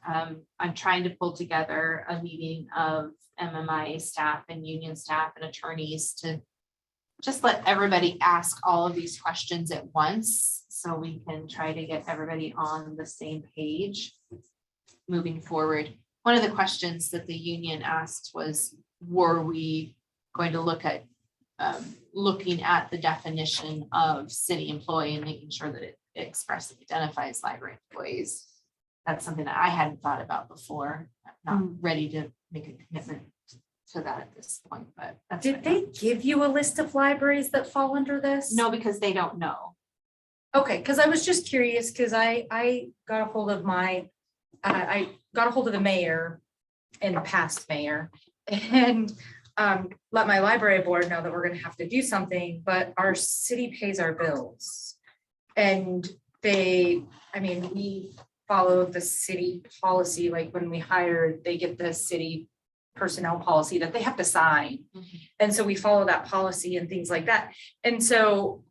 I'm trying to pull together a meeting of MMI staff and union staff and attorneys to just let everybody ask all of these questions at once, so we can try to get everybody on the same page moving forward. One of the questions that the union asked was, were we going to look at looking at the definition of city employee and making sure that it expressly identifies library employees? That's something that I hadn't thought about before. I'm not ready to make a commitment to that at this point, but that's. Did they give you a list of libraries that fall under this? No, because they don't know. Okay, because I was just curious, because I got a hold of I got a hold of the mayor and the past mayor, and let my library board know that we're gonna have to do something, but our city pays our bills. And we follow the city policy, like when we hire, they get the city personnel policy that they have to sign. And so we follow that policy and things like that. And so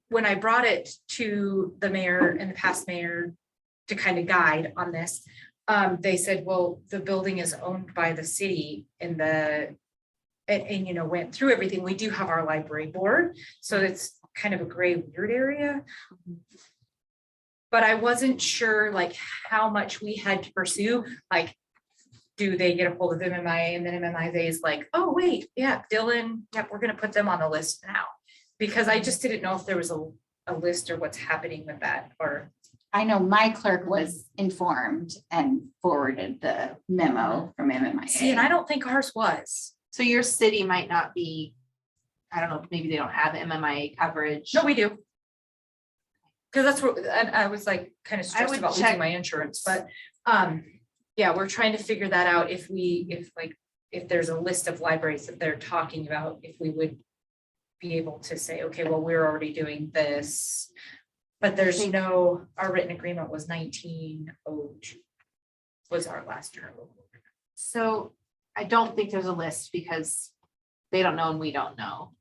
when I brought it to the mayor and the past mayor to kind of guide on this, they said, well, the building is owned by the city, and went through everything. We do have our library board, so it's kind of a gray, weird area. But I wasn't sure like how much we had to pursue, like, do they get a hold of MMIA, and then MMIA is like, oh, wait, yeah, Dylan, yep, we're gonna put them on the list now. Because I just didn't know if there was a list or what's happening with that, or. I know my clerk was informed and forwarded the memo from MMIA. See, and I don't think ours was. So your city might not be, I don't know, maybe they don't have MMIA coverage. No, we do. Because that's what, and I was like kind of stressed would about check. losing my insurance, but yeah, we're trying to figure that out. If there's a list of libraries that they're talking about, if we would be able to say, okay, well, we're already doing this. But there's no, our written agreement was 1902 was our last year. So I don't think there's a list because they don't know and we don't know.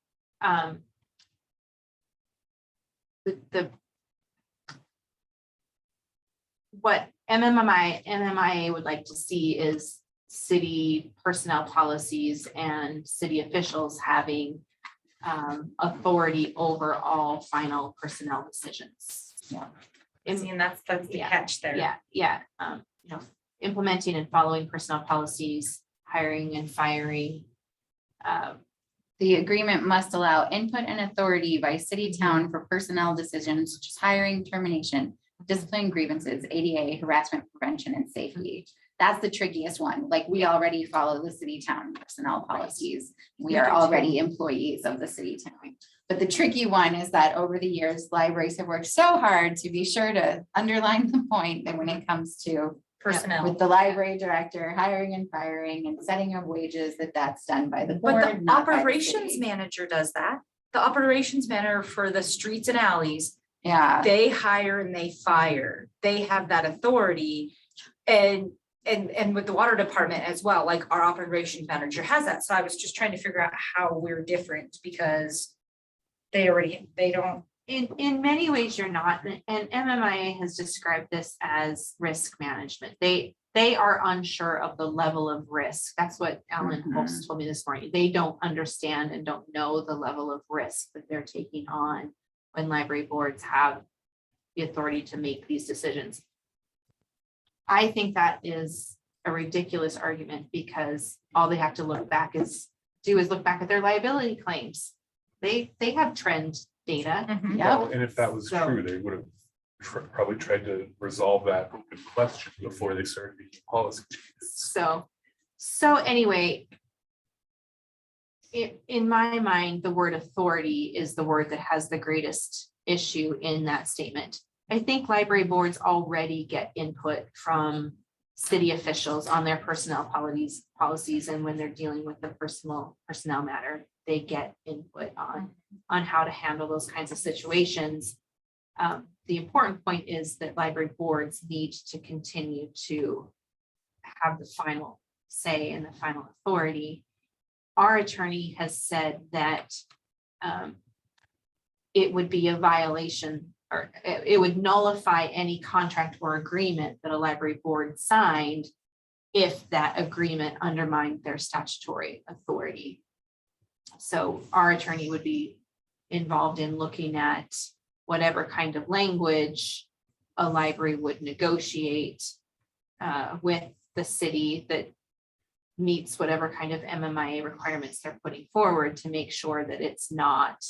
What MMIA would like to see is city personnel policies and city officials having authority over all final personnel decisions. Yeah. And that's the catch there. Yeah. Implementing and following personnel policies, hiring and firing. The agreement must allow input and authority by city town for personnel decisions such as hiring, termination, discipline, grievances, ADA, harassment prevention, and safety. That's the trickiest one. Like, we already follow the city town personnel policies. We are already employees of the city town. But the tricky one is that over the years, libraries have worked so hard to be sure to underline the point that when it comes to personnel with the library director, hiring and firing and setting of wages, that's done by the board. But the operations manager does that. the operations manager for the streets and alleys, Yeah. they hire and they fire. They have that authority. And with the water department as well, like our operations manager has that. So I was just trying to figure out how we're different because they don't. In many ways, you're not, and MMIA has described this as risk management. They are unsure of the level of risk. That's what Alan Holtz told me this morning. They don't understand and don't know the level of risk that they're taking on when library boards have the authority to make these decisions. I think that is a ridiculous argument because all they have to look back is look back at their liability claims. They have trend data. Well, and if that was true, they would have probably tried to resolve that open question before they started making policy changes. So anyway, in my mind, the word authority is the word that has the greatest issue in that statement. I think library boards already get input from city officials on their personnel policies, and when they're dealing with the personnel matter, they get input on how to handle those kinds of situations. The important point is that library boards need to continue to have the final say and the final authority. Our attorney has said that it would be a violation, or it would nullify any contract or agreement that a library board signed if that agreement undermined their statutory authority. So our attorney would be involved in looking at whatever kind of language a library would negotiate with the city that meets whatever kind of MMIA requirements they're putting forward to make sure that it's not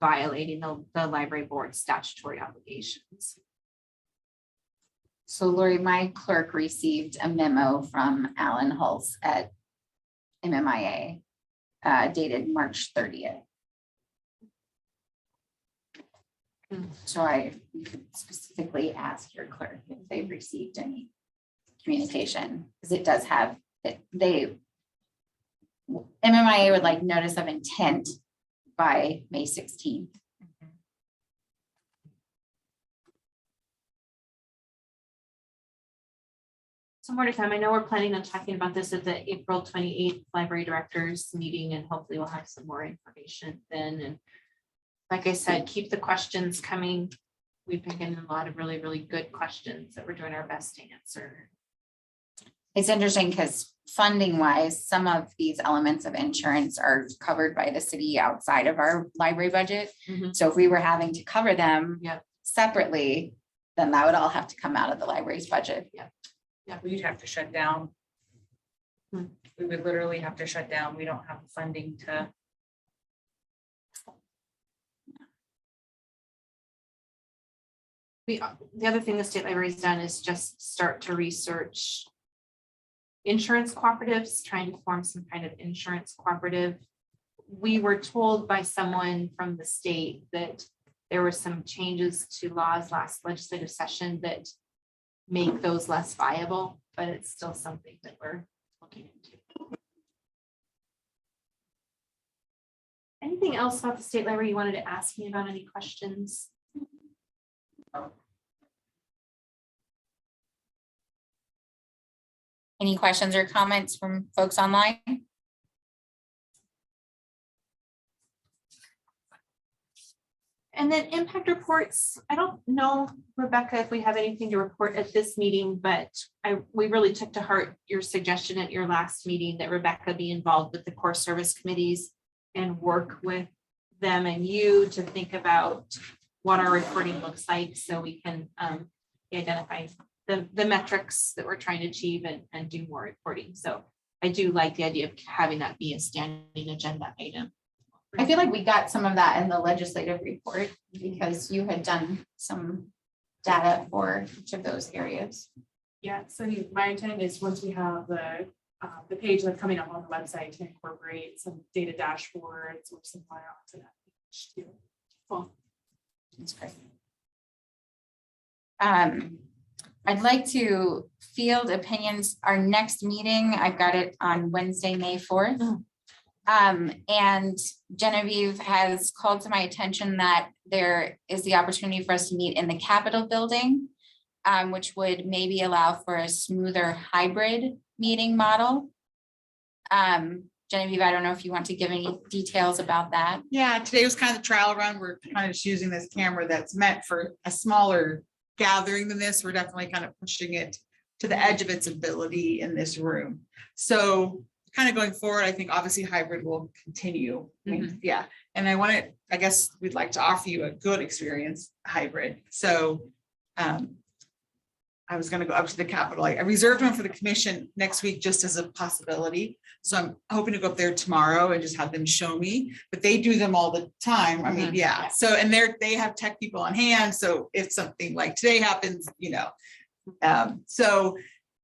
violating the library board's statutory obligations. So Lori, my clerk received a memo from Alan Hulse at MMIA dated March 30th. So I could specifically ask your clerk if they've received any communication, because it does have it. MMIA would like notice of intent by May 16th. Some more to come. I know we're planning on talking about this at the April 28th library directors meeting, and hopefully we'll have some more information then. And like I said, keep the questions coming. We've been getting a lot of really, really good questions that we're doing our best to answer. It's interesting because funding wise, some of these elements of insurance are covered by the city outside of our library budget. So if we were having to cover them separately, then that would all have to come out of the library's budget. Yeah, we'd have to shut down. We would literally have to shut down. We don't have the funding to. The other thing the state library has done is just start to research insurance cooperatives, trying to form some kind of insurance cooperative. We were told by someone from the state that there were some changes to laws last legislative session that make those less viable, but it's still something that we're looking into. Anything else about the state library you wanted to ask me about? Any questions? Any questions or comments from folks online? And then impact reports. I don't know, Rebecca, if we have anything to report at this meeting, but we really took to heart your suggestion at your last meeting that Rebecca be involved with the core service committees and work with them and you to think about what our reporting looks like so we can identify the metrics that we're trying to achieve and do more reporting. So I do like the idea of having that be a standing agenda item. I feel like we got some of that in the legislative report because you had done some data for each of those areas. Yeah, so my intent is once we have the page that's coming up on the website to incorporate some data dashboards or some file onto that page too. Cool. That's great. I'd like to field opinions. Our next meeting, I've got it on Wednesday, May 4th. And Genevieve has called to my attention that there is the opportunity for us to meet in the Capitol building, which would maybe allow for a smoother hybrid meeting model. Genevieve, I don't know if you want to give any details about that. Yeah, today was kind of the trial run. We're kind of just using this camera that's meant for a smaller gathering than this. We're definitely kind of pushing it to the edge of its ability in this room. So kind of going forward, I think obviously hybrid will continue. I mean, yeah. And I guess we'd like to offer you a good experience hybrid. So I was going to go up to the Capitol. I reserved one for the commission next week just as a possibility. So I'm hoping to go up there tomorrow and just have them show me, but they do them all the time. I mean, yeah. So, and they have tech people on hand. So if something like today happens, so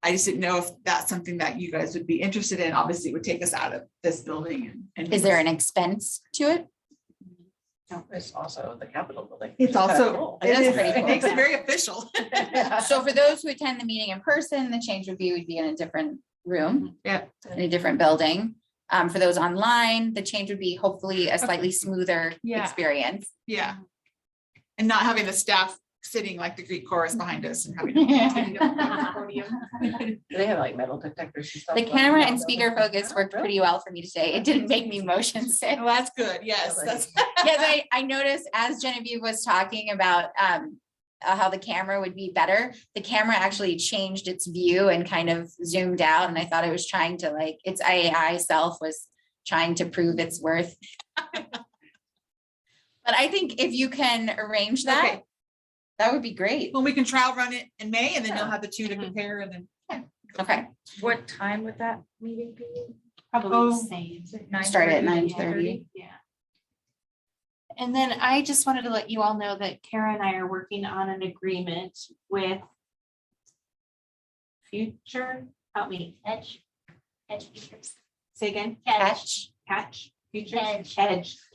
I just didn't know if that's something that you guys would be interested in. Obviously, it would take us out of this building. And Is there an expense to it? No, it's also the Capitol building. It's also, It is pretty it cool. makes it very official. So for those who attend the meeting in person, the change review would be in a different room. Yeah. In a different building. For those online, the change would be hopefully a slightly smoother Yeah. experience. Yeah. And not having the staff sitting like the Greek chorus behind us and having to continue to the podium. Do they have like metal detectors and stuff? The camera and speaker focus worked pretty well for me today. It didn't make me motion sick. Well, that's good. Yes, that's. Yes, I noticed as Genevieve was talking about how the camera would be better, the camera actually changed its view and kind of zoomed out. And I thought it was trying to its AI self was trying to prove its worth. But I think if you can arrange that, Okay. that would be great. Well, we can trial run it in May and then you'll have the two to compare and then. Okay. What time would that meeting be? Probably the same. Start at 9:30. Yeah. And then I just wanted to let you all know that Kara and I are working on an agreement with help me, Edge Futures. say again, Catch. Futures,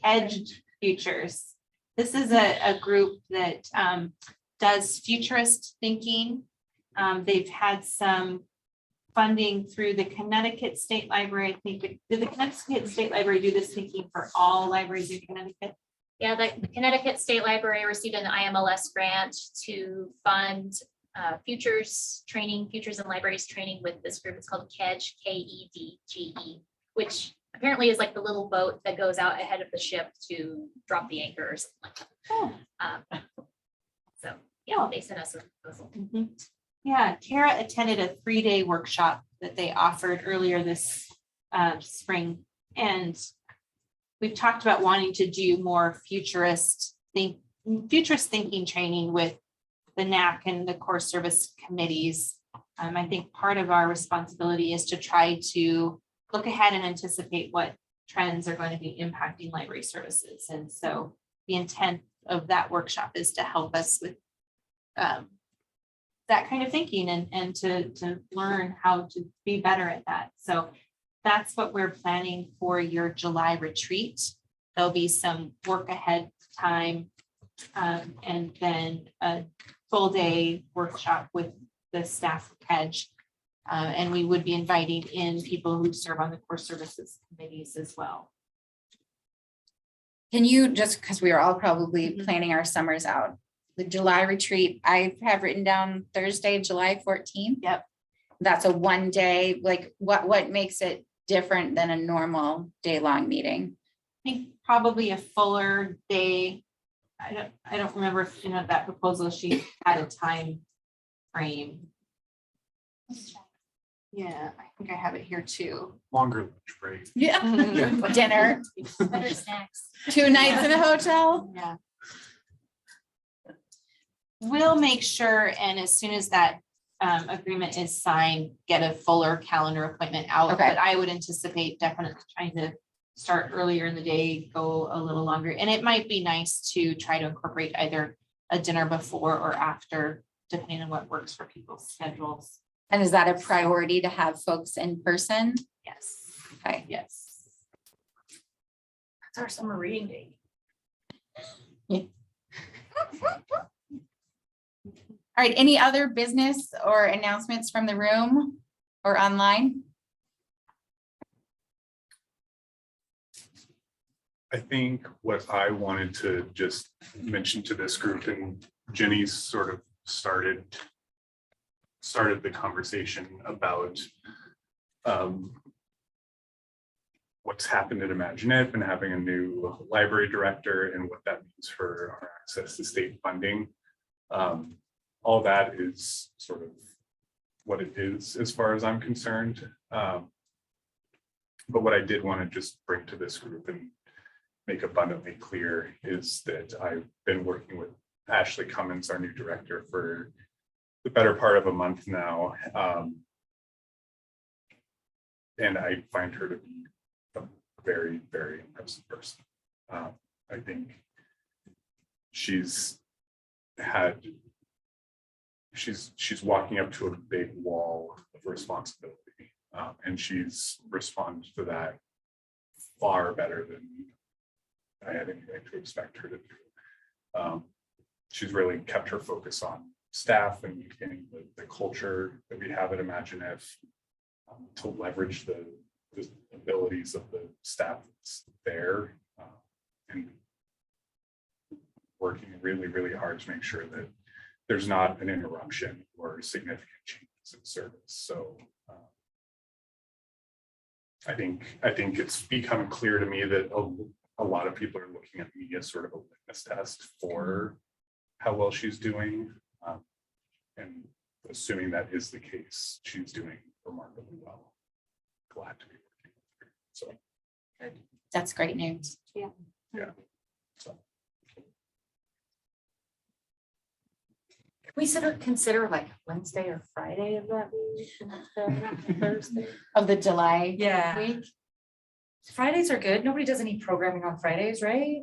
Edge Futures. This is a group that does futurist thinking. They've had some funding through the Connecticut State Library. I think, did the Connecticut State Library do this thinking for all libraries in Connecticut? Yeah, the Connecticut State Library received an IMLS grant to fund futures and libraries training with this group. It's called KEDGE, KEDGE, which apparently is like the little boat that goes out ahead of the ship to drop the anchor or something like that. So yeah, they sent us a proposal. Yeah, Kara attended a 3-day workshop that they offered earlier this spring. And we've talked about wanting to do more futurist thinking training with the NAC and the core service committees. I think part of our responsibility is to try to look ahead and anticipate what trends are going to be impacting library services. And so the intent of that workshop is to help us with that kind of thinking and to learn how to be better at that. So that's what we're planning for your July retreat. There'll be some work ahead time and then a full day workshop with the staff of KEDGE. And we would be inviting in people who serve on the core services committees as well. Can you just, because we are all probably planning our summers out, the July retreat, I have written down Thursday, July 14th. Yep. That's a 1 day, like what makes it different than a normal day-long meeting? I think probably a fuller day. I don't remember if that proposal she had a time frame. Yeah, I think I have it here too. Longer lunch break. Yeah. Yeah. Dinner, Better snacks. 2 nights in a hotel. Yeah. We'll make sure, and as soon as that agreement is signed, get a fuller calendar appointment out. Okay. But I would anticipate definitely trying to start earlier in the day, go a little longer. And it might be nice to try to incorporate either a dinner before or after, depending on what works for people's schedules. And is that a priority to have folks in person? Yes. Okay. Yes. That's our summer reading day. All right, any other business or announcements from the room or online? I think what I wanted to just mention to this group, and Jenny's sort of started the conversation about what's happened at ImagineIF and having a new library director and what that means for our access to state funding. All that is sort of what it is as far as I'm concerned. But what I did want to just bring to this group and make abundantly clear is that I've been working with Ashley Cummins, our new director, for the better part of a month now. And I find her to be a very, very impressive person. I think she's walking up to a big wall of responsibility. And she's responded to that far better than I had anything to expect her to do. She's really kept her focus on staff and maintaining the culture that we have at ImagineIF, to leverage the abilities of the staff that's there, and working really, really hard to make sure that there's not an interruption or significant changes in service. So I think it's become clear to me that a lot of people are looking at me as sort of a litmus test for how well she's doing. And assuming that is the case, she's doing remarkably well. Glad to be working with her. So That's great news. Yeah. So Can we consider like Wednesday or Friday of that week? Thursday? Of the July Yeah. week? Fridays are good. Nobody does any programming on Fridays, right?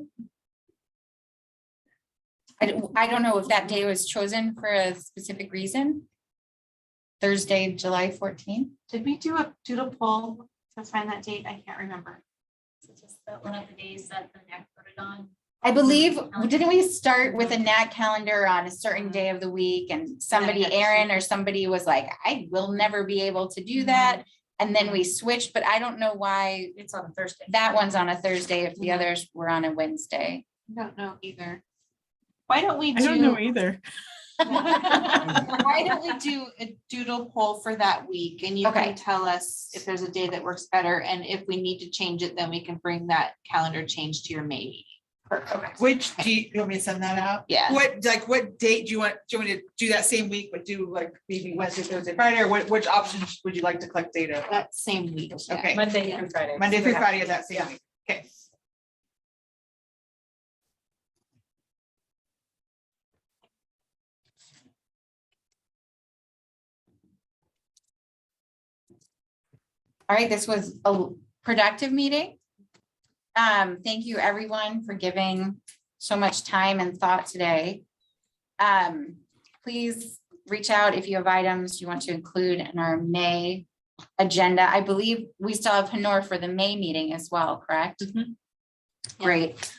I don't know if that day was chosen for a specific reason. Thursday, July 14th. Did we do a doodle poll to find that date? I can't remember. It's just one of the days that the NAC voted on. I believe, didn't we start with a NAT calendar on a certain day of the week, and somebody, Aaron or somebody was like, I will never be able to do that. And then we switched, but I don't know why It's on a Thursday. that one's on a Thursday if the others were on a Wednesday. I don't know either. Why don't we I don't do, know either. why don't we do a doodle poll for that week, and you Okay. can tell us if there's a day that works better, and if we need to change it, then we can bring that calendar change to your May meeting. Okay. Which, do you want me to send that out? Yeah. What date do you want me to do that same week, but do like maybe Wednesday, Thursday, Friday, or which options would you like to collect data? That same week. yeah. Okay. Monday through Friday. Monday through Friday of that same week. Okay. All right, this was a productive meeting. Thank you everyone for giving so much time and thought today. Please reach out if you have items you want to include in our May agenda. I believe we still have Honor for the May meeting as well, correct? Great.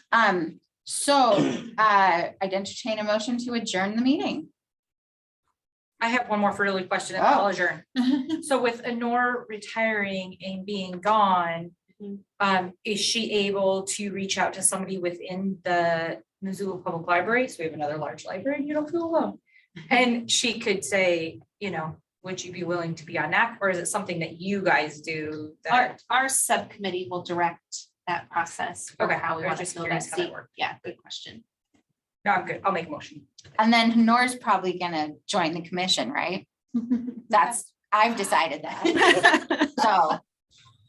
So I'd entertain a motion to adjourn the meeting. I have one more really question and I'll adjourn. So with Honor retiring and being gone, is she able to reach out to somebody within the Missoula Public Library? So we have another large library, you don't feel alone. And she could say, would you be willing to be on NAC, or is it something that you guys do? Our subcommittee will direct that process for Okay, how we I was want to just fill that curious how that seat. worked. Yeah, good question. No, I'm good. I'll make a motion. And then Honor's probably gonna join the commission, right? I've decided that. So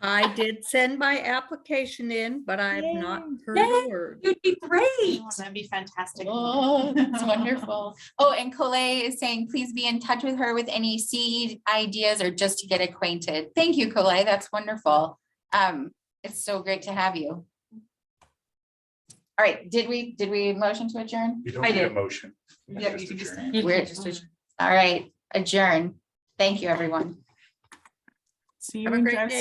I did send my application in, but I have not heard a word. You'd be great. Oh, that'd be fantastic. oh, that's wonderful. Oh, and Colette is saying, please be in touch with her with any CE ideas or just to get acquainted. Thank you, Colette. That's wonderful. It's so great to have you. All right, did we motion to adjourn? you don't need a motion. Yeah, you can just. We're just, all right, adjourn. Thank you, everyone. See you Have a in great Jeff day.